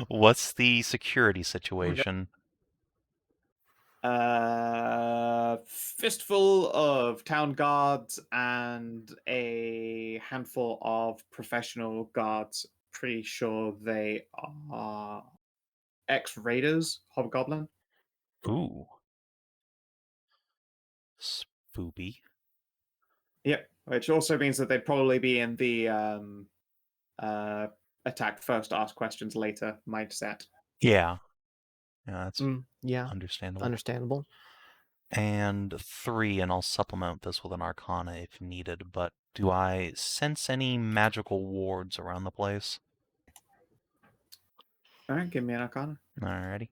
what's the security situation? Fistful of town guards and a handful of professional guards. Pretty sure they are ex-raiders, hobgoblin. Ooh. Spoopy. Yep, which also means that they'd probably be in the attack first, ask questions later mindset. Yeah. Yeah, that's Yeah, understandable. understandable. And 3, and I'll supplement this with an Arcana if needed, but do I sense any magical wards around the place? All right, give me an arcana. Alrighty.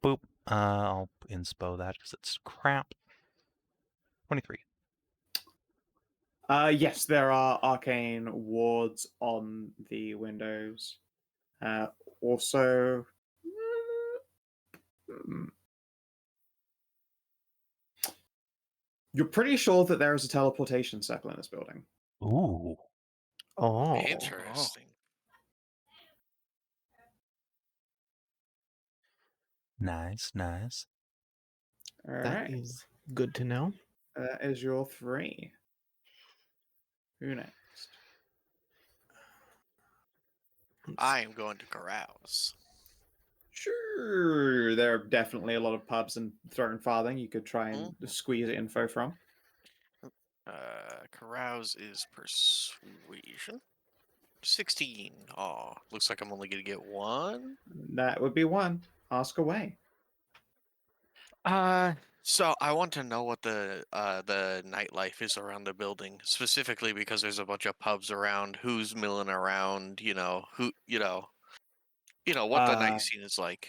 Boop. I'll inspo that because it's crap. 23. Yes, there are arcane wards on the windows. Also, hmm, you're pretty sure that there is a teleportation circle in this building. Ooh. Oh. Interesting. Nice, nice. All That right, is good to know. that is your 3. Who next? I am going to carouse. Sure, there are definitely a lot of pubs in Thrown Farthing you could try and squeeze info from. Carouse is persuasion. 16. Oh, looks like I'm only going to get 1. That would be 1. Ask away. So I want to know what the nightlife is around the building, specifically because there's a bunch of pubs around. Who's milling around? What the night scene is like.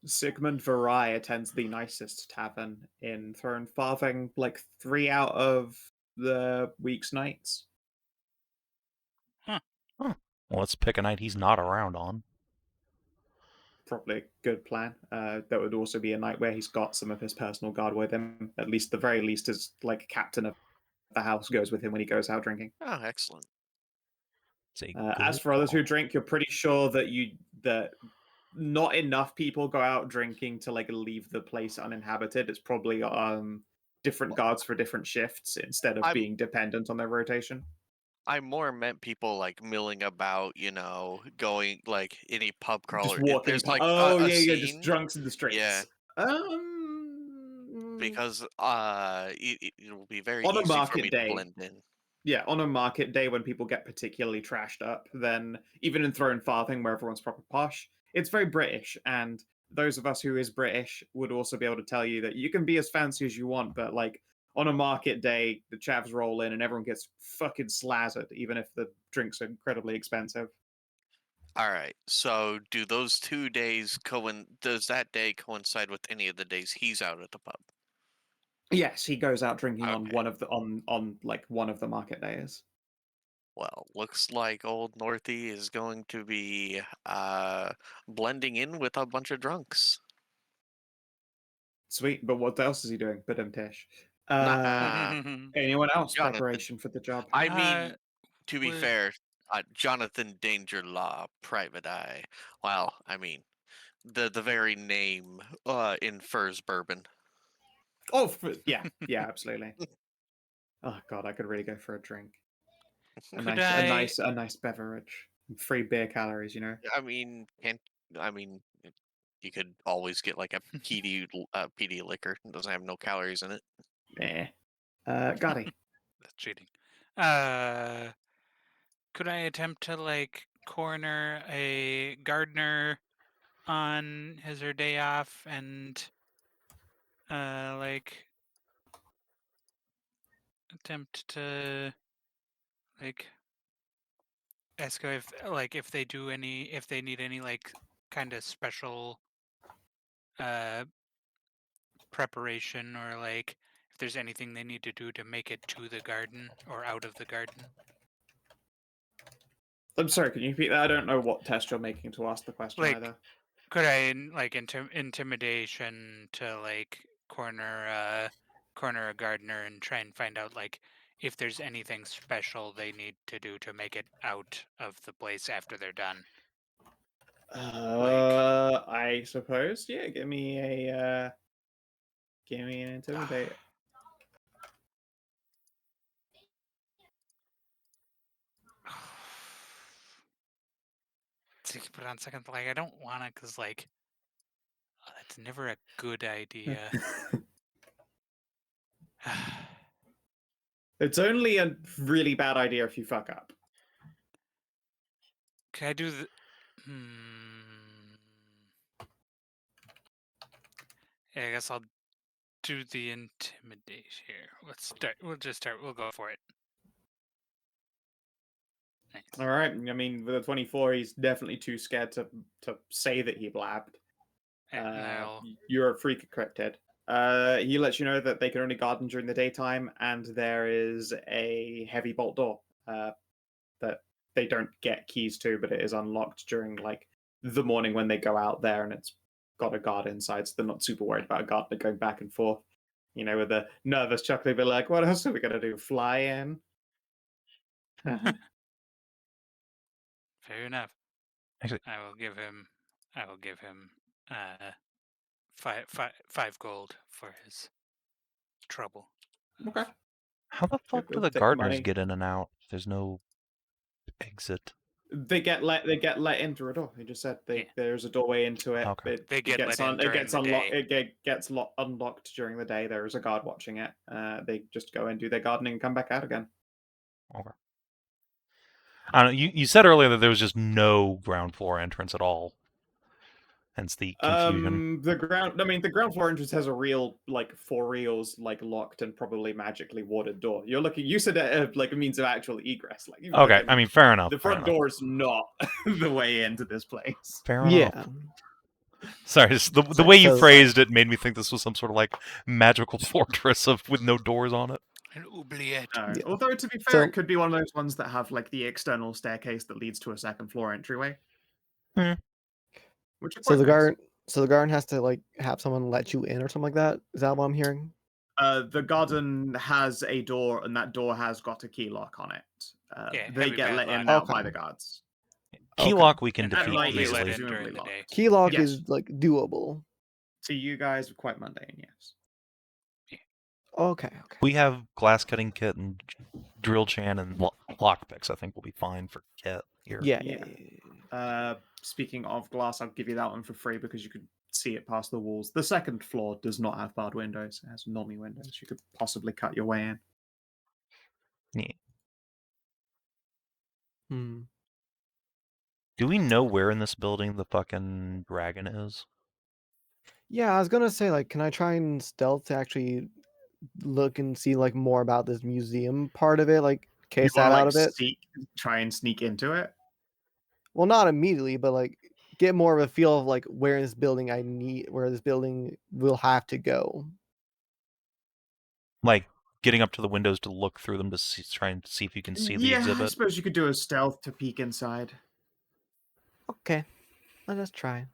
Sigmund Varai attends the nicest tavern in Thrown Farthing like 3 out of the week's nights. Huh. Well, let's pick a night he's not around on. Probably a good plan. That would also be a night where he's got some of his personal guard with him. At least, the very least, as like captain of the house goes with him when he goes out drinking. Oh, excellent. It's a As good for others who call. drink, you're pretty sure that not enough people go out drinking to like leave the place uninhabited. It's probably different guards for different shifts instead of being dependent on their rotation. I more meant people like milling about, going like any pub crawler. Just If walking. there's like Oh a yeah, just scene, drunks in the streets. yeah, Um, because it will be very on a easy for market me to day. blend in. Yeah, on a market day when people get particularly trashed up, then even in Thrown Farthing where everyone's proper posh, it's very British. And those of us who is British would also be able to tell you that you can be as fancy as you want, but like on a market day, the chavs roll in and everyone gets fucking slazzard, even if the drinks are incredibly expensive. All right. So do those 2 days does that day coincide with any of the days he's out at the pub? Yes, he goes out drinking on Okay. one of the on like one of the market days. Well, looks like old Northie is going to be blending in with a bunch of drunks. Sweet, but what else is he doing? Tish. Nah, Anyone else Jonathan. preparation for the job? I mean, to be would- fair, Jonathan Danger Law, Private Eye. Well, I mean, the very name infers bourbon. Oh, yeah, absolutely. Oh god, I could really go for a drink. A Could a nice beverage. Free beer calories, you know. I mean, you could always get like a PD liquor. It doesn't have no calories in it. Garde. That's cheating. Could I attempt to like corner a gardener on his or day off and like attempt to like ask if they need any like kind of special preparation, or like if there's anything they need to do to make it to the garden or out of the garden. I'm sorry, can you repeat that? I don't know what test you're making to ask the question Like, either. could I like intimidation to like corner a gardener and try and find out like if there's anything special they need to do to make it out of the place after they're done? I suppose. Yeah, give me an intimidate. To put it on second, like I don't want to, cause like that's never a good idea. It's only a really bad idea if you fuck up. Can I do the? Yeah, I guess I'll do the intimidate here. Let's start. We'll just start. We'll go for it. Nice. All right. I mean, with a 24, he's definitely too scared to say that he blabbed. You're a freak encrypted. He lets you know that they can only garden during the daytime, and there is a heavy bolt door that they don't get keys to, but it is unlocked during like the morning when they go out there, and it's got a guard inside, so they're not super worried about a gardener going back and forth. You know, with a nervous chuckle, they'll be like, "What else are we gonna do? Fly in?" Fair enough. Actually, I will give him 5 gold for his trouble. Okay. how the fuck do the Take the gardeners money. get in and out? There's no exit. They get let in through a door. He just said Yeah. there's a doorway into it. Okay. They get gets let in during the unlocked. day. It gets unlocked during the day. There is a guard watching it. They just go and do their gardening and come back out again. Okay. I don't know. You said earlier that there was just no ground floor entrance at all. Hence the confusion. The ground floor entrance has a real for reals locked and probably magically warded door. You said like a means of actual egress. Okay, I mean, fair enough. The front door is not the way into this place. Fair enough. Yeah. Sorry, just the way you phrased it made me think this was some sort of like magical fortress with no doors on it. An oubliette. No. Yeah. Although to be fair, So- it could be one of those ones that have like the external staircase that leads to a second floor entryway. Hmm. Which is So quite the nice. garden has to like have someone let you in or something like that. Is that what I'm hearing? The garden has a door, and that door has got a key lock on it. Yeah, they heavy get let in padlock. and out Okay. by the guards. Key Okay. lock we can And defeat only only let let easily. in during the presumably day. Key lock Yes. is like doable. To you guys, quite mundane, yes. Okay. We have glass cutting kit and drill chan and lockpicks. I think we'll be fine for kit here. Yeah. Speaking of glass, I'll give you that one for free because you could see it past the walls. The second floor does not have barred windows; it has normie windows. You could possibly cut your way in. Yeah. Hmm. Do we know where in this building the fucking dragon is? Yeah, I was gonna say, like, can I try and stealth to actually look and see like more about this museum part of it, like You case wanna, that out of it? try and sneak into it? Well, not immediately, but like get more of a feel of like where this building will have to go. Like getting up to the windows to look through them to try and see if you can see the Yeah, I exhibit. suppose you could do a stealth to peek inside. Okay, let us try.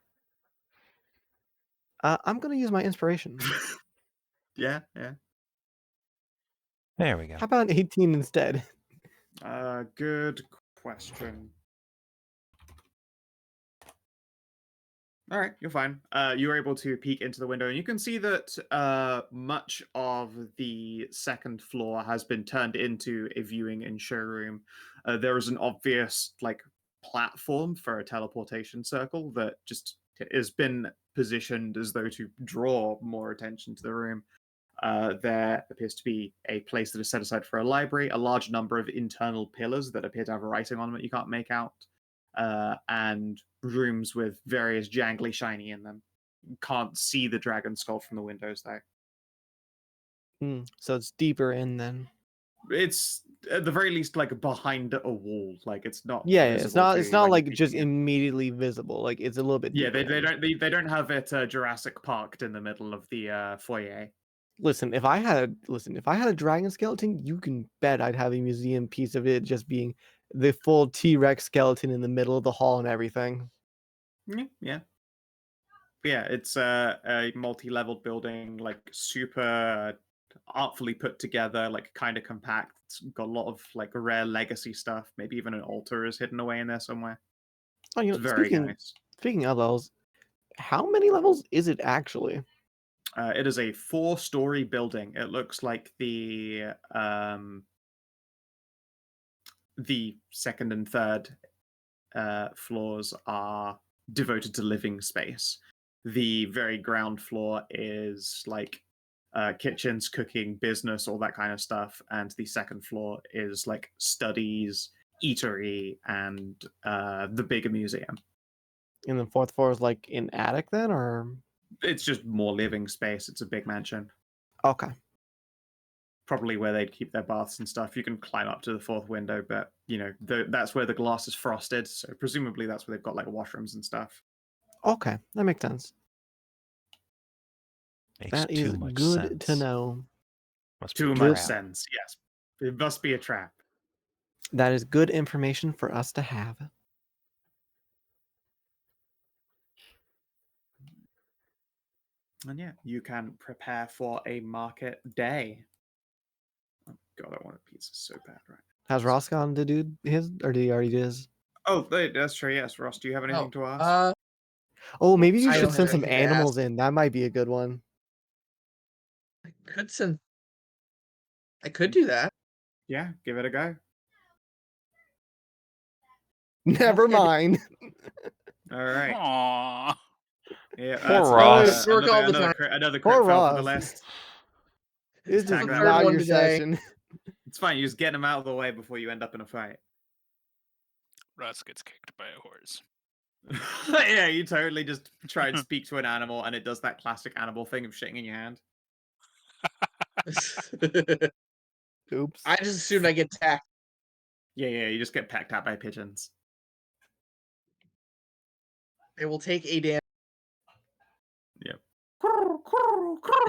I'm gonna use my inspiration. Yeah. There we go. How about 18 instead? Good question. All right, you're fine. You're able to peek into the window, and you can see that much of the second floor has been turned into a viewing and showroom. There is an obvious platform for a teleportation circle that just has been positioned as though to draw more attention to the room. There appears to be a place that is set aside for a library, a large number of internal pillars that appear to have writing on them that you can't make out, and rooms with various jangly shiny in them. You can't see the dragon skull from the windows, though. So it's deeper in then. It's at the very least behind a wall. It's not. Yeah, it's not. It's not like just in. immediately visible. Like it's a little bit. Yeah, deeper they don't have it Jurassic Parked in the middle of the foyer. Listen, if I had a dragon skeleton, you can bet I'd have a museum piece of it just being the full T-Rex skeleton in the middle of the hall and everything. Yeah. Yeah, it's a multi-leveled building, super artfully put together, kind of compact. It's got a lot of rare legacy stuff. Maybe even an altar is hidden away in there somewhere. Oh, It's very nice. Speaking of levels, how many levels is it actually? It is a 4-story building. It looks like the second and third floors are devoted to living space. The very ground floor is kitchens, cooking, business, all that kind of stuff, and the second floor is studies, eatery, and the bigger museum. And the fourth floor is an attic then, or it's just more living space. It's a big mansion. Okay. Probably where they'd keep their baths and stuff. You can climb up to the fourth window, but that's where the glass is frosted, so presumably that's where they've got washrooms and stuff. Okay, that makes sense. That is good to know. Too much sense, yes. It must be a trap. That is good information for us to have. And yeah, you can prepare for a market day. Oh god, I want a pizza so bad right now. Has Ross gone to do his, or did he already do his? Oh, that's true, yes. Ross, do you have anything to ask? Oh, maybe you I should don't send have some anything to animals ask. in. That might be a good one. I could do that. Yeah, give it a go. Never mind. All right. Aww. Yeah, Poor Ross. Another crit Poor fell for the Ross. list. It's Tag just that not one your today. session. It's fine. You just get them out of the way before you end up in a fight. Russ gets kicked by a horse. Yeah, you totally just try and speak to an animal, and it does that classic animal thing of shitting in your hand. Oops. I just assumed I get tacked. Yeah, you just get pecked at by pigeons. It will take a damn. Yep.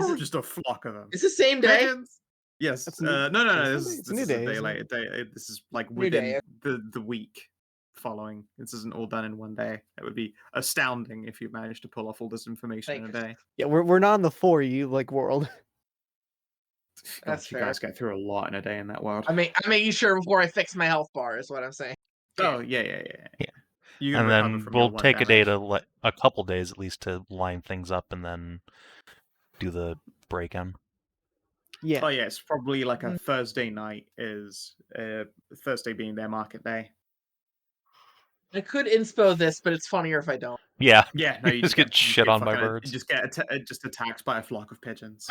Is it- Just a flock of them. It's the same day. Pigeons. Yes. That's new- No. it's a new This is day, a day isn't late. This is New day, within the week following. This isn't all done in one day. It would be astounding if you managed to pull off all this information in a day. Yeah, we're not in the for you world. That's you fair. guys get through a lot in a day in that world. I'm making sure before I fix my health bar is what I'm saying. Oh yeah. You And recover then from we'll your one take a day damage. to a couple days at least to line things up and then do the break-in. Yeah. Oh yeah, it's probably a Thursday night is Thursday being their market day. I could inspo this, but it's funnier if I don't. Yeah. Yeah, no, you just get shit on by fucking- birds. You just get just attacked by a flock of pigeons.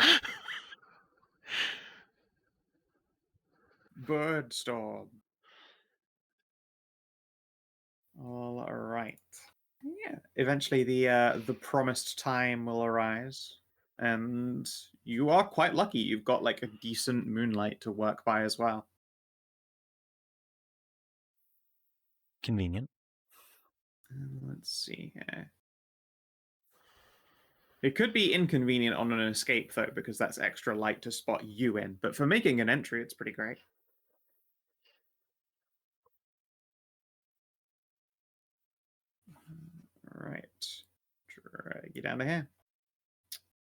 Birdstorm. All right. Yeah. Eventually, the promised time will arise, and you are quite lucky. You've got a decent moonlight to work by as well. Convenient. Let's see here. It could be inconvenient on an escape, though, because that's extra light to spot you in. But for making an entry, it's pretty great. Right. Drag you down to here.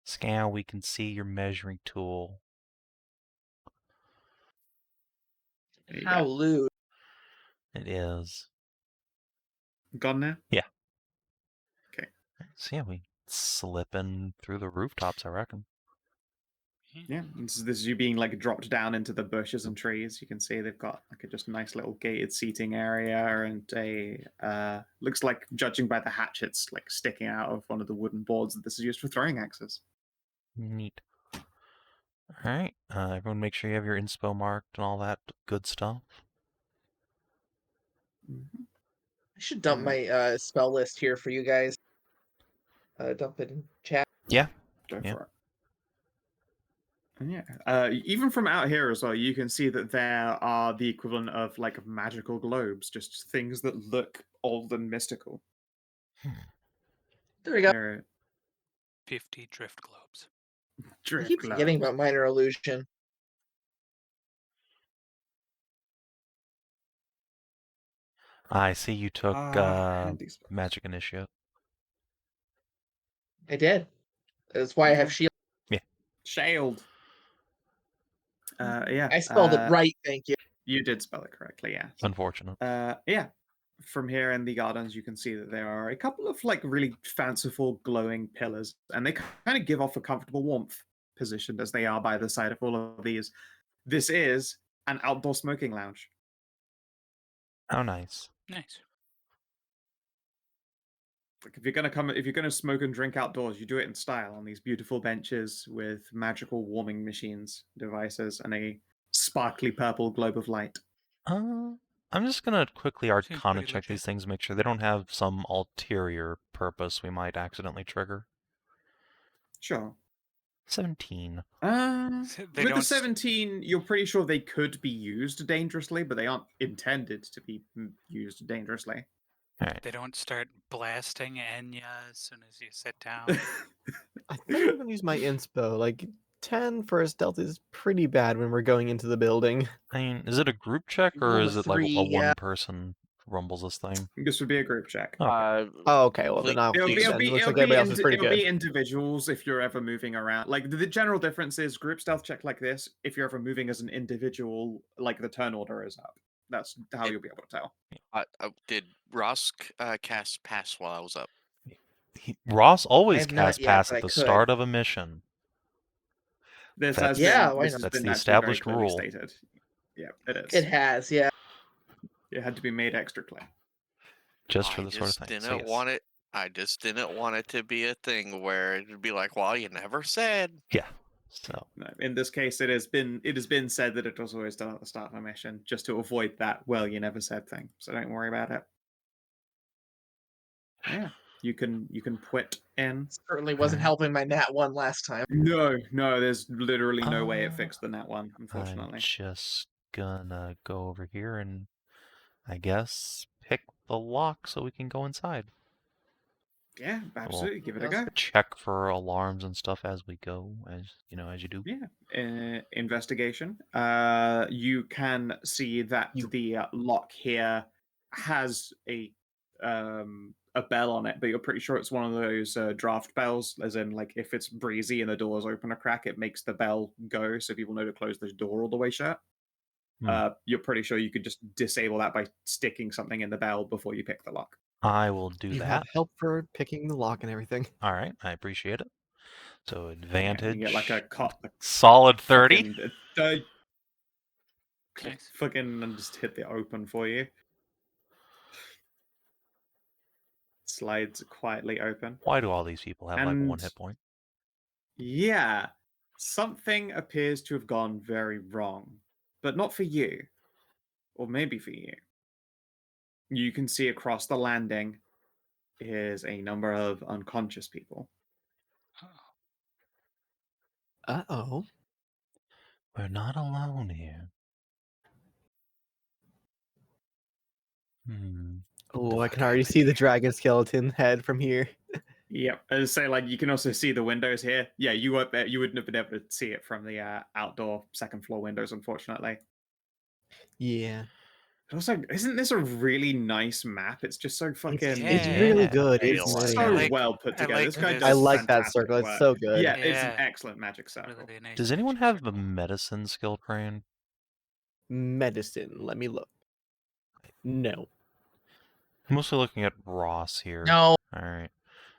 Scan, we can see your measuring tool. There you How go. lewd. It is. Gone now? Yeah. Okay. So yeah, we slipping through the rooftops, I reckon. Yeah, this is you being like dropped down into the bushes and trees. You can see they've got like a just nice little gated seating area and a looks like, judging by the hatchets like sticking out of one of the wooden boards, that this is used for throwing axes. Neat. All right, everyone, make sure you have your inspo marked and all that good stuff. Mhm. I should dump my spell list here for you guys. Dump it in chat. Yeah. Go Yeah. for it. And yeah, even from out here as well, you can see that there are the equivalent of like magical globes, just things that look old and mystical. There we go. They're 50 drift globes. I drift keep forgetting globes. about minor illusion. I see you took Handy spells. magic initiate. I did. That's why I have Okay. shield. Shield. Yeah. I spelled it right, thank you. You did spell it correctly, yes. Unfortunate. Yeah. From here in the gardens, you can see that there are a couple of like really fanciful glowing pillars, and they kind of give off a comfortable warmth positioned as they are by the side of all of these. This is an outdoor smoking lounge. How nice. Nice. Like if you're gonna smoke and drink outdoors, you do it in style on these beautiful benches with magical warming machines, devices, and a sparkly purple globe of light. I'm just gonna quickly Seems Arcana pretty check these legit. things, make sure they don't have some ulterior purpose we might accidentally trigger. Sure. 17. They With the don't 17, you're pretty sure they could be used dangerously, but they aren't intended to be used dangerously. Alright. They don't start blasting Enya as soon as you sit down. I think I'm gonna use my inspo. Like 10 for a stealth is pretty bad when we're going into the building. I mean, is it a group check or Roll a is it like a 3, yeah. one person rumbles this thing? This would be a group check. Okay. Oh, okay. Well, then I'll It'll keep be, it it'll then. be, It looks it'll like be, everybody else is pretty it'll good. be individuals if you're ever moving around. Like the general difference is group stealth check like this. If you're ever moving as an individual, like the turn order is up. That's how you'll be able to tell. Did Ross cast pass while I was up? Ross always have not casts yet, pass but at I the could. start of a mission. This That's- has Yeah, been, why this not? has That's been the actually very established clearly rule. stated. Yeah, it is. It has, yeah. It had to be made extra clear. Just for I this sort of just thing. So didn't yes. want it. I just didn't want it to be a thing where it'd be like, "Well, you never said." Yeah. So No, in this case, it has been said that it was always done at the start of a mission, just to avoid that "well, you never said" thing. So don't worry about it. Yeah, you can put in. Certainly wasn't helping my nat 1 last time. No, there's literally no way it fixed the nat one, I'm unfortunately. just gonna go over here and I guess pick the lock so we can go inside. Yeah, absolutely. Give it a Yes. go. Check for alarms and stuff as we go, as you do. Yeah. Investigation. You can see that You- the lock here has a bell on it, but you're pretty sure it's one of those draft bells, as in like if it's breezy and the doors open a crack, it makes the bell go, so people know to close the door all the way shut. You're pretty sure you could just disable that by sticking something in the bell before you pick the lock. I will do You that. have help for picking the lock and everything. All right, I appreciate it. So Yeah, advantage. you get like a solid 30. Nice. Fucking just hit the open for you. Slides quietly open. Why do all these people have like one And- hit point? Yeah, something appears to have gone very wrong, but not for you, or maybe for you. You can see across the landing is a number of unconscious people. Uh-oh. We're not alone here. Oh, I can already see the dragon skeleton head from here. Yep. As I say, like you can also see the windows here. Yeah, you wouldn't have been able to see it from the outdoor second floor windows, unfortunately. Yeah. Also, isn't this a really nice map? It's just so fucking. It's really Yeah. good. I It's feel It's like so it. well put I together. like This guy this. does I like that fantastic circle. It's work. so good. Yeah, it's an Yeah. excellent magic circle. Really nice Does anyone magic have circle. the medicine skill train? Medicine. Let me look. No. I'm mostly looking at Ross here. No, All right.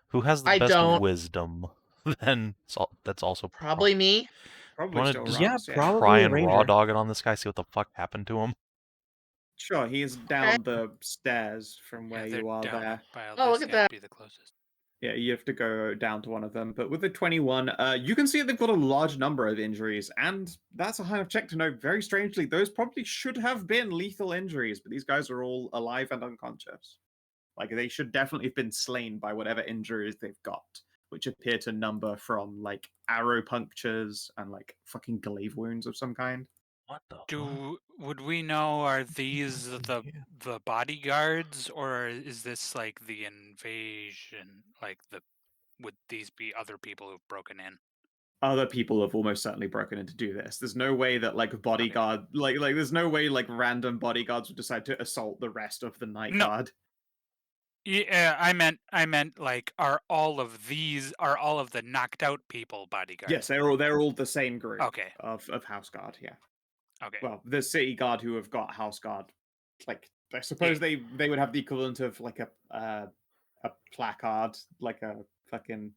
Who has the I best don't. wisdom? Then that's also Probably me. Probably wanna still just Yeah, Ross, yeah. probably try a and raw ranger. dog it on this guy. See what the fuck happened to him. Sure, he is down the stairs from where Yeah, they're you are down there. by all Oh, this look at guy'd that. be the closest. Yeah, you have to go down to one of them. But with the 21, you can see they've got a large number of injuries, and that's a kind of check to note. Very strangely, those probably should have been lethal injuries, but these guys are all alive and unconscious. Like, they should definitely have been slain by whatever injuries they've got, which appear to number from, like, arrow punctures and, like, fucking glaive wounds of some kind. What the fuck? Would we know, are these the Yeah. bodyguards, or is this like the invasion? Would these be other people who've broken in? Other people have almost certainly broken in to do this. There's no way that like a bodyguard, like there's no way like random bodyguards would decide to assault the rest of the night No. guard. Yeah, I meant like, are all of the knocked out people bodyguards? Yes, they're all the same group. Okay. Of house guard. Yeah. Okay. Well, the city guard who have got house guard, like I suppose they would have the equivalent of like a placard, like a fucking.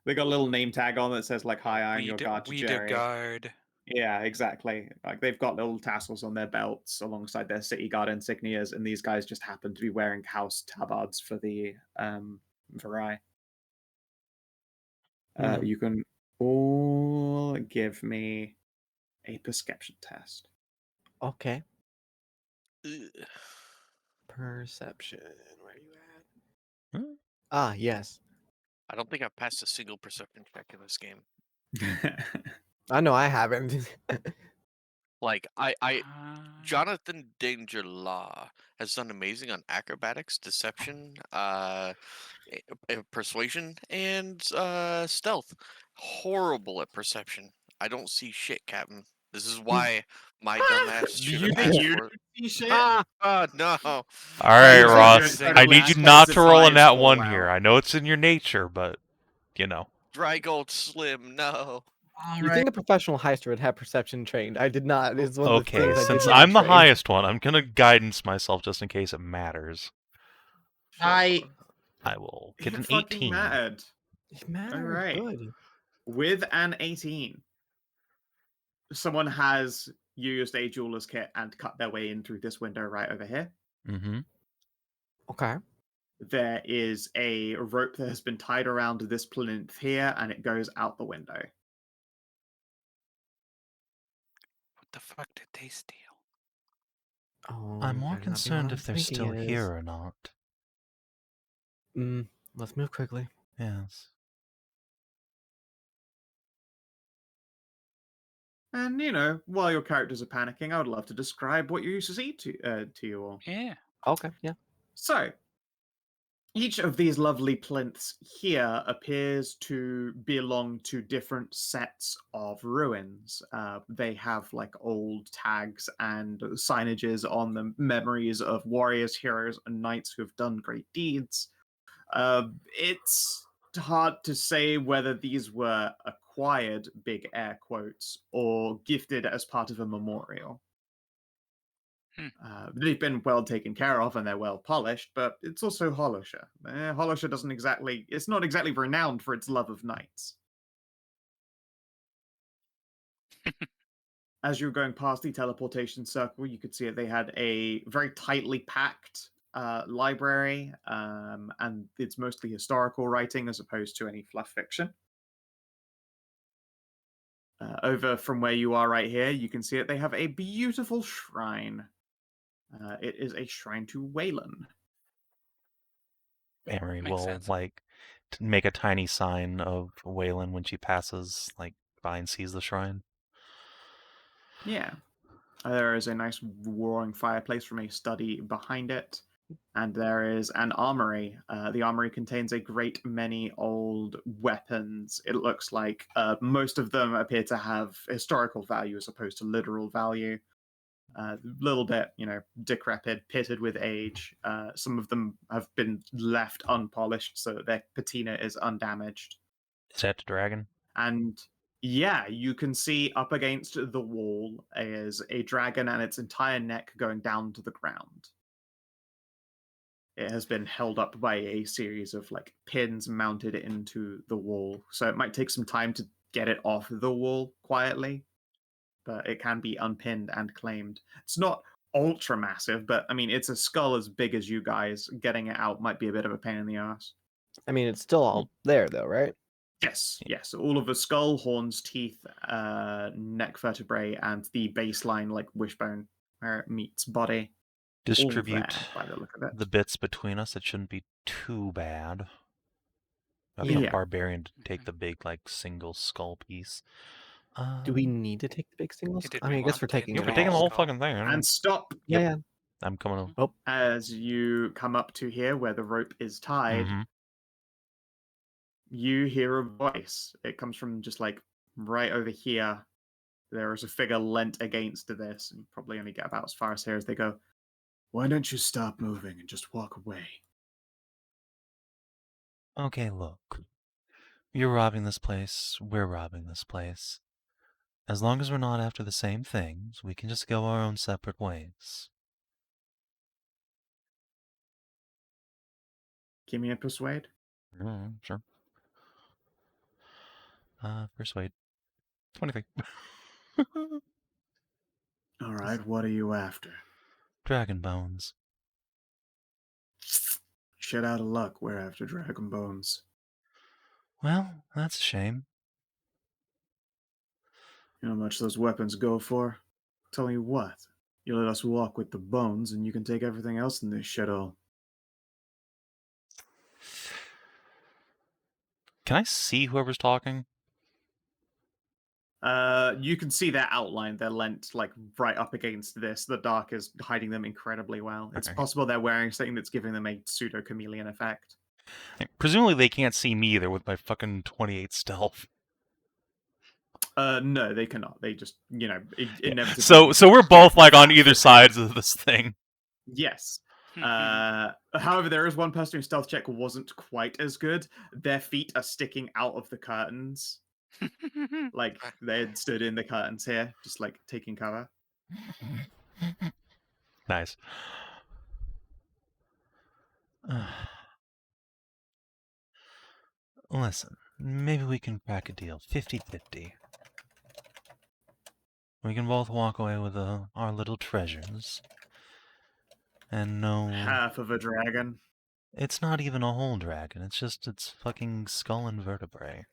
They got a little name tag on that says like "Hi, I'm your guard to we Jerry." guard. Yeah, exactly. Like they've got little tassels on their belts alongside their city guard insignias, and these guys just happen to be wearing house tabards for the Varai. You can all give me a perception test. Okay. Ugh. Perception. Where are you at? Hmm? Ah, yes. I don't think I've passed a single perception check in this game. I know I haven't. Like I Uh, Jonathan Danger Law has done amazing on acrobatics, deception, persuasion, and stealth. Horrible at perception. I don't see shit, Captain. This is why my dumbass should have asked for it. see shit? Oh no! All right, You're Ross. so I need you relaxed not as to its roll a eyes nat fall one out. here. I know it's in your nature, but you know. Dry Gold Slim, no. All You right. think a professional heister would have perception trained? I did not. It's one of the Okay, things I did since not I'm the train. highest one, I'm gonna guidance myself just in case it matters. I I will get It an fucking 18. mattered. It matters. Alright. Good. With an 18, someone has used a jeweler's kit and cut their way in through this window right over here. Mm-hmm. Okay. There is a rope that has been tied around this plinth here, and it goes out the window. what the fuck did they steal? Oh, I'm more better not be what concerned I'm if they're thinking still it is. here or not. Let's move quickly. Yes. And you know, while your characters are panicking, I would love to describe what you used to see to you all. Yeah. Okay. Yeah. So, each of these lovely plinths here appears to belong to different sets of ruins. They have like old tags and signages on them, memories of warriors, heroes, and knights who have done great deeds. It's hard to say whether these were acquired, big air quotes, or gifted as part of a memorial. They've been well taken care of and they're well polished, but it's also Holosha. Holosha doesn't exactly, it's not exactly renowned for its love of knights. As you were going past the teleportation circle, you could see that they had a very tightly packed library, and it's mostly historical writing as opposed to any fluff fiction. Over from where you are right here, you can see that they have a beautiful shrine. It is a shrine to Waylon. Amory Makes will sense. like make a tiny sign of Waylon when she passes like by and sees the shrine. Yeah. There is a nice roaring fireplace from a study behind it. And there is an armory. The armory contains a great many old weapons. It looks like most of them appear to have historical value as opposed to literal value. A little bit, decrepit, pitted with age. Some of them have been left unpolished so that their patina is undamaged. Is that the dragon? And yeah, you can see up against the wall is a dragon and its entire neck going down to the ground. It has been held up by a series of pins mounted into the wall. So it might take some time to get it off the wall quietly, but it can be unpinned and claimed. It's not ultra massive, but I mean, it's a skull as big as you guys. Getting it out might be a bit of a pain in the ass. I mean, it's still all there, though, right? Yes. All of the skull, horns, teeth, neck vertebrae, and the baseline, wishbone, where it meets body. Distribute by the look of it. the bits between us. It shouldn't be too bad. I Yeah. think Barbarian to take the big, single skull piece. Do we need to take the big single? Did I mean, I we guess want we're to take taking Yeah, it we're all. taking the whole skull? fucking thing. And stop Yeah. I'm coming. as you come up to here where the rope is tied. Mhm. You hear a voice. It comes from just right over here. There is a figure leant against this. You probably only get about as far as here as they go. Why don't you stop moving and just walk away? Okay, look. You're robbing this place. We're robbing this place. As long as we're not after the same things, we can just go our own separate ways. Give me a persuade. Sure. Persuade. 23. All right, what are you after? Dragon bones. Shit out of luck. We're after dragon bones. Well, that's a shame. You know how much those weapons go for? Tell you what. You let us walk with the bones, and you can take everything else in this shithole. Can I see whoever's talking? You can see their outline. They're lent right up against this. The dark is hiding them incredibly well. It's Okay. possible they're wearing something that's giving them a pseudo chameleon effect. Presumably they can't see me either with my fucking 28 stealth. No, they cannot. They just, inevitably. So we're both on either sides of this thing. Yes. However, there is one person whose stealth check wasn't quite as good. Their feet are sticking out of the curtains. They had stood in the curtains here, just taking cover. Nice. Listen, maybe we can crack a deal. 50-50. We can both walk away with our little treasures. And no... Half of a dragon. It's not even a whole dragon. It's just its fucking skull and vertebrae.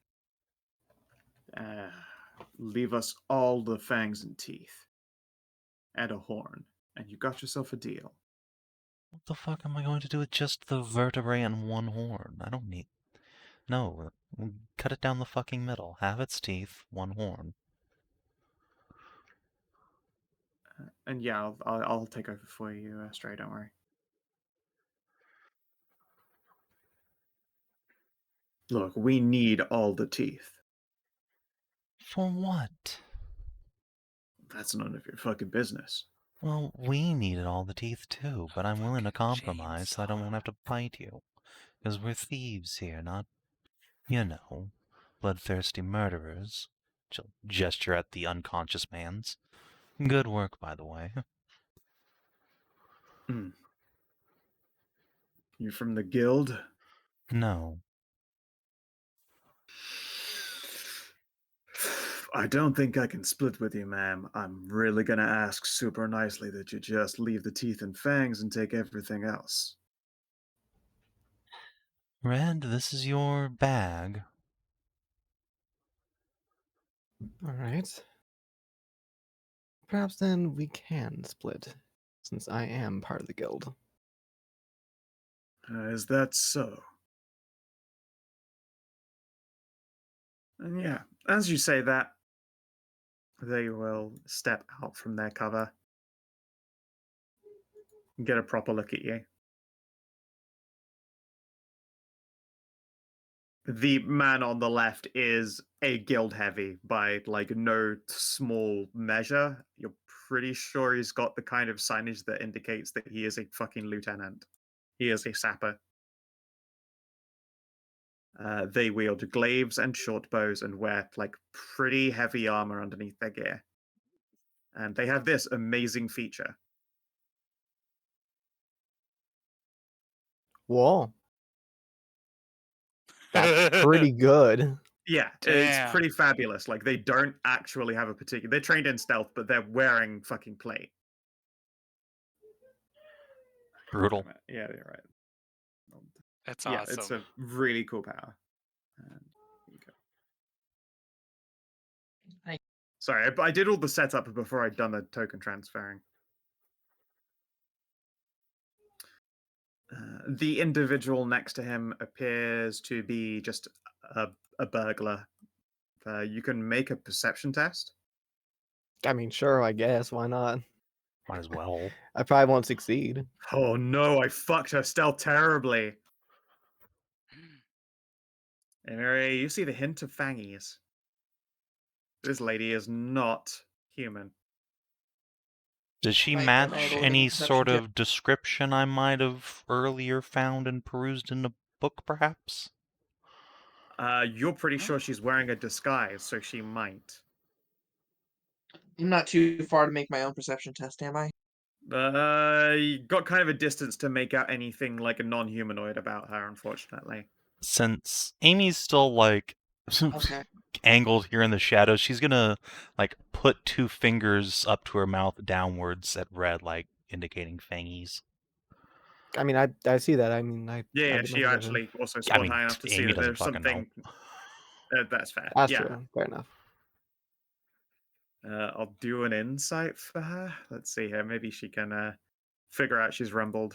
Leave us all the fangs and teeth. And a horn. And you got yourself a deal. What the fuck am I going to do with just the vertebrae and one horn? I don't need... No, cut it down the fucking middle. Half its teeth, one horn. And yeah, I'll take over for you, Stray, don't worry. Look, we need all the teeth. For what? That's none of your fucking business. Well, we needed all the teeth too, but I'm willing to compromise so I don't want to have to fight you. Because we're thieves here, not, bloodthirsty murderers. She'll gesture at the unconscious man's. Good work, by the way. You from the guild? No. I don't think I can split with you, ma'am. I'm really gonna ask super nicely that you just leave the teeth and fangs and take everything else. Red, this is your bag. All right. Perhaps then we can split, since I am part of the guild. Is that so? And yeah, as you say that, they will step out from their cover and get a proper look at you. The man on the left is a guild heavy by like no small measure. You're pretty sure he's got the kind of signage that indicates that he is a fucking lieutenant. He is a sapper. They wield glaives and short bows and wear like pretty heavy armor underneath their gear. And they have this amazing feature. Whoa. That's pretty good. Yeah, Damn. it's pretty fabulous. Like they don't actually have a particular. They're trained in stealth, but they're wearing fucking plate. Brutal. Yeah, you're right. That's Yeah, awesome. it's a really cool power. And there you go. Hi. Sorry, I did all the setup before I'd done the token transferring. The individual next to him appears to be just a burglar. You can make a perception test. I mean, sure, I guess. Why not? Might as well. I probably won't succeed. Oh no, I fucked her stealth terribly. Amiré, you see the hint of fangies. This lady is not human. Does she Right, then match I roll any a perception sort check. of description I might have earlier found and perused in a book, perhaps? You're pretty sure she's wearing a disguise, so she might. I'm not too far to make my own perception test, am I? You got kind of a distance to make out anything like a non-humanoid about her, unfortunately. Since Amy's still like Okay. angled here in the shadows, she's gonna like put two fingers up to her mouth downwards at red, like indicating fangies. I mean, I see that. I mean, I Yeah, did my she perception. actually also I scored mean, high enough to see Amy that doesn't there's fucking know. something. That's fair. That's yeah. true. Fair enough. I'll do an insight for her. Let's see here. Maybe she can figure out she's rumbled.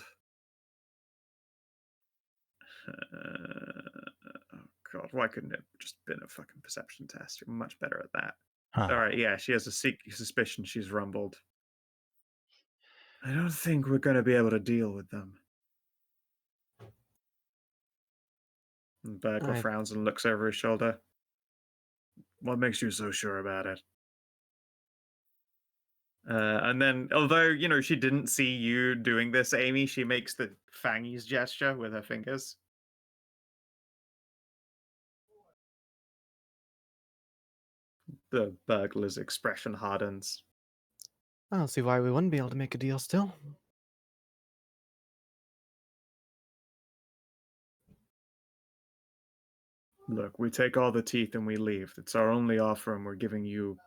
Oh god, why couldn't it just been a fucking perception test? You're much better at that. Huh. All right, yeah, she has a suspicion she's rumbled. I don't think we're going to be able to deal with them. And Burglar I- frowns and looks over his shoulder. What makes you so sure about it? And then, although, you know, she didn't see you doing this, Amy, she makes the fangies gesture with her fingers. The burglar's expression hardens. I don't see why we wouldn't be able to make a deal still. Look, we take all the teeth and we leave. It's our only offer, and we're giving you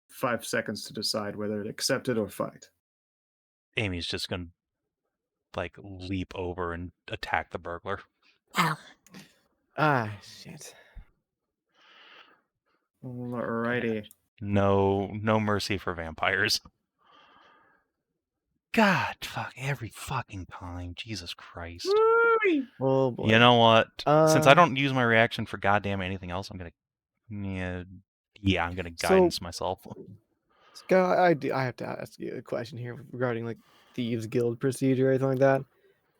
5 seconds to decide whether to accept it or fight. Amy's just gonna like leap over and attack the burglar. Ah, shit. Alrighty. No mercy for vampires. God, fuck, every fucking time. Jesus Christ. Oh boy. You know what? Since I Uh, don't use my reaction for goddamn anything else, I'm gonna I'm gonna guidance myself. Skow, I have to ask you a question here regarding like Thieves Guild procedure or anything like that.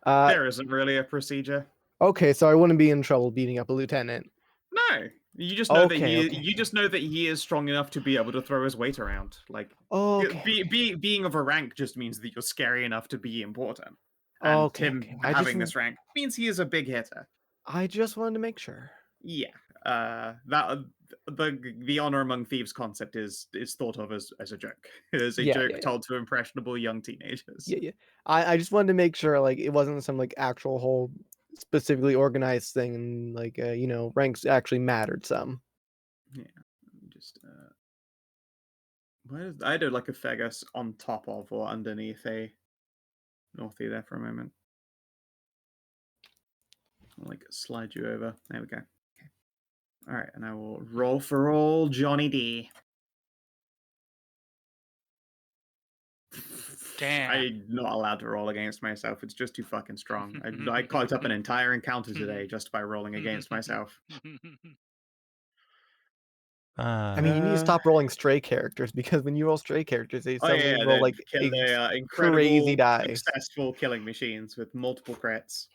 There isn't really a procedure. Okay, so I wouldn't be in trouble beating up a lieutenant. No, you just know that Okay, you just know that he is strong enough to be able to throw his weight around. Like, Okay. being of a rank just means that you're scary enough to be important. And Okay, him okay. I having just this rank means he is a big hitter. I just wanted to make sure. Yeah, that the honor among thieves concept is thought of as a joke. It is a Yeah, joke yeah, yeah. told to impressionable young teenagers. Yeah, yeah. I just wanted to make sure like it wasn't some like actual whole specifically organized thing and like you know, ranks actually mattered some. Yeah, just where is I did like a Feargus on top of or underneath a Northie there for a moment. I'll like slide you over. There we go. Okay. All right, and I will roll for all Johnny D. Damn. I'm not allowed to roll against myself. It's just too fucking strong. I clocked up an entire encounter today just by rolling against myself. I mean, you need to stop rolling stray characters because when you roll stray characters, they Oh suddenly yeah, roll like they are crazy incredible, dice. successful killing machines with multiple crits,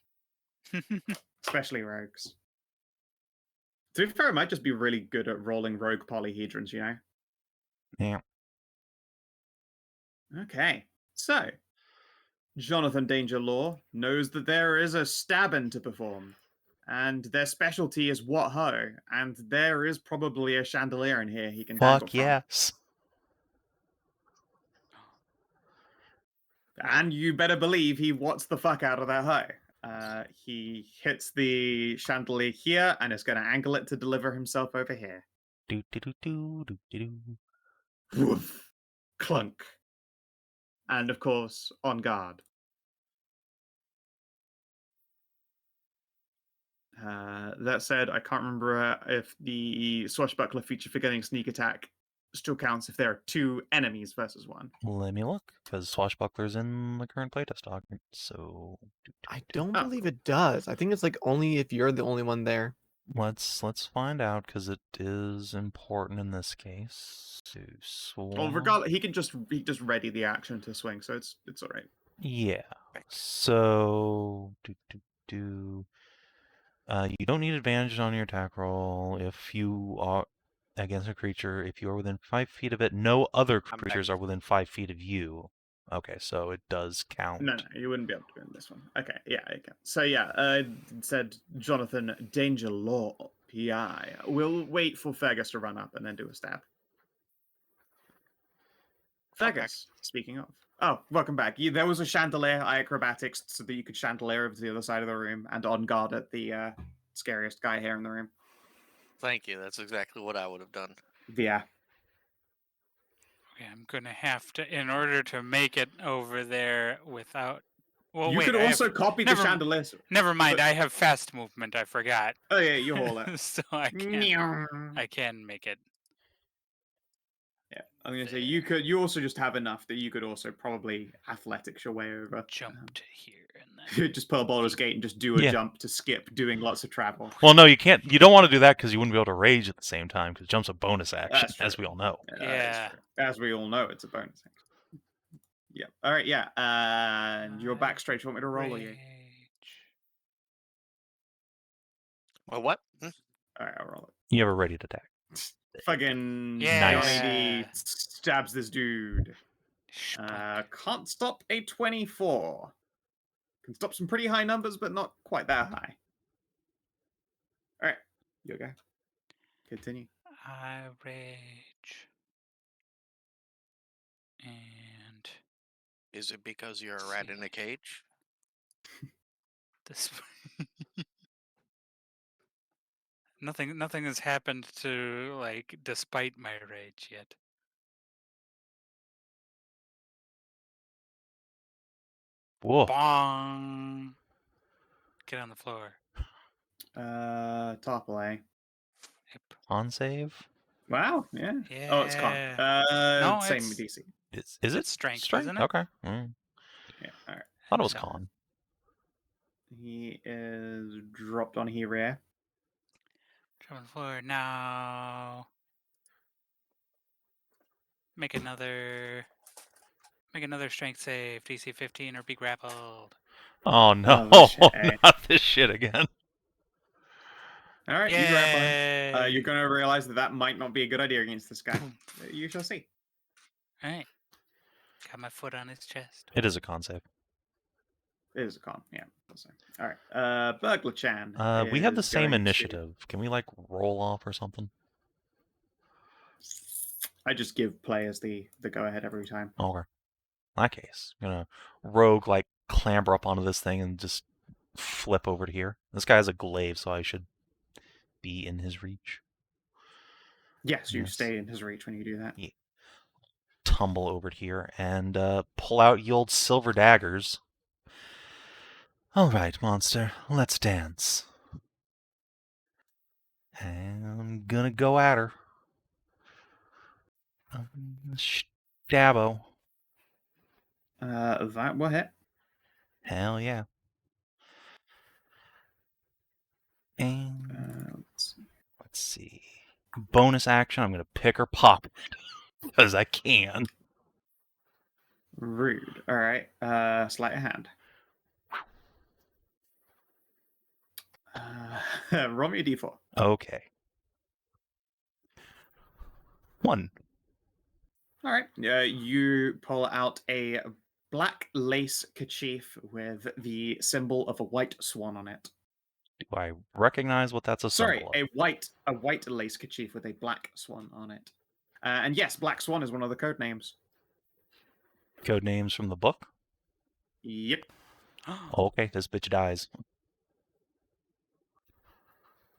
especially rogues. To be fair, it might just be really good at rolling rogue polyhedrons, you know? Yeah. Okay, so Jonathan Dangerlaw knows that there is a stabbing to perform, and their specialty is what ho, and there is probably a chandelier in here he can dangle Fuck from. yes. And you better believe he wants the fuck out of that hoe. He hits the chandelier here, and is going to angle it to deliver himself over here. Do do do do do do do. Woof. Clunk. And of course, on guard. That said, I can't remember if the Swashbuckler feature for getting sneak attack still counts if there are 2 enemies versus 1. Let me look, because Swashbuckler's in the current playtest document, so... I don't Oh, believe cool. it does. I think it's like only if you're the only one there. Let's find out, because it is important in this case. So, Well, Swan... regardless, he just ready the action to swing, so it's all right. Yeah. So... you don't need advantage on your attack roll if you are against a creature. If you are within 5 feet of it, no other creatures are within 5 feet of you. Okay, so it does count. No, you wouldn't be able to do it in this one. Okay, yeah, okay. So yeah, it said Jonathan Dangerlaw, PI. We'll wait for Feargus to run up and then do a stab. Feargus, speaking of. Oh, welcome back. There was a chandelier, acrobatics, so that you could chandelier over to the other side of the room and on guard at the scariest guy here in the room. Thank you. That's exactly what I would have done. Yeah. Okay, I'm gonna have to, in order to make it over there without. Well, You wait, could I also have, copy the never, chandelier. never mind. but- I have fast movement. I forgot. Oh yeah, you haul it. So I can make it. Yeah, I'm gonna say you also just have enough that you could also probably athletics your way over. Jump to here and then. Just pull a Baldur's Gate and just do a jump to skip doing lots of travel. Well, no, you can't. You don't want to do that because you wouldn't be able to rage at the same time, because jump's a bonus action, That's as true. we all know. Yeah. As we all know, it's a bonus action. Yeah. All right. Yeah. And you're back straight. You want me to roll or you? Rage. Well, what? All right, I'll roll it. You have a ready to attack. Fucking Yeah. Johnny D stabs this dude. Spunk. Can't stop a 24. Can stop some pretty high numbers, but not quite that high. All right, you go. Continue. I rage. And Is it because you're a rat in a cage? this. Nothing has happened to, like, despite my rage yet. Whoa. Bong. Get on the floor. Topple, eh? Yep. On save? Wow, yeah. Oh, it's con. No, Same it's- DC. Is it It's strength, isn't it? Okay. Yeah, all right. Thought it was So- con. He is dropped on here. Jump on the floor now. Make another strength save. DC 15 or be grappled. Oh no, this shit, eh? not this shit again. All right, you grapple him. Yay! You're going to realize that might not be a good idea against this guy. You shall see. All right. Got my foot on his chest. It is a con save. It is a con, yeah. All right, Burglar Chan. We have the is same going to- initiative. Can we, like, roll off or something? I just give players the go-ahead every time. Okay. In that case, I'm gonna rogue, like, clamber up onto this thing and just flip over to here. This guy has a glaive, so I should be in his reach. Yes, you Yes. stay in his reach when you do that. Yeah. Tumble over to here and pull out ye old silver daggers. All right, monster, let's dance. And I'm gonna go at her. Stabbo. That will hit. Hell yeah. And let's see. Bonus action, I'm gonna pick her pop because I can. Rude. All right, sleight of hand. Roll me a d4. Okay. 1. All right. You pull out a black lace kerchief with the symbol of a white swan on it. Do I recognize what that's a Sorry, symbol of? a white lace kerchief with a black swan on it. And yes, Black Swan is one of the code names. Code names from the book? Yep. Okay, this bitch dies.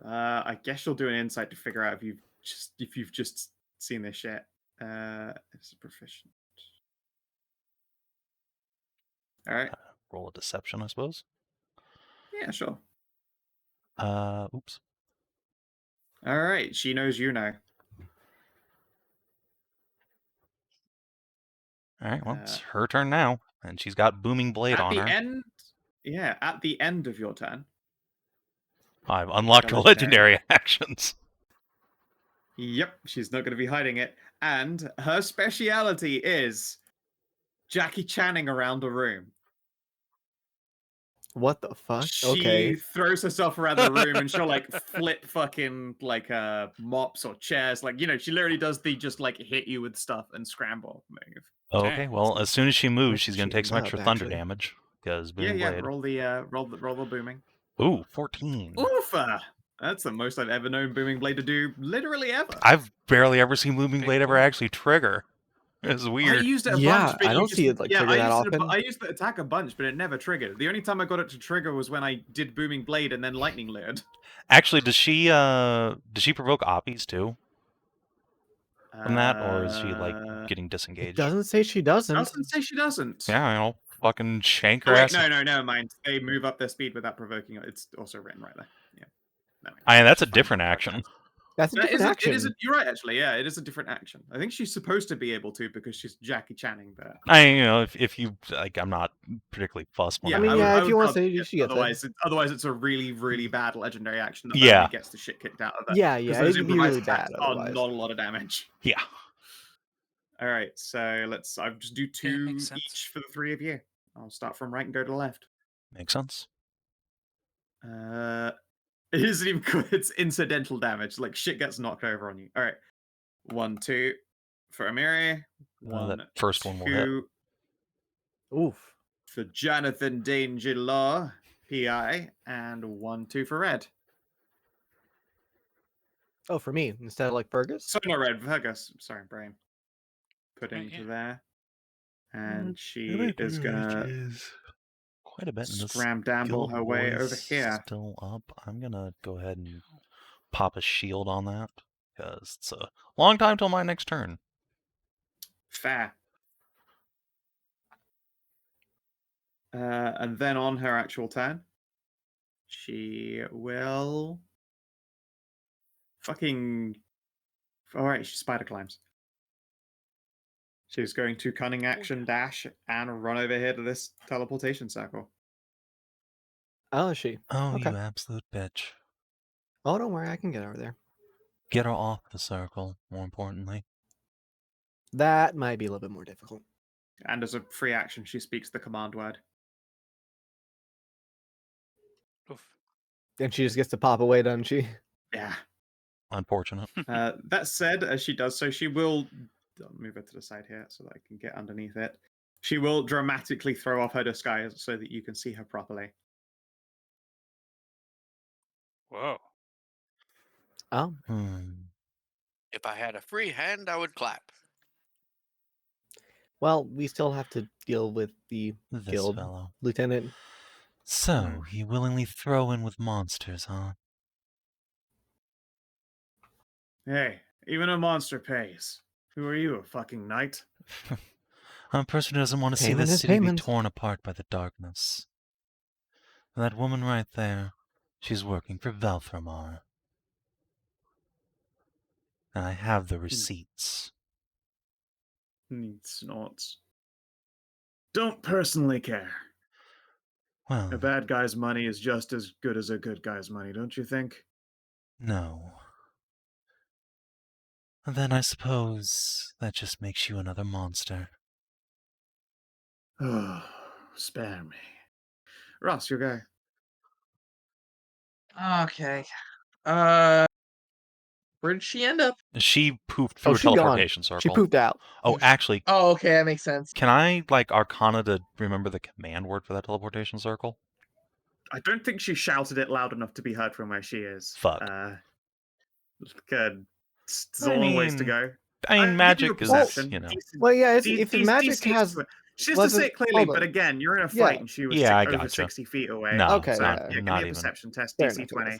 I guess you'll do an insight to figure out if you've just seen this shit. It's proficient. All right. Roll a deception, I suppose. Yeah, sure. Oops. All right. She knows you know. All right, well, it's her turn now, and she's got Booming Blade on her. At the end of your turn. I've unlocked her Legendary. legendary actions. Yep, she's not going to be hiding it. And her speciality is Jackie Channing around the room. What the fuck? She Okay. throws herself around the room and she'll like flip fucking like mops or chairs. Like, she literally does the just like hit you with stuff and scramble move. Okay, Dang. well, as soon as she moves, Like she's going to shoot take some 'em extra up, thunder actually. damage. Because Yeah, Booming Blade. roll the booming. Ooh, 14. Oofa! That's the most I've ever known Booming Blade to do, literally ever. I've barely ever seen Booming Big Blade ever boy. actually trigger. It's I weird. used it a Yeah, bunch, but I don't see it, like, trigger that often. I used the attack a bunch, but it never triggered. The only time I got it to trigger was when I did Booming Blade and then Lightning Lured. Actually, does she provoke oppies too from that, or is she like getting It disengaged? doesn't say she doesn't. Doesn't say she doesn't. Yeah, I'll fucking shank her Oh, wait, ass. no, never mind. They move up their speed without provoking it. It's also written right there. Yeah. No, That's a fine. different action. That's a different action. You're right, actually. Yeah, it is a different action. I think she's supposed to be able to because she's Jackie Channing, but If you like, I'm not particularly fussed. yeah, I mean, I if would you want rather to say get- she gets it. otherwise it's a really, really bad legendary action that Yeah. only gets the shit kicked out of it. Yeah, Because yeah, those it'd be really improvised bad attacks are otherwise. not a lot of damage. Yeah. All right, so I'll just do two makes sense. each for the three of you. I'll start from right and go to the left. Makes sense. It isn't even good. It's incidental damage. Like shit gets knocked over on you. All right, 1, 2 for Amiri. That first one will hit. 2 Oof. for Jonathan Dangerlaw, PI, and 1, 2 for Red. Oh, for me instead of like Feargus. So not Red, Feargus. Sorry, brain. Put Right, into yeah. there, and she is gonna quite a bit in this. scramdamble Guild her way War over is here. Still up. I'm gonna go ahead and pop a shield on that because it's a long time till my next turn. Fair. And then on her actual turn, she will fucking. Alright, she spider climbs. She's going to cunning action dash and run over here to this teleportation circle. Oh, is she? Oh, Okay. you absolute bitch. Oh, don't worry, I can get over there. Get her off the circle, more importantly. That might be a little bit more difficult. And as a free action, she speaks the command word. Oof. And she just gets to pop away, doesn't she? Yeah. Unfortunate. That said, as she does so, she will. I'll move her to the side here so that I can get underneath it. She will dramatically throw off her disguise so that you can see her properly. Whoa. Oh, If I had a free hand, I would clap. well, we still have to deal with the This guild fellow. lieutenant. So, you willingly throw in with monsters, huh? Hey, even a monster pays. Who are you, a fucking knight? I'm a person who doesn't want to see Payment this is city be payment. torn apart by the darkness. That woman right there, she's working for Valthramar. And I have the receipts. Snorts. Don't personally care. Well, A bad guy's money is just as good as a good guy's money, don't you think? no. Then I suppose that just makes you another monster. Oh, spare me. Ross, your guy. Okay. Where did she end up? She poofed Oh, through a she gone. teleportation circle. She pooped out. Oh, actually, Oh, okay, that makes sense. can I like Arcana to remember the command word for that teleportation circle? I don't think she shouted it loud enough to be heard from where she is. Fuck. Good. It's I a long ways to mean, go. I mean, I'll give you a magic is, perception. you know. Well, yeah, if D- the D- magic DC has... 20. She has to wasn't- say it clearly, hold but on. again, you're in a Yeah. fight and she was Yeah, I over gotcha. 60 feet away. No, Okay, so yeah. give not me a even. perception test. Fair DC enough, 20.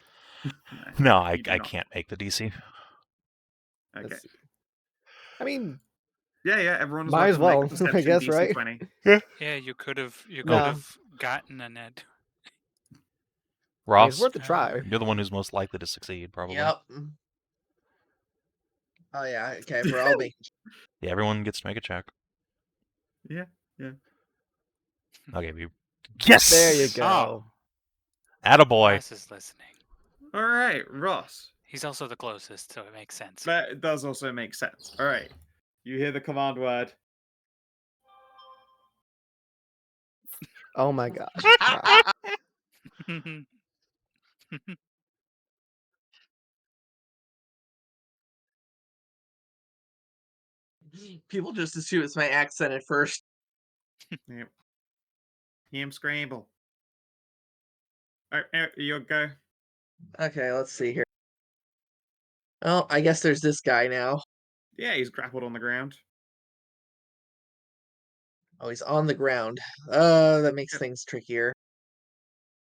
No, I you do not. can't make the DC. Okay. Let's see. I mean, Yeah, everyone's might as welcome to well, make a I perception guess, DC right? 20. Yeah, you could have No. gotten a net. it's Ross, worth a try. you're the one who's most likely to succeed, probably. Yep. Oh yeah. Okay, we're all making. Yeah, everyone gets to make a check. Yeah. Okay, yes! There you go. Attaboy. Ross is listening. All right, Ross. He's also the closest, so it makes sense. That does also make sense. All right. You hear the command word. Oh my gosh. Wow. People just assume it's my accent at first. Yep. Yam scramble. All right, you'll go. Okay, let's see here. Oh, I guess there's this guy now. Yeah, he's grappled on the ground. Oh, he's on the ground. That makes Yep. things trickier.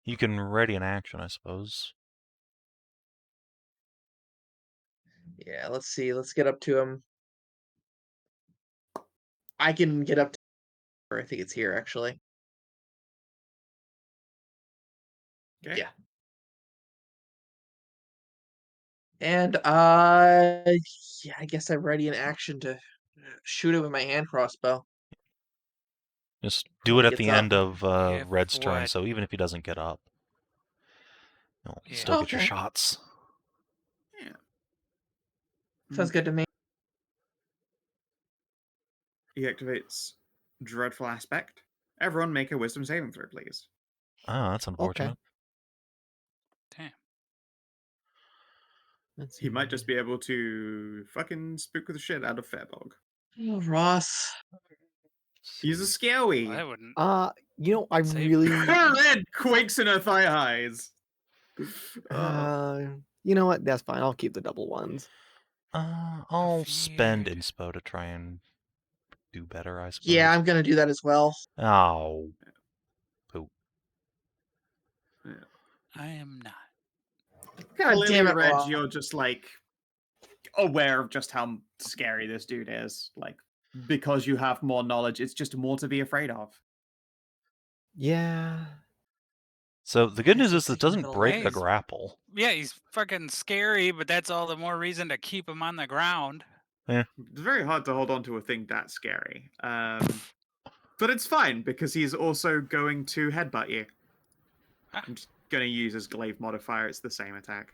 You can ready an action, I suppose. Yeah, let's see. Let's get up to him. I can get up to, or I think it's here actually. Okay. Yeah. And yeah, I guess I'm ready in action to shoot him with my hand crossbow. Just do it He at the gets up. end of If Red's turn, what- so even if he doesn't get up, you'll Yeah. still get your Okay. shots. Yeah. Sounds good to me. He activates Dreadful Aspect. Everyone make a Wisdom saving throw, please. Oh, that's unfortunate. Damn. Let's see. He might just be able to fucking spook the shit out of Fairbog. Oh, Ross. He's a Well, Skow&D. I wouldn't. I Save- really... Red quakes in her thigh highs. you know what? That's fine. I'll keep the double ones. I'll spend Feared. inspo to try and do better, I suppose. Yeah, I'm gonna do that as well. Oh. Poop. I am not. God Clearly, damn it, Red, Ross. you're just like aware of just how scary this dude is. Like, because you have more knowledge, it's just more to be afraid of. Yeah. So the good Guess news I'll is it take him doesn't to the break the legs. grapple. Yeah, he's fucking scary, but that's all the more reason to keep him on the ground. It's very hard to hold on to a thing that scary. But it's fine because he's also going to headbutt you. Ah. I'm just going to use his glaive modifier. It's the same attack.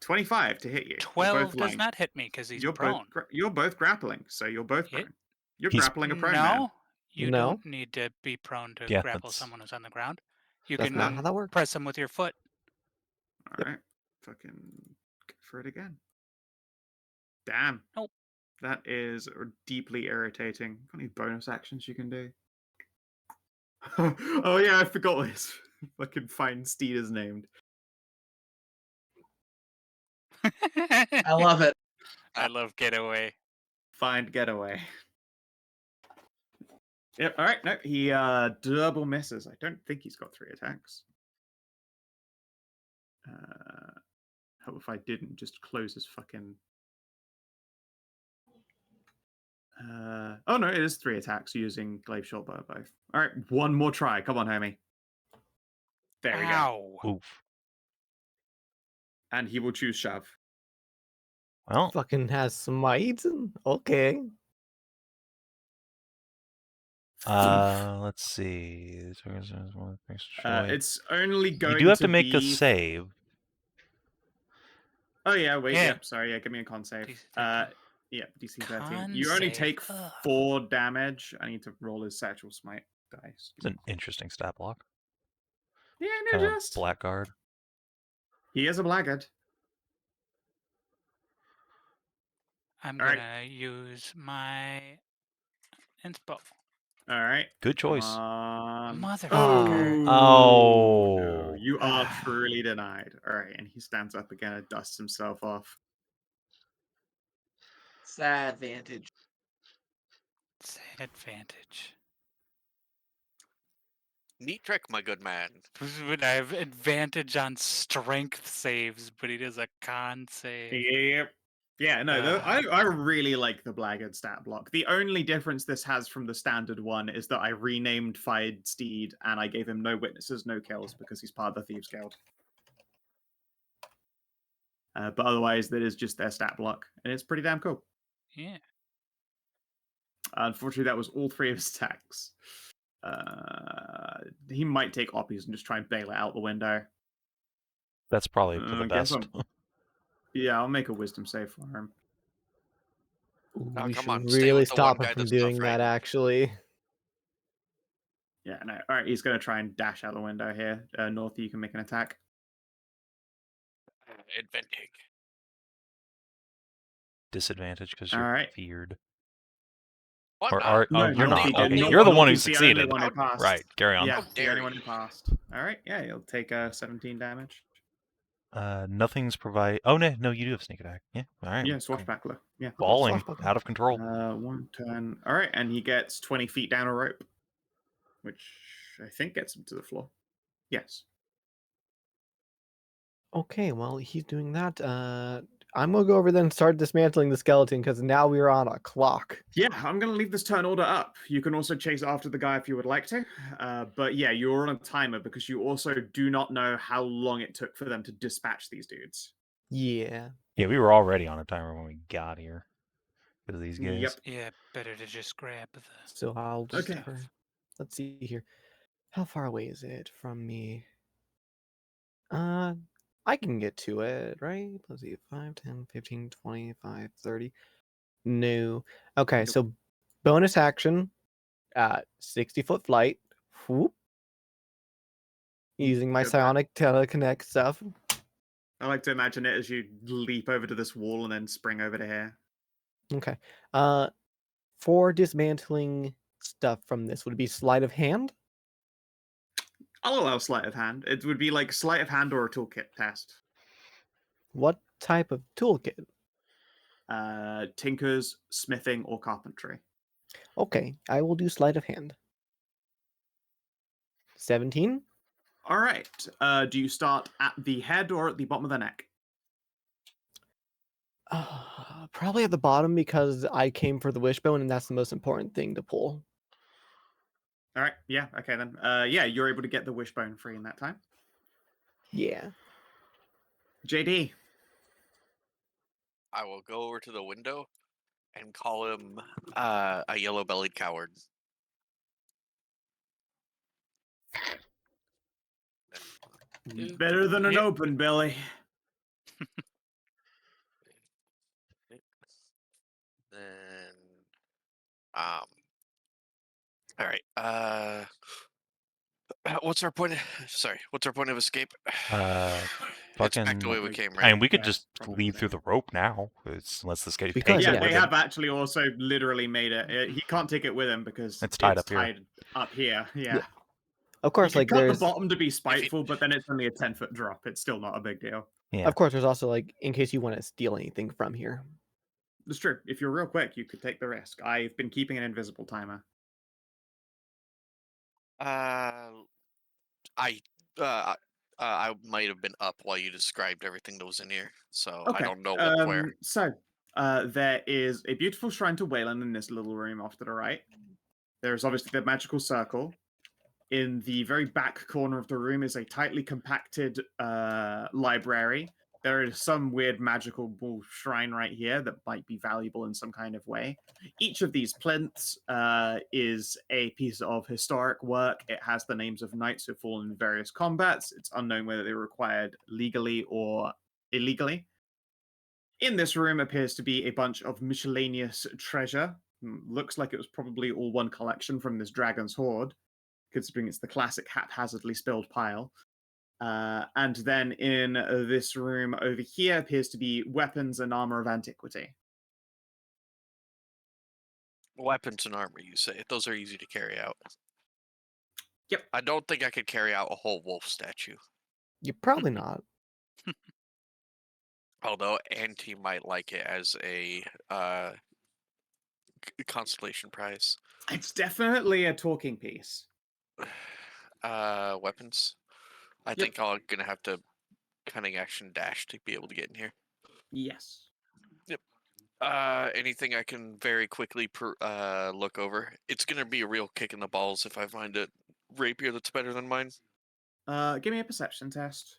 25 to hit you. You're 12 both does lying. not hit me because he's You're prone. you're both grappling, so you're both Hit? prone. You're He's- grappling a prone man. No, you No. don't need to be prone to Yeah, grapple that's- someone who's on the ground. You That's can not how that works. press them with your foot. All right, fucking go for it again. Damn. Nope. That is deeply irritating. Got any bonus actions you can do? Oh yeah, I forgot what his fucking fine steed is named. I love it. I love Getaway. Find Getaway. Yep. All right. No, he double misses. I don't think he's got 3 attacks. How if I didn't just close his fucking? Oh no, it is 3 attacks using glaive short bow both. All right, one more try. Come on, homie. There we go. Ow. Oof. And he will choose shove. Well, Fucking has smite. Okay. let's see. It's only going. You do have to make be... a save. Oh yeah, wait. Yeah. Yep. Sorry. Yeah, give me a con save. DC 13. Yeah, DC 13. Con You only save. take Ugh. 4 damage. I need to roll his satchel smite dice. It's an interesting stat block. Yeah, no, just Blackguard. he is a blackguard. I'm All right. gonna use my inspo. All right. Good choice. Motherfucker. Oh, no, Oh. you are truly denied. All right, and he stands up again and dusts himself off. Sad advantage. Sad advantage. Neat trick, my good man. Would I have advantage on strength saves, but he does a con save? Yep. Yeah, no, I really like the Blackguard stat block. The only difference this has from the standard one is that I renamed Fied Steed and I gave him no witnesses, no kills because he's part of the Thieves Guild. But otherwise, that is just their stat block, and it's pretty damn cool. Yeah. Unfortunately, that was all 3 of his attacks. He might take Oppies and just try and bail it out the window. That's probably for the best. Yeah, I'll make a wisdom save for him. Ooh, Oh, we come should on, stay really with the one stop him guy from that's doing not that, frightened. actually. Yeah, no. All right, he's going to try and dash out the window here. Northie, you can make an attack. Advantage. Disadvantage because All you're right. feared. What? Or not? No, you're not. Northie did. Okay, Northie- you're the one who Northie's the only succeeded. one who passed. Right, carry on. Yeah, How the dare only one you. who passed. All right, yeah, he'll take 17 damage. Nothing's provide. Oh no, you do have sneak attack. Yeah, all right. Yeah, Swashbuckler. Yeah. Balling Swashbuckler. out of control. 1 turn. All right, and he gets 20 feet down a rope, which I think gets him to the floor. Yes. Okay, well, he's doing that. I'm gonna go over then and start dismantling the skeleton because now we're on a clock. Yeah, I'm going to leave this turn order up. You can also chase after the guy if you would like to. But yeah, you're on a timer because you also do not know how long it took for them to dispatch these dudes. Yeah. Yeah, we were already on a timer when we got here because of these guys. Yep. Yeah, better to just grab the. So I'll just Okay. let's see here. How far away is it from me? I can get to it, right? Let's see, 5, 10, 15, 25, 30. No. Okay, Nope. so bonus action, 60-foot flight. Whoop. Using my Good. psionic teleconnect stuff. I like to imagine it as you leap over to this wall and then spring over to here. Okay. For dismantling stuff from this, would it be sleight of hand? I'll allow sleight of hand. It would be like sleight of hand or a toolkit test. What type of toolkit? Tinkers, smithing, or carpentry. Okay, I will do sleight of hand. 17? All right. Do you start at the head or at the bottom of the neck? Probably at the bottom because I came for the wishbone and that's the most important thing to pull. All right. Yeah. Okay then. Yeah, you're able to get the wishbone free in that time. Yeah. JD. I will go over to the window and call him a yellow-bellied coward. Better than an Yep. open belly. Then, all right. What's our point? What's our point of escape? It's back the way we came, right? And we could Yeah, just probably. leave through the rope now, unless this guy's Because, patient Yeah, yeah. with they him. have actually also literally made it. He can't take it with him because It's tied up here. tied up here. Yeah. Of course, You like could cut there's the bottom to be spiteful, but then it's only a 10-foot drop. It's still not a big deal. Yeah. of course there's also like in case you want to steal anything from here. It's true. If you're real quick, you could take the risk. I've been keeping an invisible timer. I might have been up while you described everything that was in here, so I Okay. don't know what's where. So, there is a beautiful shrine to Wayland in this little room off to the right. There's obviously the magical circle. In the very back corner of the room is a tightly compacted library. There is some weird magical bull shrine right here that might be valuable in some kind of way. Each of these plinths is a piece of historic work. It has the names of knights who have fallen in various combats. It's unknown whether they were acquired legally or illegally. In this room appears to be a bunch of miscellaneous treasure. Looks like it was probably all one collection from this dragon's hoard, considering it's the classic haphazardly spilled pile. And then in this room over here appears to be weapons and armor of antiquity. Weapons and armor, you say? Those are easy to carry out. Yep. I don't think I could carry out a whole wolf statue. You're probably not. Although Auntie might like it as a constellation prize. It's definitely a talking piece. Weapons. I think I'm gonna have to cunning action dash to be able to get in here. Yes. Anything I can very quickly look over. It's gonna be a real kick in the balls if I find a rapier that's better than mine. Give me a perception test.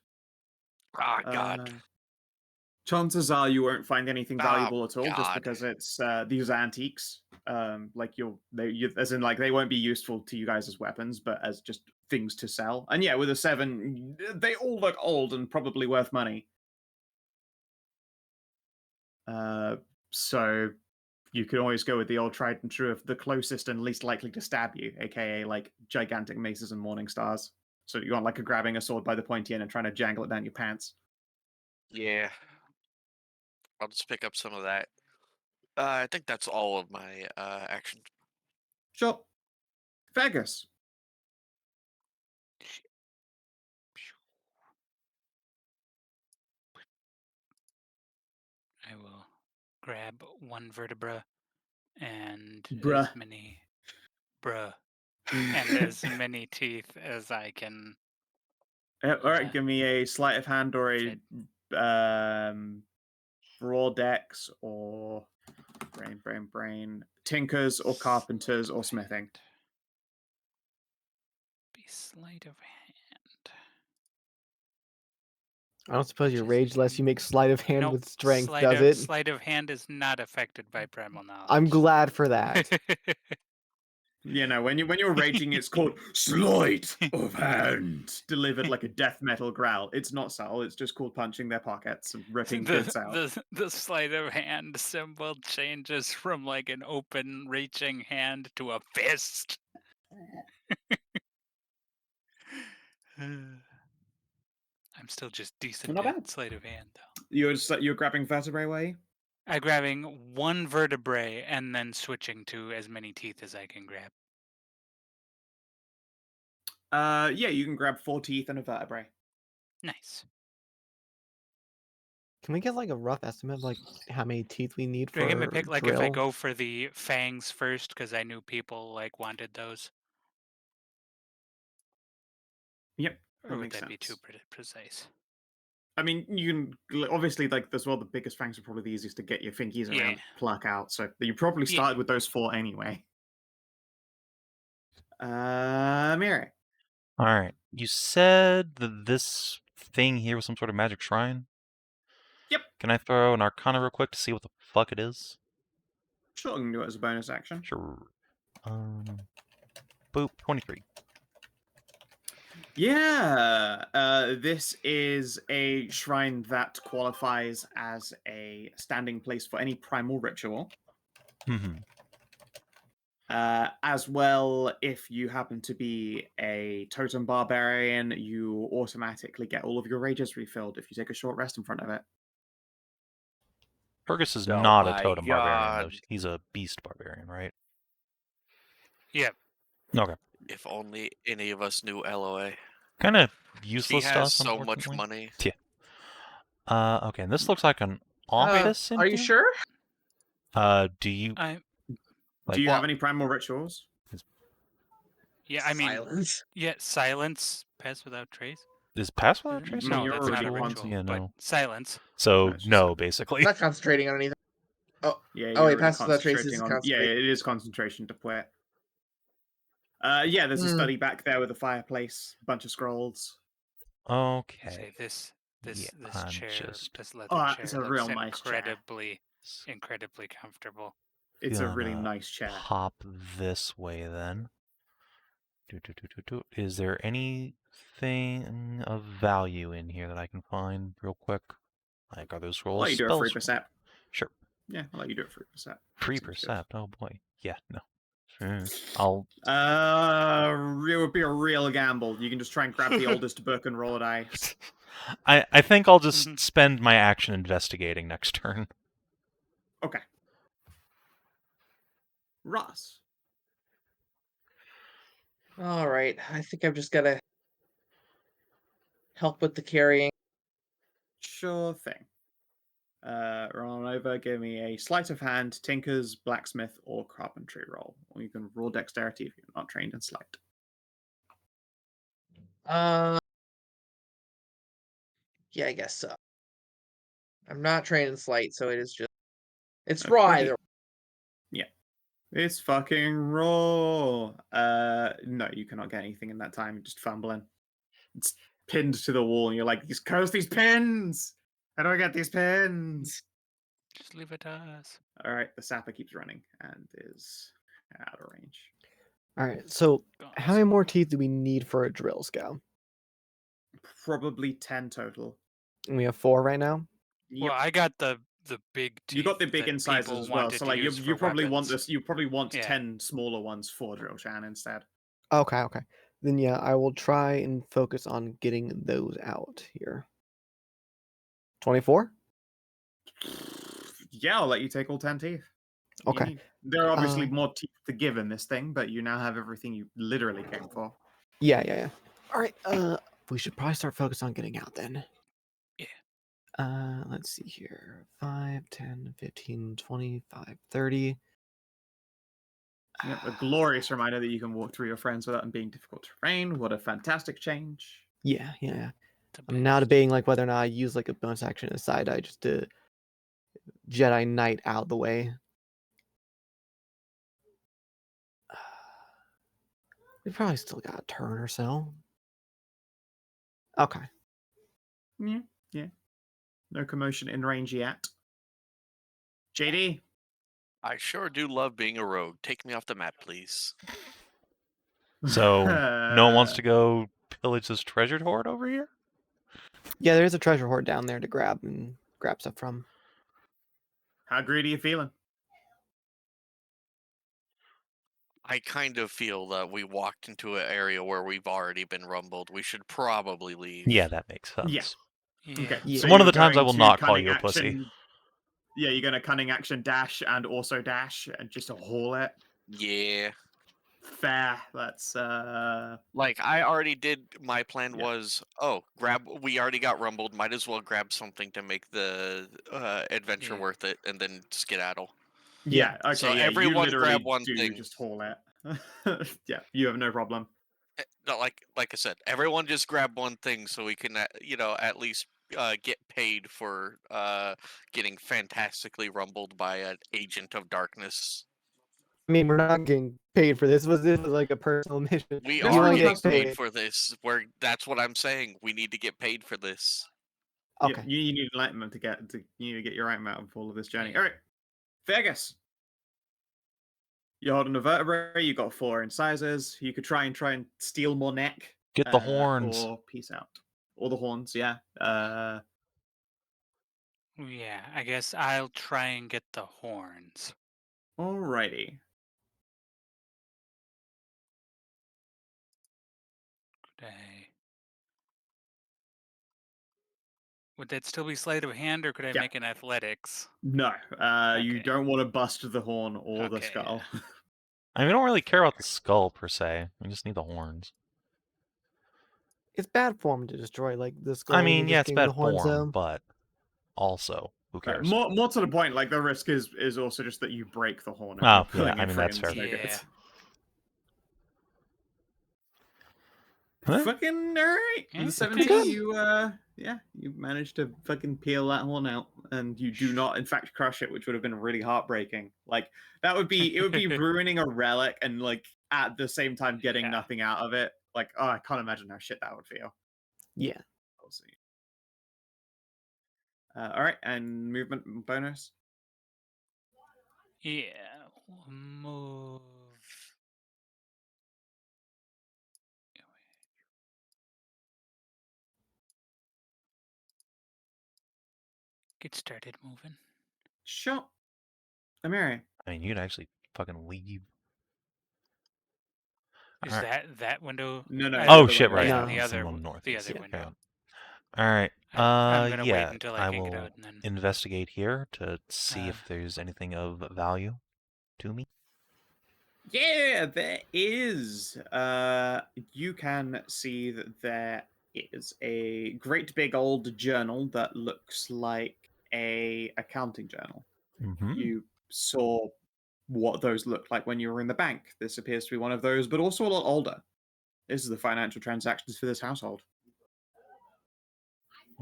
Ah, God. Chances are you won't find anything valuable at all, just God. because it's these are antiques. Like as in like they won't be useful to you guys as weapons, but as just things to sell. And yeah, with a 7, they all look old and probably worth money. So you can always go with the old tried and true of the closest and least likely to stab you, aka like gigantic maces and morning stars. So you want like grabbing a sword by the pointy end and trying to jangle it down your pants. Yeah. I'll just pick up some of that. I think that's all of my action. Sure. Feargus. I will grab one vertebra and Bruh. as many and as many teeth as I can. All right, give me a sleight of hand or a raw dex or brain, tinkers or carpenters or smithing. Be sleight of hand. I don't suppose you Just rage less you make sleight of hand Nope, with strength, does it? Sleight of hand is not affected by primal knowledge. I'm glad for that. You know, when you're raging, it's called sleight of hand, delivered like a death metal growl. It's not subtle. It's just called punching their pockets and ripping goods out. The sleight of hand symbol changes from like an open reaching hand to a fist. I'm still just decent Not at bad. sleight of hand, though. You're grabbing vertebrae, were you? I'm grabbing one vertebrae and then switching to as many teeth as I can grab. Yeah, you can grab 4 teeth and a vertebrae. Nice. Can we get like a rough estimate of like how many teeth we need Do for I get my pick? Like drill? if I go for the fangs first, because I knew people like wanted those. Yep. Or would that be too precise? I mean, you can obviously like as well. The biggest fangs are probably the easiest to get your fingies around, Yeah. pluck out. So you probably started with those 4 anyway. Amiré. All right. You said that this thing here was some sort of magic shrine? Yep. Can I throw an Arcana real quick to see what the fuck it is? Sure, you can do it as a bonus action. Sure. Boop, 23. Yeah, this is a shrine that qualifies as a standing place for any primal ritual. Mm-hmm. As well, if you happen to be a totem barbarian, you automatically get all of your rages refilled if you take a short rest in front of it. Feargus is Oh not a my totem barbarian, though. God. He's a beast barbarian, right? Yep. Okay. If only any of us knew LOA. Kind of She useless has stuff, so much unfortunately. money. Yeah. Okay, and this looks like an office in Are you here? sure? Do you... Do you have any primal rituals? Yeah, I mean, Silence. yeah, silence, pass without trace. Is pass without trace? I mean, No, you're that's not a already ritual. Yeah, But no. silence. So, it's just no, a- basically. I'm not concentrating on anything. Oh, Yeah, oh wait, you're pass without trace is concentrating on. Yeah, concentrate. it is concentration to quit. Yeah, there's a study back there with a fireplace, bunch of scrolls. Okay. Say this I'm chair, just this leather Oh, chair it's a looks real nice chair. incredibly comfortable. It's a really gonna nice chair. Hop this way then. Is there anything of value in here that I can find real quick? Like, are those I'll rolls let you do a spells? free percept. Sure. Yeah, I'll let you do a free percept. Free Seems good. percept. Oh boy. Yeah. No. I'll. It would be a real gamble. You can just try and grab the oldest book and roll a dice. I think I'll just spend my action investigating next turn. Okay. Ross. All right, I think I've just gotta help with the carrying. Sure thing. Run on over, give me a sleight of hand, tinker's, blacksmith, or carpentry roll. Or you can roll dexterity if you're not trained in sleight. Yeah, I guess so. I'm not trained in sleight, so it's raw either. Yeah. It's fucking raw. No, you cannot get anything in that time. You're just fumbling. It's pinned to the wall, and you're like, curse these pins! How do I get these pins? Just leave it to us. All right, the sapper keeps running and is out of range. All right. So Gone. how many more teeth do we need for a drill, Scow? Probably 10 total. And we have 4 right now. Yep. Well, I got the big teeth. You got the big that incisors people as well, wanted so to like use you for probably want weapons. this. You probably want Yeah. 10 smaller ones for drill shan instead. Okay. Then yeah, I will try and focus on getting those out here. 24? Yeah, I'll let you take all 10 teeth. You Okay. need- There are obviously Um, more teeth to give in this thing, but you now have everything you literally came for. Yeah. All right. We should probably start focusing on getting out then. Yeah. Let's see here. 5, 10, 15, 25, 30. Yep, a glorious reminder that you can walk through your friends without them being difficult terrain. What a fantastic change. Yeah. The I'm now best. debating like whether or not I use like a bonus action aside. I just Jedi Knight out the way. We probably still got a turn or so. Okay. Yeah. No commotion in range yet. JD? I sure do love being a rogue. Take me off the map, please. So no one wants to go pillage this treasure hoard over here? Yeah, there's a treasure hoard down there to grab stuff from. How greedy are you feeling? I kind of feel that we walked into an area where we've already been rumbled. We should probably leave. Yeah, that makes sense. Yeah. Yeah. Okay. Yeah. So one of you're the times I going will to not call cunning you a action- pussy. Yeah, you're going to cunning action dash and also dash and just haul it. Yeah. Fair. That's Like I already did. My plan Yeah. was, we already got rumbled. Might as well grab something to make the adventure Yeah. worth it, and then skedaddle. yeah. Okay. So yeah, everyone you literally grab one do thing. just haul it. Yeah, you have no problem. No, like I said, everyone just grab one thing so we can, at least get paid for getting fantastically rumbled by an agent of darkness. I mean, we're not getting paid for this. This was like a personal mission. We This are one getting personal. paid for this. That's what I'm saying. We need to get paid for this. Okay. Yeah, you need enlightenment to get your enlightenment out of all of this journey. Yeah. All right, Feargus. You're holding a vertebrae. You got 4 incisors. You could try and steal more neck. Get the horns. Or peace out. Or the horns. Yeah. Yeah, I guess I'll try and get the horns. Alrighty. Could I... Would that still be sleight of hand, or could I Yeah. make an athletics? No. You Okay. don't want to bust the horn or the Okay, skull. I mean, we don't really care about the skull per se. We just need the horns. It's bad form to destroy like the skull. I and mean, just yeah, it's getting bad the horns, form, though. but also, who Right, cares? more to the point, like the risk is also just that you break the horn. Oh, and pulling yeah, I it mean, free that's and fair. it's no good. Yeah. Huh? Fucking alright. Yeah, 17, good. you managed to fucking peel that horn out, and you do not, in fact, crush it, which would have been really heartbreaking. Like it would be ruining a relic, and like at the same time getting Yeah. nothing out of it. Like, oh, I can't imagine how shit that would feel. Yeah. We'll see. All right, and movement bonus. Yeah, we'll move. Get started moving. Sure. Amiri. I mean, you'd actually fucking leave. Is Alright. that window? No, no. I the Oh other shit! one, Right, No. the it's other the one the northeast. other Yeah. window. All right. I'm gonna wait Yeah, until I can will get out and then. investigate here to see Uh, if there's anything of value to me. Yeah, there is. You can see that there is a great big old journal that looks like a accounting journal. Mm-hmm. You saw what those looked like when you were in the bank. This appears to be one of those, but also a lot older. This is the financial transactions for this household.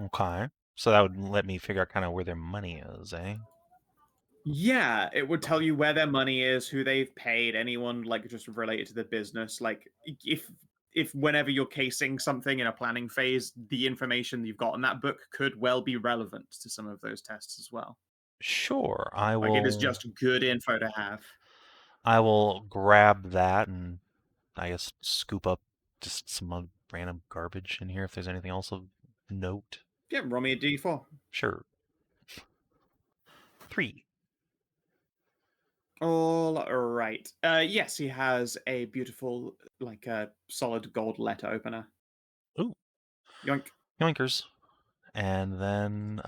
Okay. So that would let me figure out kind of where their money is, eh? Yeah, it would tell you where their money is, who they've paid, anyone like just related to the business. Like if whenever you're casing something in a planning phase, the information you've got in that book could well be relevant to some of those tests as well. Sure, I Like it is will. just good info to have. I will grab that and I guess scoop up just some random garbage in here if there's anything else of note. Yeah, roll me a d4. Sure. 3. All right. Yes, he has a beautiful, like a solid gold letter opener. Ooh. Yoink. Yoinkers. And then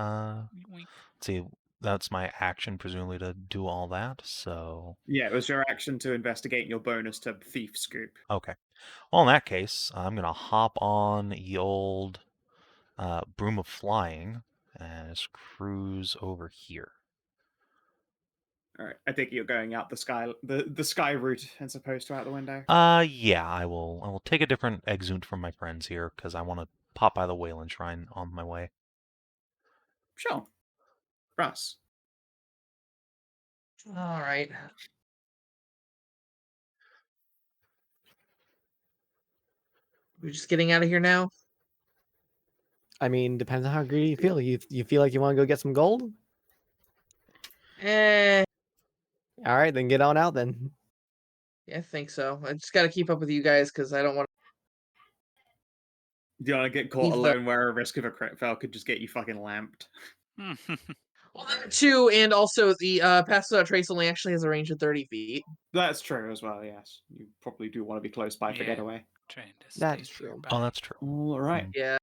Wink. let's see, that's my action presumably to do all that. So Yeah, it was your action to investigate your bonus to thief scoop. okay. Well, in that case, I'm gonna hop on the old broom of flying and just cruise over here. All right. I think you're going out the sky, the sky route, as opposed to out the window. Yeah, I will take a different exunt from my friends here because I want to pop by the Wayland Shrine on my way. Sure. Russ. All right. We're just getting out of here now. I mean, depends on how greedy you feel. You feel like you want to go get some gold? Eh, All right, then get on out then. yeah, I think so. I just got to keep up with you guys because I don't want Do you want to get caught Leave the- alone where a risk of a crit fail could just get you fucking lamped? Well, that too, and also the pass without trace only actually has a range of 30 feet. That's true as well, yes. You probably do want to be close by for Yeah. getaway. Trying to That stay is true. nearby. Oh, that's true. All right. Yeah.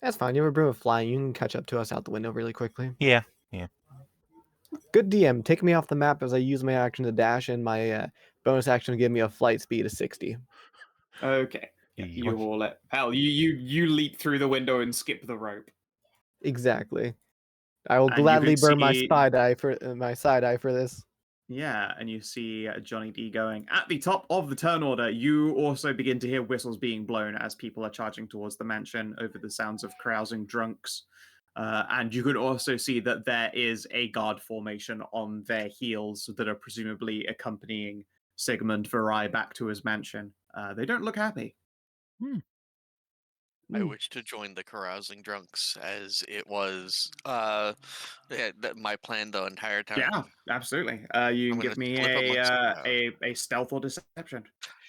That's fine. You have a broom of flying. You can catch up to us out the window really quickly. Yeah. Good DM. Take me off the map as I use my action to dash and my bonus action to give me a flight speed of 60. Okay. Yeah, you Yoink. all let hell. You leap through the window and skip the rope. Exactly. I will And you gladly can burn my see- side eye for this. Yeah, and you see Johnny D going at the top of the turn order. You also begin to hear whistles being blown as people are charging towards the mansion over the sounds of carousing drunks. And you can also see that there is a guard formation on their heels that are presumably accompanying Sigmund Varai back to his mansion. They don't look happy. I wish to join the carousing drunks as it was my plan the entire time. Yeah, absolutely. You can I'm give gonna me slip amongst the crowd. a stealth or deception.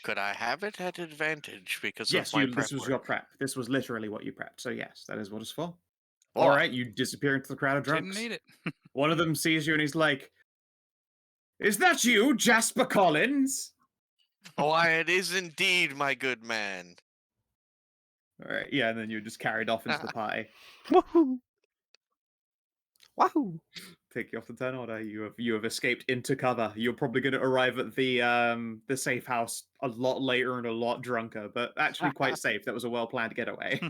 Could I have it at advantage because Yes, of my this prep was your work? prep. This was literally what you prepped. So yes, that is what it's for. Oh, All right, you disappear into the crowd of Didn't drunks. need it. One of them sees you and he's like, "Is that you, Jasper Collins?" why, it is indeed, my good man. All right, yeah, and then you're just carried off into the party. Woohoo! Wahoo! Take you off the turn order. You have escaped into cover. You're probably going to arrive at the safe house a lot later and a lot drunker, but actually quite safe. That was a well planned getaway.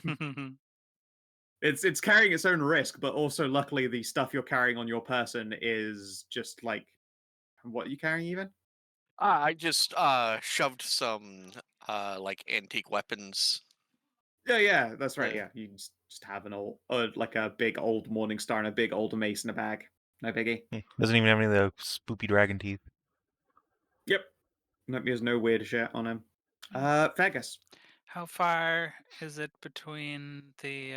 It's carrying its own risk, but also luckily the stuff you're carrying on your person is just like, what are you carrying even? I just shoved some like antique weapons. Yeah, that's right. Yeah. Yeah, you just have an old, like a big old morning star and a big old mace in a bag. No biggie. Doesn't even have any of the spoopy dragon teeth. Yep. Nope, there's no weird shit on him. Feargus. How far is it between the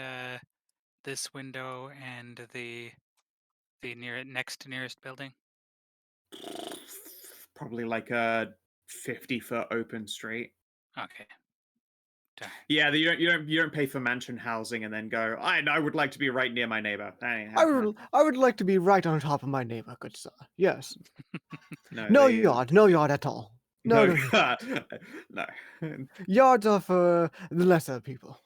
this window and the next nearest building? Probably like a 50-foot open street. Okay. Darn. Yeah, you don't pay for mansion housing and then go, I would like to be right near my neighbor. That ain't happening. I would like to be right on top of my neighbor, good sir. Yes. No, No they- yard at all. No. No. Yards are for the lesser people.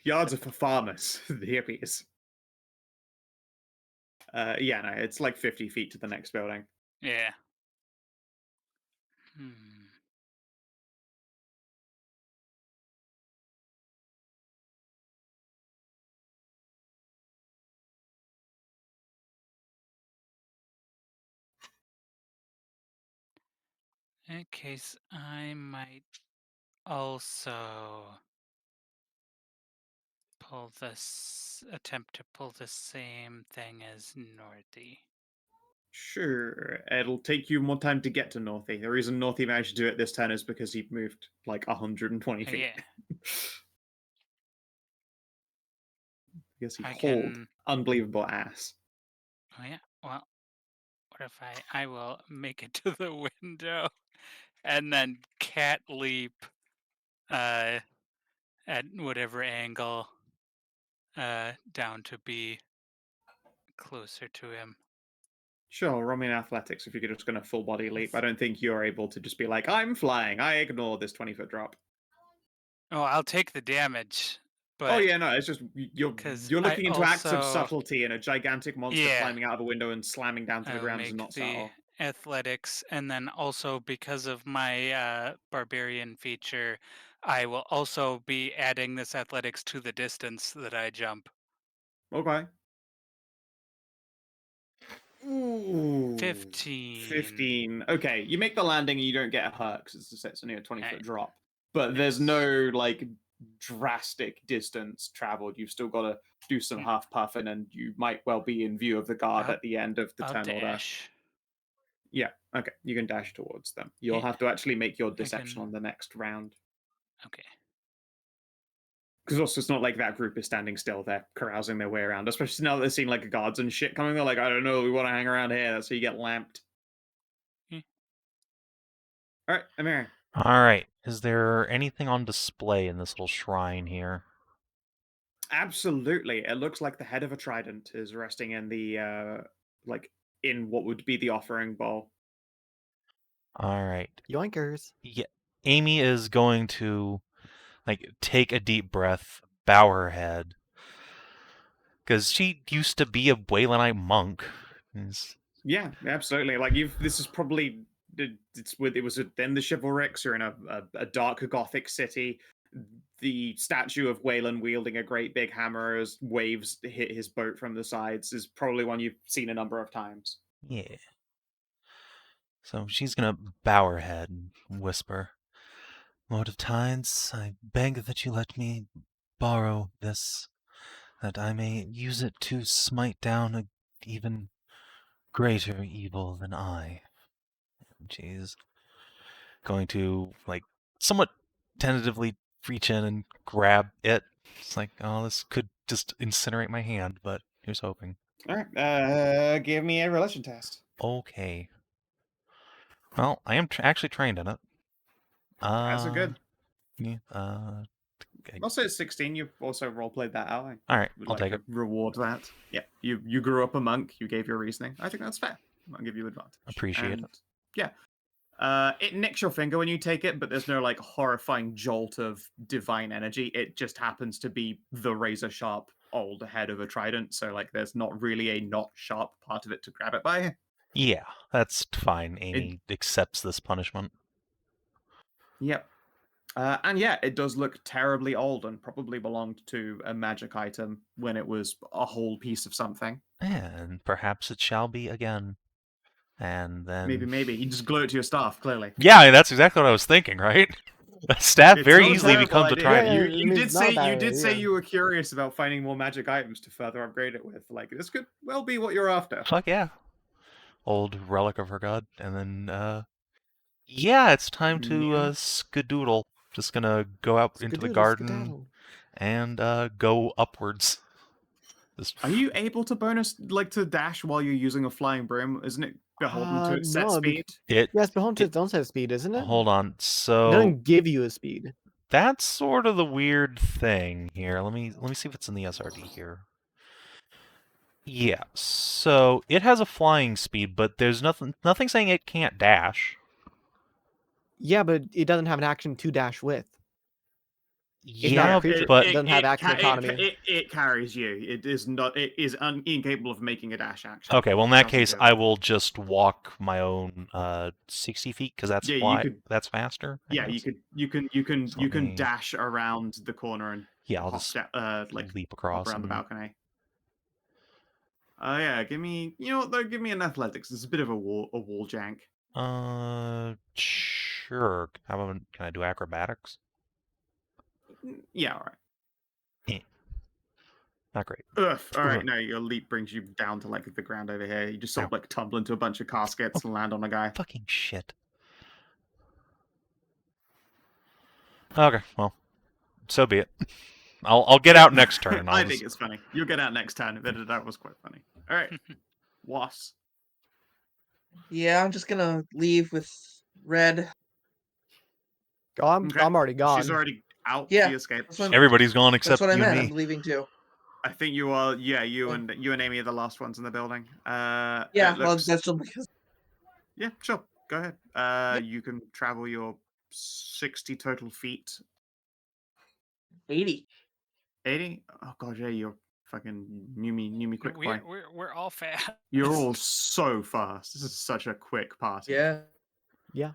Yards are for farmers, the hippies. Yeah, no, it's like 50 feet to the next building. Yeah. Hmm. In that case, I might also attempt to pull the same thing as Northie. Sure, it'll take you more time to get to Northie. The reason Northie managed to do it this turn is because he moved like 120 feet. Yeah. Because he I hauled can. unbelievable ass. Oh yeah. Well, what if I will make it to the window and then cat leap at whatever angle down to be closer to him. Sure, roll me in athletics if you're just going to full body leap. I don't think you're able to just be like, I'm flying. I ignore this 20-foot drop. Oh, I'll take the damage, but Oh yeah, no, it's just you're 'cause looking I into acts of also- subtlety, and a gigantic monster Yeah. climbing out of a window and slamming down to the I'll ground is make not the subtle. athletics, and then also because of my barbarian feature, I will also be adding this athletics to the distance that I jump. Okay. Ooh, 15. 15. Okay, you make the landing and you don't get hurt because it's only a 20-foot Nice. drop. But there's no like drastic distance traveled. You've still got to do some Mm. half puffing, and you might well be in view of the guard I'll- at the end of the I'll turn order. dash. Yeah, okay, you can dash towards them. You'll Yeah, have to actually make your deception can- on the next round. Okay. Because also, it's not like that group is standing still. They're carousing their way around, especially now that they're seeing like guards and shit coming. They're like, I don't know, we want to hang around here. That's how you get lamped. Hmm. All right, Amir. All right. Is there anything on display in this little shrine here? Absolutely. It looks like the head of a trident is resting in the like in what would be the offering bowl. All right. Yoinkers. Yeah. Amy is going to like take a deep breath, bow her head, because she used to be a Waylandite monk. Yeah, absolutely. Like this is probably it was in the chivalrics or in a dark gothic city. The statue of Wayland wielding a great big hammer as waves hit his boat from the sides is probably one you've seen a number of times. Yeah. So she's gonna bow her head and whisper, Lord of Tides, I beg that you let me borrow this, that I may use it to smite down an even greater evil than I. She's going to, like, somewhat tentatively reach in and grab it. It's like, oh, this could just incinerate my hand, but here's hoping. All right, give me a religion test. Okay. Well, I am actually trained in it. That's a good. Yeah, Also, at 16, you've also roleplayed that out. all right, Would I'll like take to it. reward that. Yeah, you grew up a monk. You gave your reasoning. I think that's fair. I'll give you advantage. Appreciate it. Yeah. It nicks your finger when you take it, but there's no like horrifying jolt of divine energy. It just happens to be the razor sharp old head of a trident, so like there's not really a not sharp part of it to grab it by. Yeah, that's fine. Amy accepts this punishment. Yep. And yeah, it does look terribly old and probably belonged to a magic item when it was a whole piece of something. And perhaps it shall be again. And then... Maybe. You just glue it to your staff, clearly. Yeah, that's exactly what I was thinking, right? A staff It's very not a easily terrible becomes a idea. trident. Yeah, You did it's not a bad say idea. you were curious about finding more magic items to further upgrade it with. Like this could well be what you're after. Fuck yeah. Old relic of her god. And then, yeah, it's time to Yeah. skadoodle. Just gonna go out into the Skadoodle, garden skedaddle. and go upwards. Just... Are you able to bonus like to dash while you're using a flying broom? Isn't it beholden to its set No, speed? Yes, beholden to it- its own set speed, isn't it? Hold on. It So doesn't give you a speed. that's sort of the weird thing here. Let me see if it's in the SRD here. Yeah, so it has a flying speed, but there's nothing saying it can't dash. Yeah, but it doesn't have an action to dash with. It's not a Yeah, creature. but It doesn't have action economy. It carries you. It is not. It is incapable of making a dash action. okay. Well, in that Doesn't case, do I it. will just walk my own 60 feet because that's Yeah, you could. That's faster. I Yeah, guess. you can dash around the corner and Yeah, I'll hop just like leap hop across around the and balcony. Yeah, give me. You know what though? Give me an athletics. It's a bit of a wall jank. sure. How about can I do acrobatics? Yeah, all right. Not great. Ugh, all right. No, your leap brings you down to like the ground over here. You just sort of Ow. like tumble into a bunch of caskets and land on a guy. Fucking shit. Okay, well, so be it. I'll get out next turn. I think it's funny. You'll get out next turn. That was quite funny. All right, Was. Yeah, I'm just gonna leave with Red. Oh, I'm Okay. already gone. She's already out. Yeah, She escaped. that's what- Everybody's gone That's except what I you and meant. me. I'm leaving too. I think you are. Yeah, you Oh. and Amy are the last ones in the building. Yeah, it well, looks- that's just because. yeah, sure. Go ahead. Yep. You can travel your 60 total feet. 80. 80. Oh god, yeah, you're fucking new me quick boy. We're all fast. You're all so fast. This is such a quick party. Yeah. Yeah.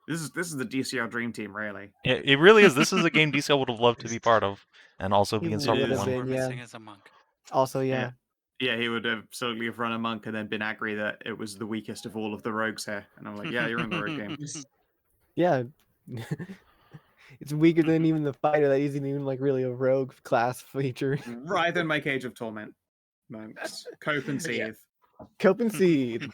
This is the DCR dream team, really. It really is. This is a game DCL would have loved to be part of, and also be It in would have one. been. We're yeah. missing as a monk. Also, yeah. Yeah, he would have absolutely have run a monk and then been angry that it was the weakest of all of the rogues here. And I'm like, yeah, you're in the rogue game. Yeah. It's weaker than even the fighter that isn't even like really a rogue class feature. Right in my Cage of Torment. Monks. Cope and Yeah. seethe. Cope and seed.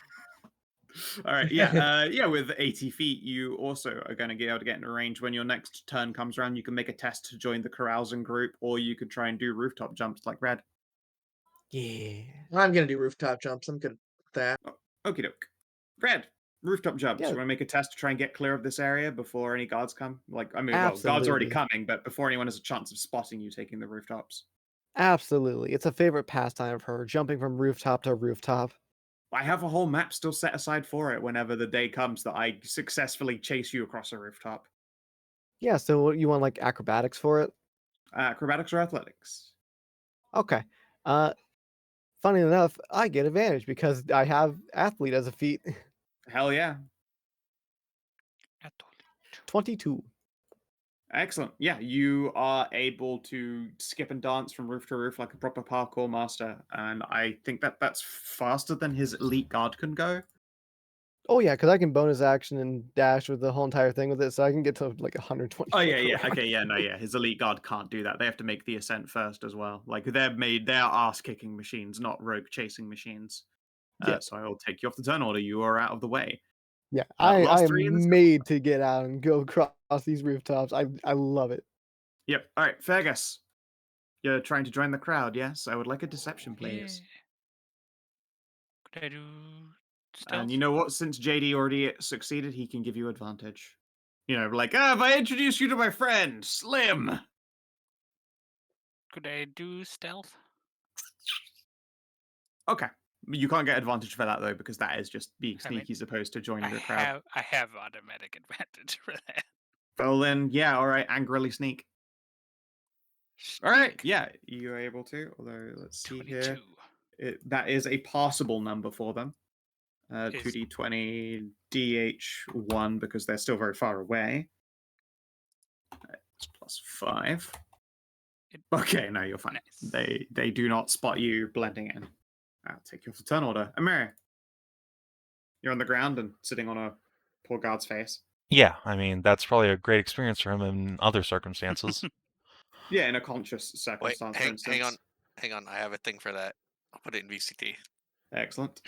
All right, yeah, yeah. With 80 feet, you also are going to be able to get in range. When your next turn comes around, you can make a test to join the carousing group, or you could try and do rooftop jumps like Red. Yeah. I'm gonna do rooftop jumps. I'm good with that. Okie doke. Red, rooftop jumps. Yeah. You want to make a test to try and get clear of this area before any guards come? Like, I mean, well, guards already Absolutely. coming, but before anyone has a chance of spotting you taking the rooftops. Absolutely. It's a favorite pastime of her, jumping from rooftop to rooftop. I have a whole map still set aside for it whenever the day comes that I successfully chase you across a rooftop. Yeah, so what, you want like acrobatics for it? Acrobatics or athletics? Okay. Funny enough, I get advantage because I have athlete as a feat. Hell yeah. 22. Excellent. Yeah, you are able to skip and dance from roof to roof like a proper parkour master. And I think that's faster than his elite guard can go. Oh yeah, because I can bonus action and dash with the whole entire thing with it, so I can get to like 120. Oh foot yeah, per yeah. round. Okay, yeah, no, yeah. His elite guard can't do that. They have to make the ascent first as well. Like they are ass kicking machines, not rogue chasing machines. Yeah. So I'll take you off the turn order. You are out of the way. Yeah, last I three in the am made to get out and go across these rooftops. I love it. Yep. All right, Feargus. You're trying to join the crowd, yes? I would like a deception, please. Yeah. Could I do stealth? And you know what? Since JD already succeeded, he can give you advantage. You know, like, if I introduce you to my friend, Slim. Could I do stealth? Okay. You can't get advantage for that, though, because that is just being I mean, sneaky as opposed to joining the crowd. I have automatic advantage for that. Well, then, yeah, all right, angrily sneak. All right, Sneak. yeah, you're able to, although, let's see 22. here. That is a passable number for them. Is- 2d20 DH1 because they're still very far away. It's +5. Okay, no, you're fine. Nice. They do not spot you blending in. I'll take you off the turn order. Amiré, you're on the ground and sitting on a poor guard's face. Yeah, I mean that's probably a great experience for him in other circumstances. Yeah, in a conscious Wait, circumstance, for instance. hang on. I have a thing for that. I'll put it in VCT. Excellent.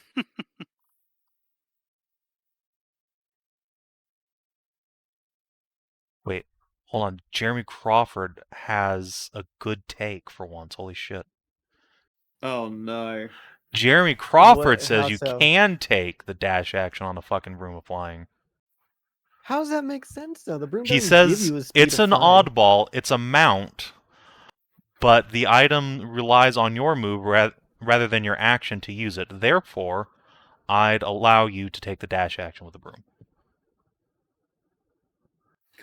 Wait, hold on. Jeremy Crawford has a good take for once. Holy shit. Oh no. Jeremy Crawford What- says how you so? can take the dash action on the fucking Broom of Flying. How does that make sense though? The broom He doesn't give says you a speed it's of an flying. oddball, it's a mount, but the item relies on your move rather than your action to use it. Therefore, I'd allow you to take the dash action with the broom.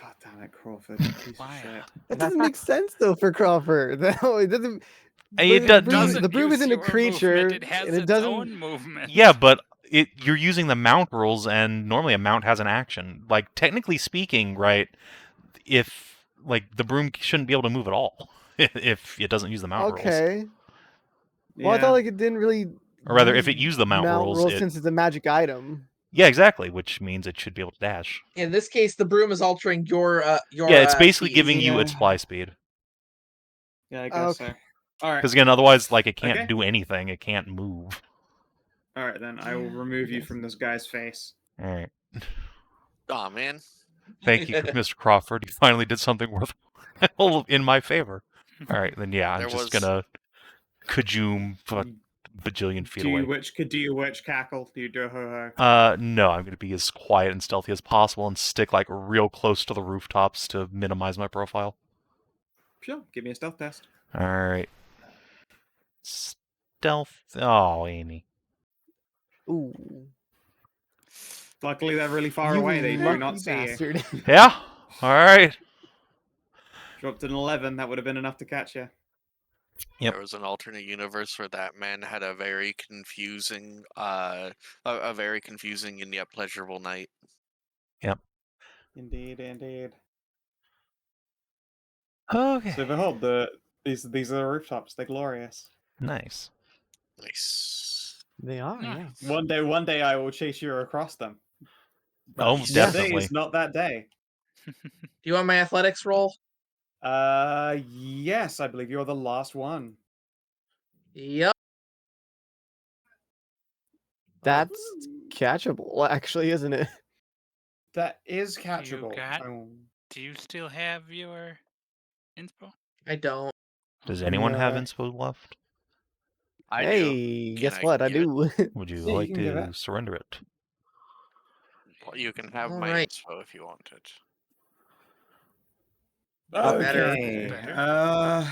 God, damn it, Crawford. Piece of Why? shit. That doesn't make sense though for Crawford. No, it doesn't. It The doesn't the broom use isn't a your creature, movement, it has and it its doesn't. own movement. Yeah, but you're using the mount rules, and normally a mount has an action. Like, technically speaking, right, if, like, the broom shouldn't be able to move at all if it doesn't use the mount rules. Okay. Well, I Yeah. thought like it didn't really. Or rather, if use it used the mount rules, it... since it's a magic item. Yeah, exactly, which means it should be able to dash. In this case, the broom is altering your Yeah, it's basically speed. giving you its Yeah. fly speed. Yeah, I guess so. Okay. All right. Because, again, otherwise, like, it can't Okay. do anything. It can't move. All right, then I will remove you from this guy's face. All right. Aw, man. Thank you, Mr. Crawford. You finally did something worthwhile in my favor. All right, then, yeah, I'm There just was- gonna kajoom a bajillion feet Do you away. which cackle? Do you do a ho-ho? No, I'm gonna be as quiet and stealthy as possible and stick, like, real close to the rooftops to minimize my profile. Sure, give me a stealth test. All right. Stealth. Oh, Amy. Ooh. Luckily, they're really far You away. They do lucky not see you. bastard. Yeah. All right. Dropped an 11. That would have been enough to catch you. Yep. There was an alternate universe where that man had a very confusing, a very confusing and yet pleasurable night. Indeed, indeed. Okay. So behold, these are the rooftops. They're glorious. Nice. Nice. They are, yeah. Nice. One day I will chase you across them. But Oh, today definitely. is not that day. Do you want my athletics roll? Yes, I believe you're the last one. Yep. That's catchable, actually, isn't it? That is catchable. got- Oh, Do you still have your inspo? I don't. Does anyone have No. inspo left? I do. Hey, Can guess I what? I give it? do. Would you Yeah, you like can give to it. surrender it? Well, you can have All my right. info if you want it. Better. okay. Better.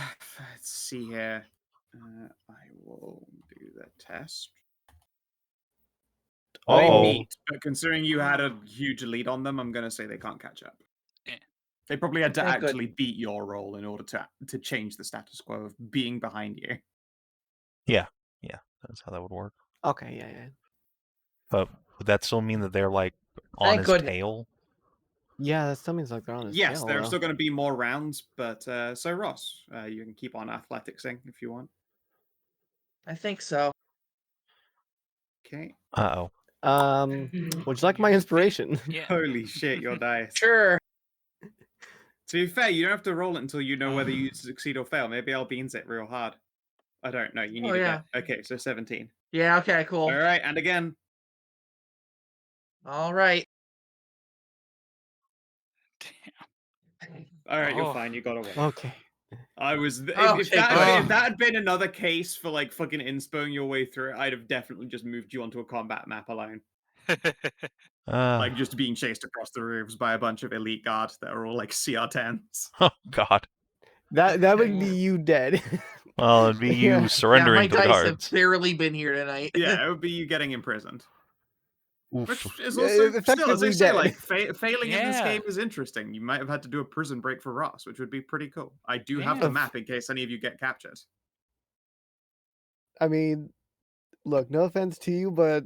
Let's see here. I will do the test. They Oh. meet, but considering you had a huge lead on them, I'm going to say they can't catch up. Yeah. They probably had to Okay, good. actually beat your roll in order to change the status quo of being behind you. Yeah, that's how that would work. Okay, yeah. But would that still mean that they're, like, on Thank his goodness. tail? Yeah, that still means like they're on his Yes, tail, there are though. still going to be more rounds, but so Ross, you can keep on athleticsing if you want. I think so. Okay. Uh-oh. Would you like my inspiration? Yeah. Holy shit, your dice. Sure. To be fair, you don't have to roll it until you know whether you succeed or fail. Maybe I'll beans it real hard. I don't know. You need Oh, to yeah. get. Okay, so 17. Yeah, okay, cool. All right, and again. All right. All right, you're Oh. fine. You got away. Okay. I was. If Okay, that good. had been another case for like fucking inspoing your way through it, I'd have definitely just moved you onto a combat map alone. Like just being chased across the roofs by a bunch of elite guards that are all like CR10s. Oh, God. That would be you dead. Well, it'd be you Yeah. Yeah, surrendering my to the dice have guards. barely been here tonight. Yeah, it would be you getting imprisoned. Oof. Which is Yeah, also still, as effectively I say, dead. like failing in this Yeah. game is interesting. You might have had to do a prison break for Ross, which would be pretty cool. I do have Yeah. the map in case any of you get captured. I mean, look, no offense to you, but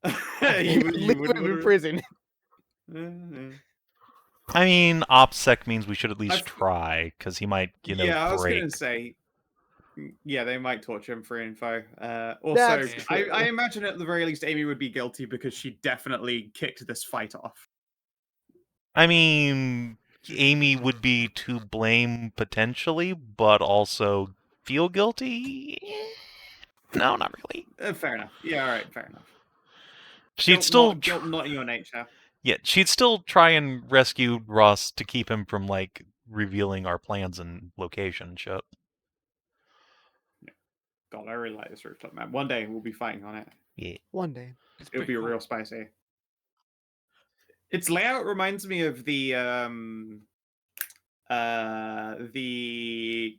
you leave would him in prison. I mean, OPSEC means we should at least I've- try, because he might, yeah, I was break. gonna say. Yeah, they might torture him for info. Also, That's I true. imagine at the very least Amy would be guilty because she definitely kicked this fight off. I mean, Amy would be to blame potentially, but also feel guilty? No, not really. Fair enough. Yeah, all right, fair enough. She'd Guilt still not, guilt not in your nature. Yeah, she'd still try and rescue Ross to keep him from, like, revealing our plans and location and shit. God, I really like this rooftop map. One day we'll be fighting on it. Yeah. One day. It's It'll pretty be cool. real spicy. Its layout reminds me of the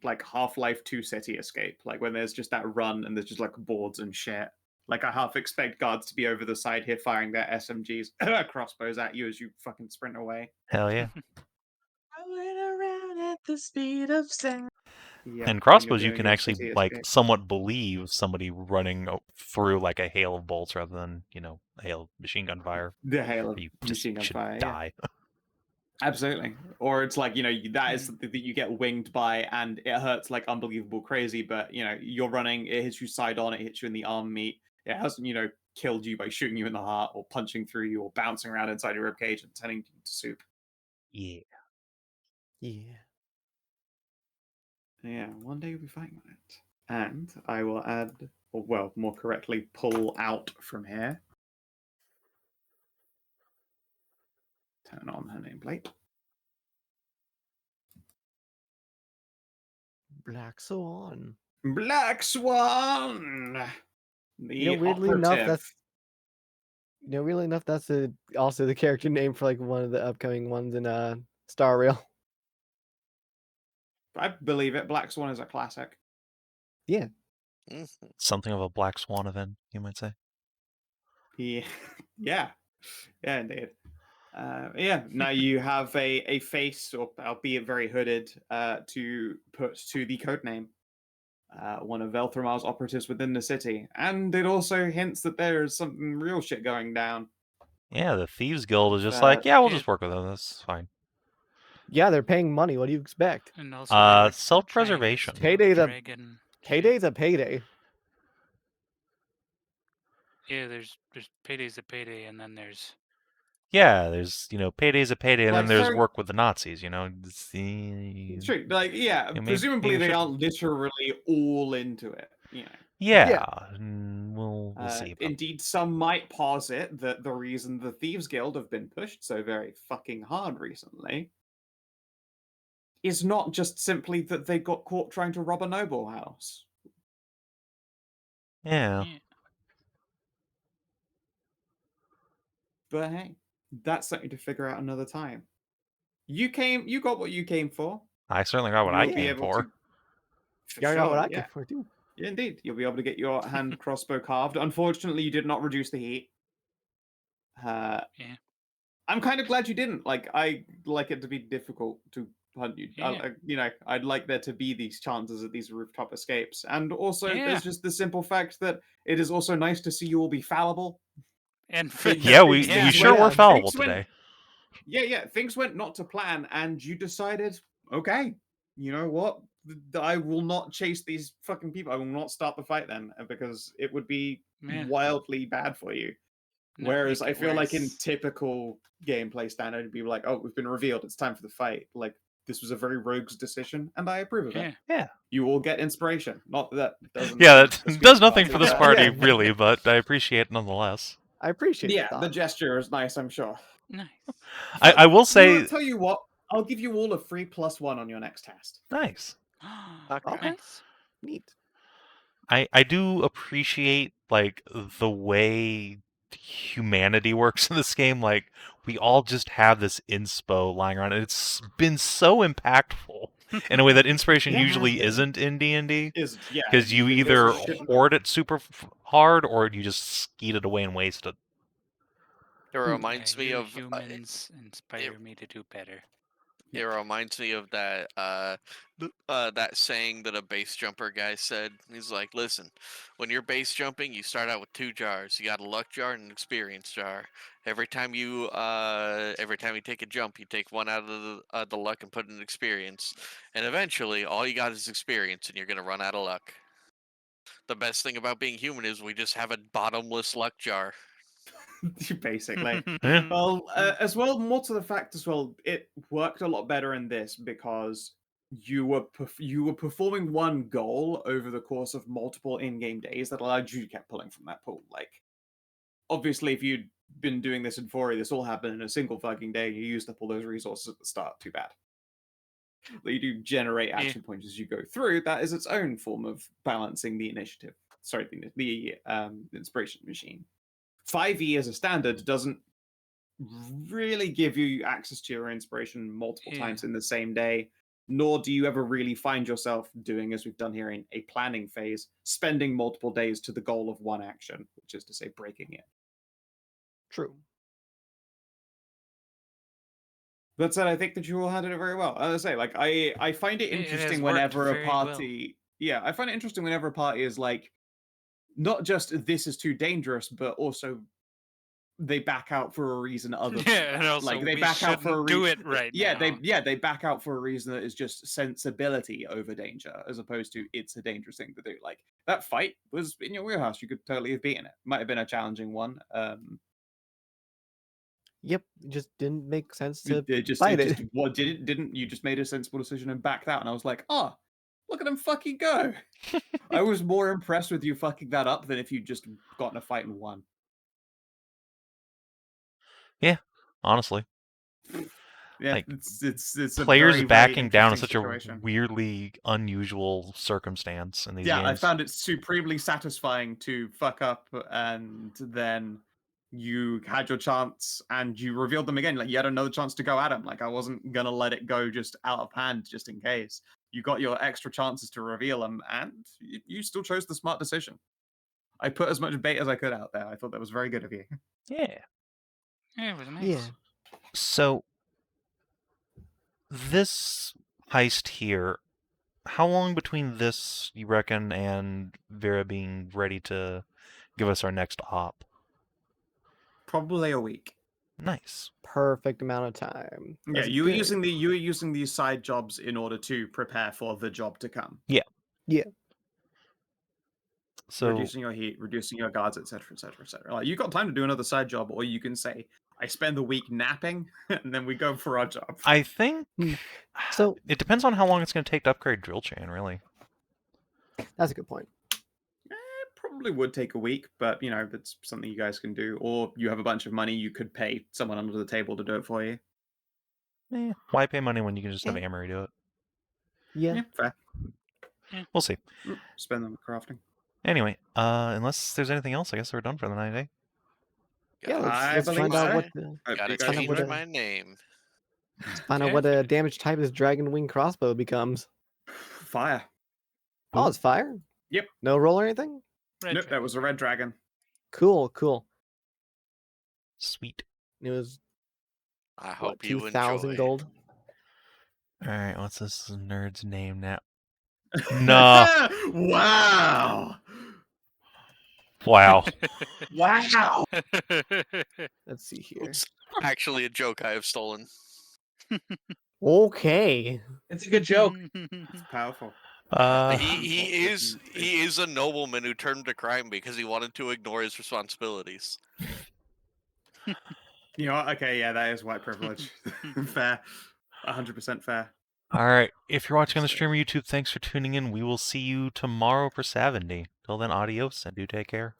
like Half-Life 2 City Escape, like when there's just that run and there's just like boards and shit. Like I half expect guards to be over the side here firing their SMGs crossbows at you as you fucking sprint away. Hell yeah. Going around at the speed of sound. Yeah, And when crossbows, you're you doing can your actually city like escape. somewhat believe somebody running through like a hail of bolts rather than a hail of machine gun fire. The hail of You just machine gun should fire. Yeah. die. Absolutely. Or it's like, that is something that you get winged by and it hurts like unbelievable crazy, but, you're running, it hits you side on, it hits you in the arm meat. It hasn't, killed you by shooting you in the heart or punching through you or bouncing around inside your ribcage and turning you to soup. Yeah. Yeah. Yeah, one day you'll be fighting on it. And I will add, or well, more correctly, pull out from here. Turn on her nameplate. Black Swan. Black Swan! The Weirdly enough, operative. that's also the character name for like one of the upcoming ones in Star Rail. I believe it. Black Swan is a classic. Yeah. Something of a black swan event, you might say. Yeah. Yeah, indeed. Yeah, now you have a face, or albeit very hooded, to put to the codename. One of Velthramar's operatives within the city. And it also hints that there's something real shit going down. Yeah, the Thieves Guild is just Uh, like, yeah, we'll yeah. just work with them. That's fine. Yeah, they're paying money. What do you expect? And also they were trying to self-preservation. steal Payday's a- dragon shit. Payday's a payday. Yeah, there's payday's a payday, and then there's Yeah, there's payday's a payday, and Like, then there's so- work with the Nazis. It's true. Like, yeah, maybe- presumably maybe they should- aren't literally all into it. Yeah, we'll see. About Indeed, some might posit that the reason the Thieves Guild have been pushed so very fucking hard recently is not just simply that they got caught trying to rob a noble house. yeah. But hey, that's something to figure out another time. You got what you came for. I certainly got what I You'll be came able for. to. For Yeah, I got what sure, I yeah. came for too. Yeah, indeed. You'll be able to get your hand crossbow carved. Unfortunately, you did not reduce the heat. Yeah. I'm kind of glad you didn't. Like, I like it to be difficult to hunt you. Yeah. I'd like there to be these chances at these rooftop escapes. And also, Yeah. there's just the simple fact that it is also nice to see you all be fallible. And Yeah, we things sure went- were fallible things went- today. Yeah. Things went not to plan, and you decided, okay, you know what? I will not chase these fucking people. I will not start the fight then, because it would be Yeah. wildly bad for you. No, Whereas make I it feel like in worse. typical gameplay standard, it'd be like, oh, we've been revealed. It's time for the fight. Like, this was a very rogue's decision, and I approve of it. Yeah. Yeah. You all get inspiration. Not that doesn't. Yeah, the that sweet does nothing party, for this but- party, Yeah. really, but I appreciate it nonetheless. I appreciate Yeah, the the thought. gesture is nice, I'm sure. Nice. I will You know say, what, tell you what, I'll give you all a free +1 on your next test. nice. Okay. Nice. Neat. I do appreciate like the way humanity works in this game. Like we all just have this inspo lying around, and it's been so impactful in a way that inspiration Yeah, usually yeah. isn't in D&D. Yeah, Because you usually goes either a shit- hoard it super hard, or you just skeet it away and waste it. It reminds me you of humans inspire me to do better. It reminds me of that that saying that a base jumper guy said. He's like, "Listen, when you're base jumping, you start out with 2 jars. You got a luck jar and an experience jar. Every time you take a jump, you take one out of the luck and put in experience. And eventually, all you got is experience, and you're gonna run out of luck. The best thing about being human is we just have a bottomless luck jar." basically. Yeah. Well, as well, more to the fact as well, it worked a lot better in this because you were performing one goal over the course of multiple in-game days that allowed you to keep pulling from that pool. Like, obviously, if you'd been doing this in 4E, this all happened in a single fucking day. You used up all those resources at the start. Too bad. But you do generate action points as you go through. That is its own form of balancing the initiative. Sorry, the inspiration machine. 5e as a standard doesn't really give you access to your inspiration multiple times in the same day, nor do you ever really find yourself doing, as we've done here in a planning phase, spending multiple days to the goal of one action, which is to say breaking it. True. That said, I think that you all handled it very well. As I say, like I find it It has interesting worked whenever a very well. party. Yeah, I find it interesting whenever a party is like, not just this is too dangerous, but also they back out for a reason other than Yeah, and that. also Like they we back out for a shouldn't do reason. it right Yeah, now. they back out for a reason that is just sensibility over danger, as opposed to it's a dangerous thing to do. Like that fight was in your wheelhouse. You could totally have beaten it. Might have been a challenging one. Yep, it just didn't make sense to It just fight it. what didn't you just made a sensible decision and backed out, and I was like, oh, look at him fucking go. I was more impressed with you fucking that up than if you just got in a fight and won. Yeah, honestly. Yeah, Like, it's a Players very, very backing down is interesting such situation. a weirdly unusual circumstance in these Yeah, I games. found it supremely satisfying to fuck up and then you had your chance and you revealed them again. Like you had another chance to go at them. Like I wasn't gonna let it go just out of hand just in case. You got your extra chances to reveal them and you still chose the smart decision. I put as much bait as I could out there. I thought that was very good of you. Yeah. Yeah, it was nice. Yeah. So, this heist here, how long between this, you reckon, and Vera being ready to give us our next op? Probably a week. Nice. Perfect amount of time. Yeah, That's you were good. using these side jobs in order to prepare for the job to come. Yeah. So, Reducing your heat, reducing your guards, etc., etc., etc. Like you got time to do another side job, or you can say, "I spend the week napping," and then we go for our job. I think So it depends on how long it's going to take to upgrade Drill Chain, really. that's a good point. Probably would take a week, but you know that's something you guys can do. Or you have a bunch of money, you could pay someone under the table to do it for you. Why pay money when you can just have Eh. Amiré do it? Yeah. Fair. We'll see. Spend them crafting. Anyway, unless there's anything else, I guess we're done for the night, eh? Yeah, I let's believe find out so. what the Hope Gotta you guys find out change what enjoyed. my name. find out what damage type this dragon wing crossbow becomes. Fire. Oh, it's fire? Yep. No roll or anything? Red Nope, dragon. that was a red dragon. Cool. Sweet. It was I what, hope you 2,000 enjoy. gold. Alright, what's this nerd's name now? No. Wow. Wow. Wow. Let's see here. It's actually a joke I have stolen. Okay. It's a good joke. It's powerful. He is a nobleman who turned to crime because he wanted to ignore his responsibilities. You know what? Okay, yeah, that is white privilege. Fair. 100% fair. Alright, if you're watching on the stream or YouTube, thanks for tuning in. We will see you tomorrow for Savin'. Till then, adios and do take care.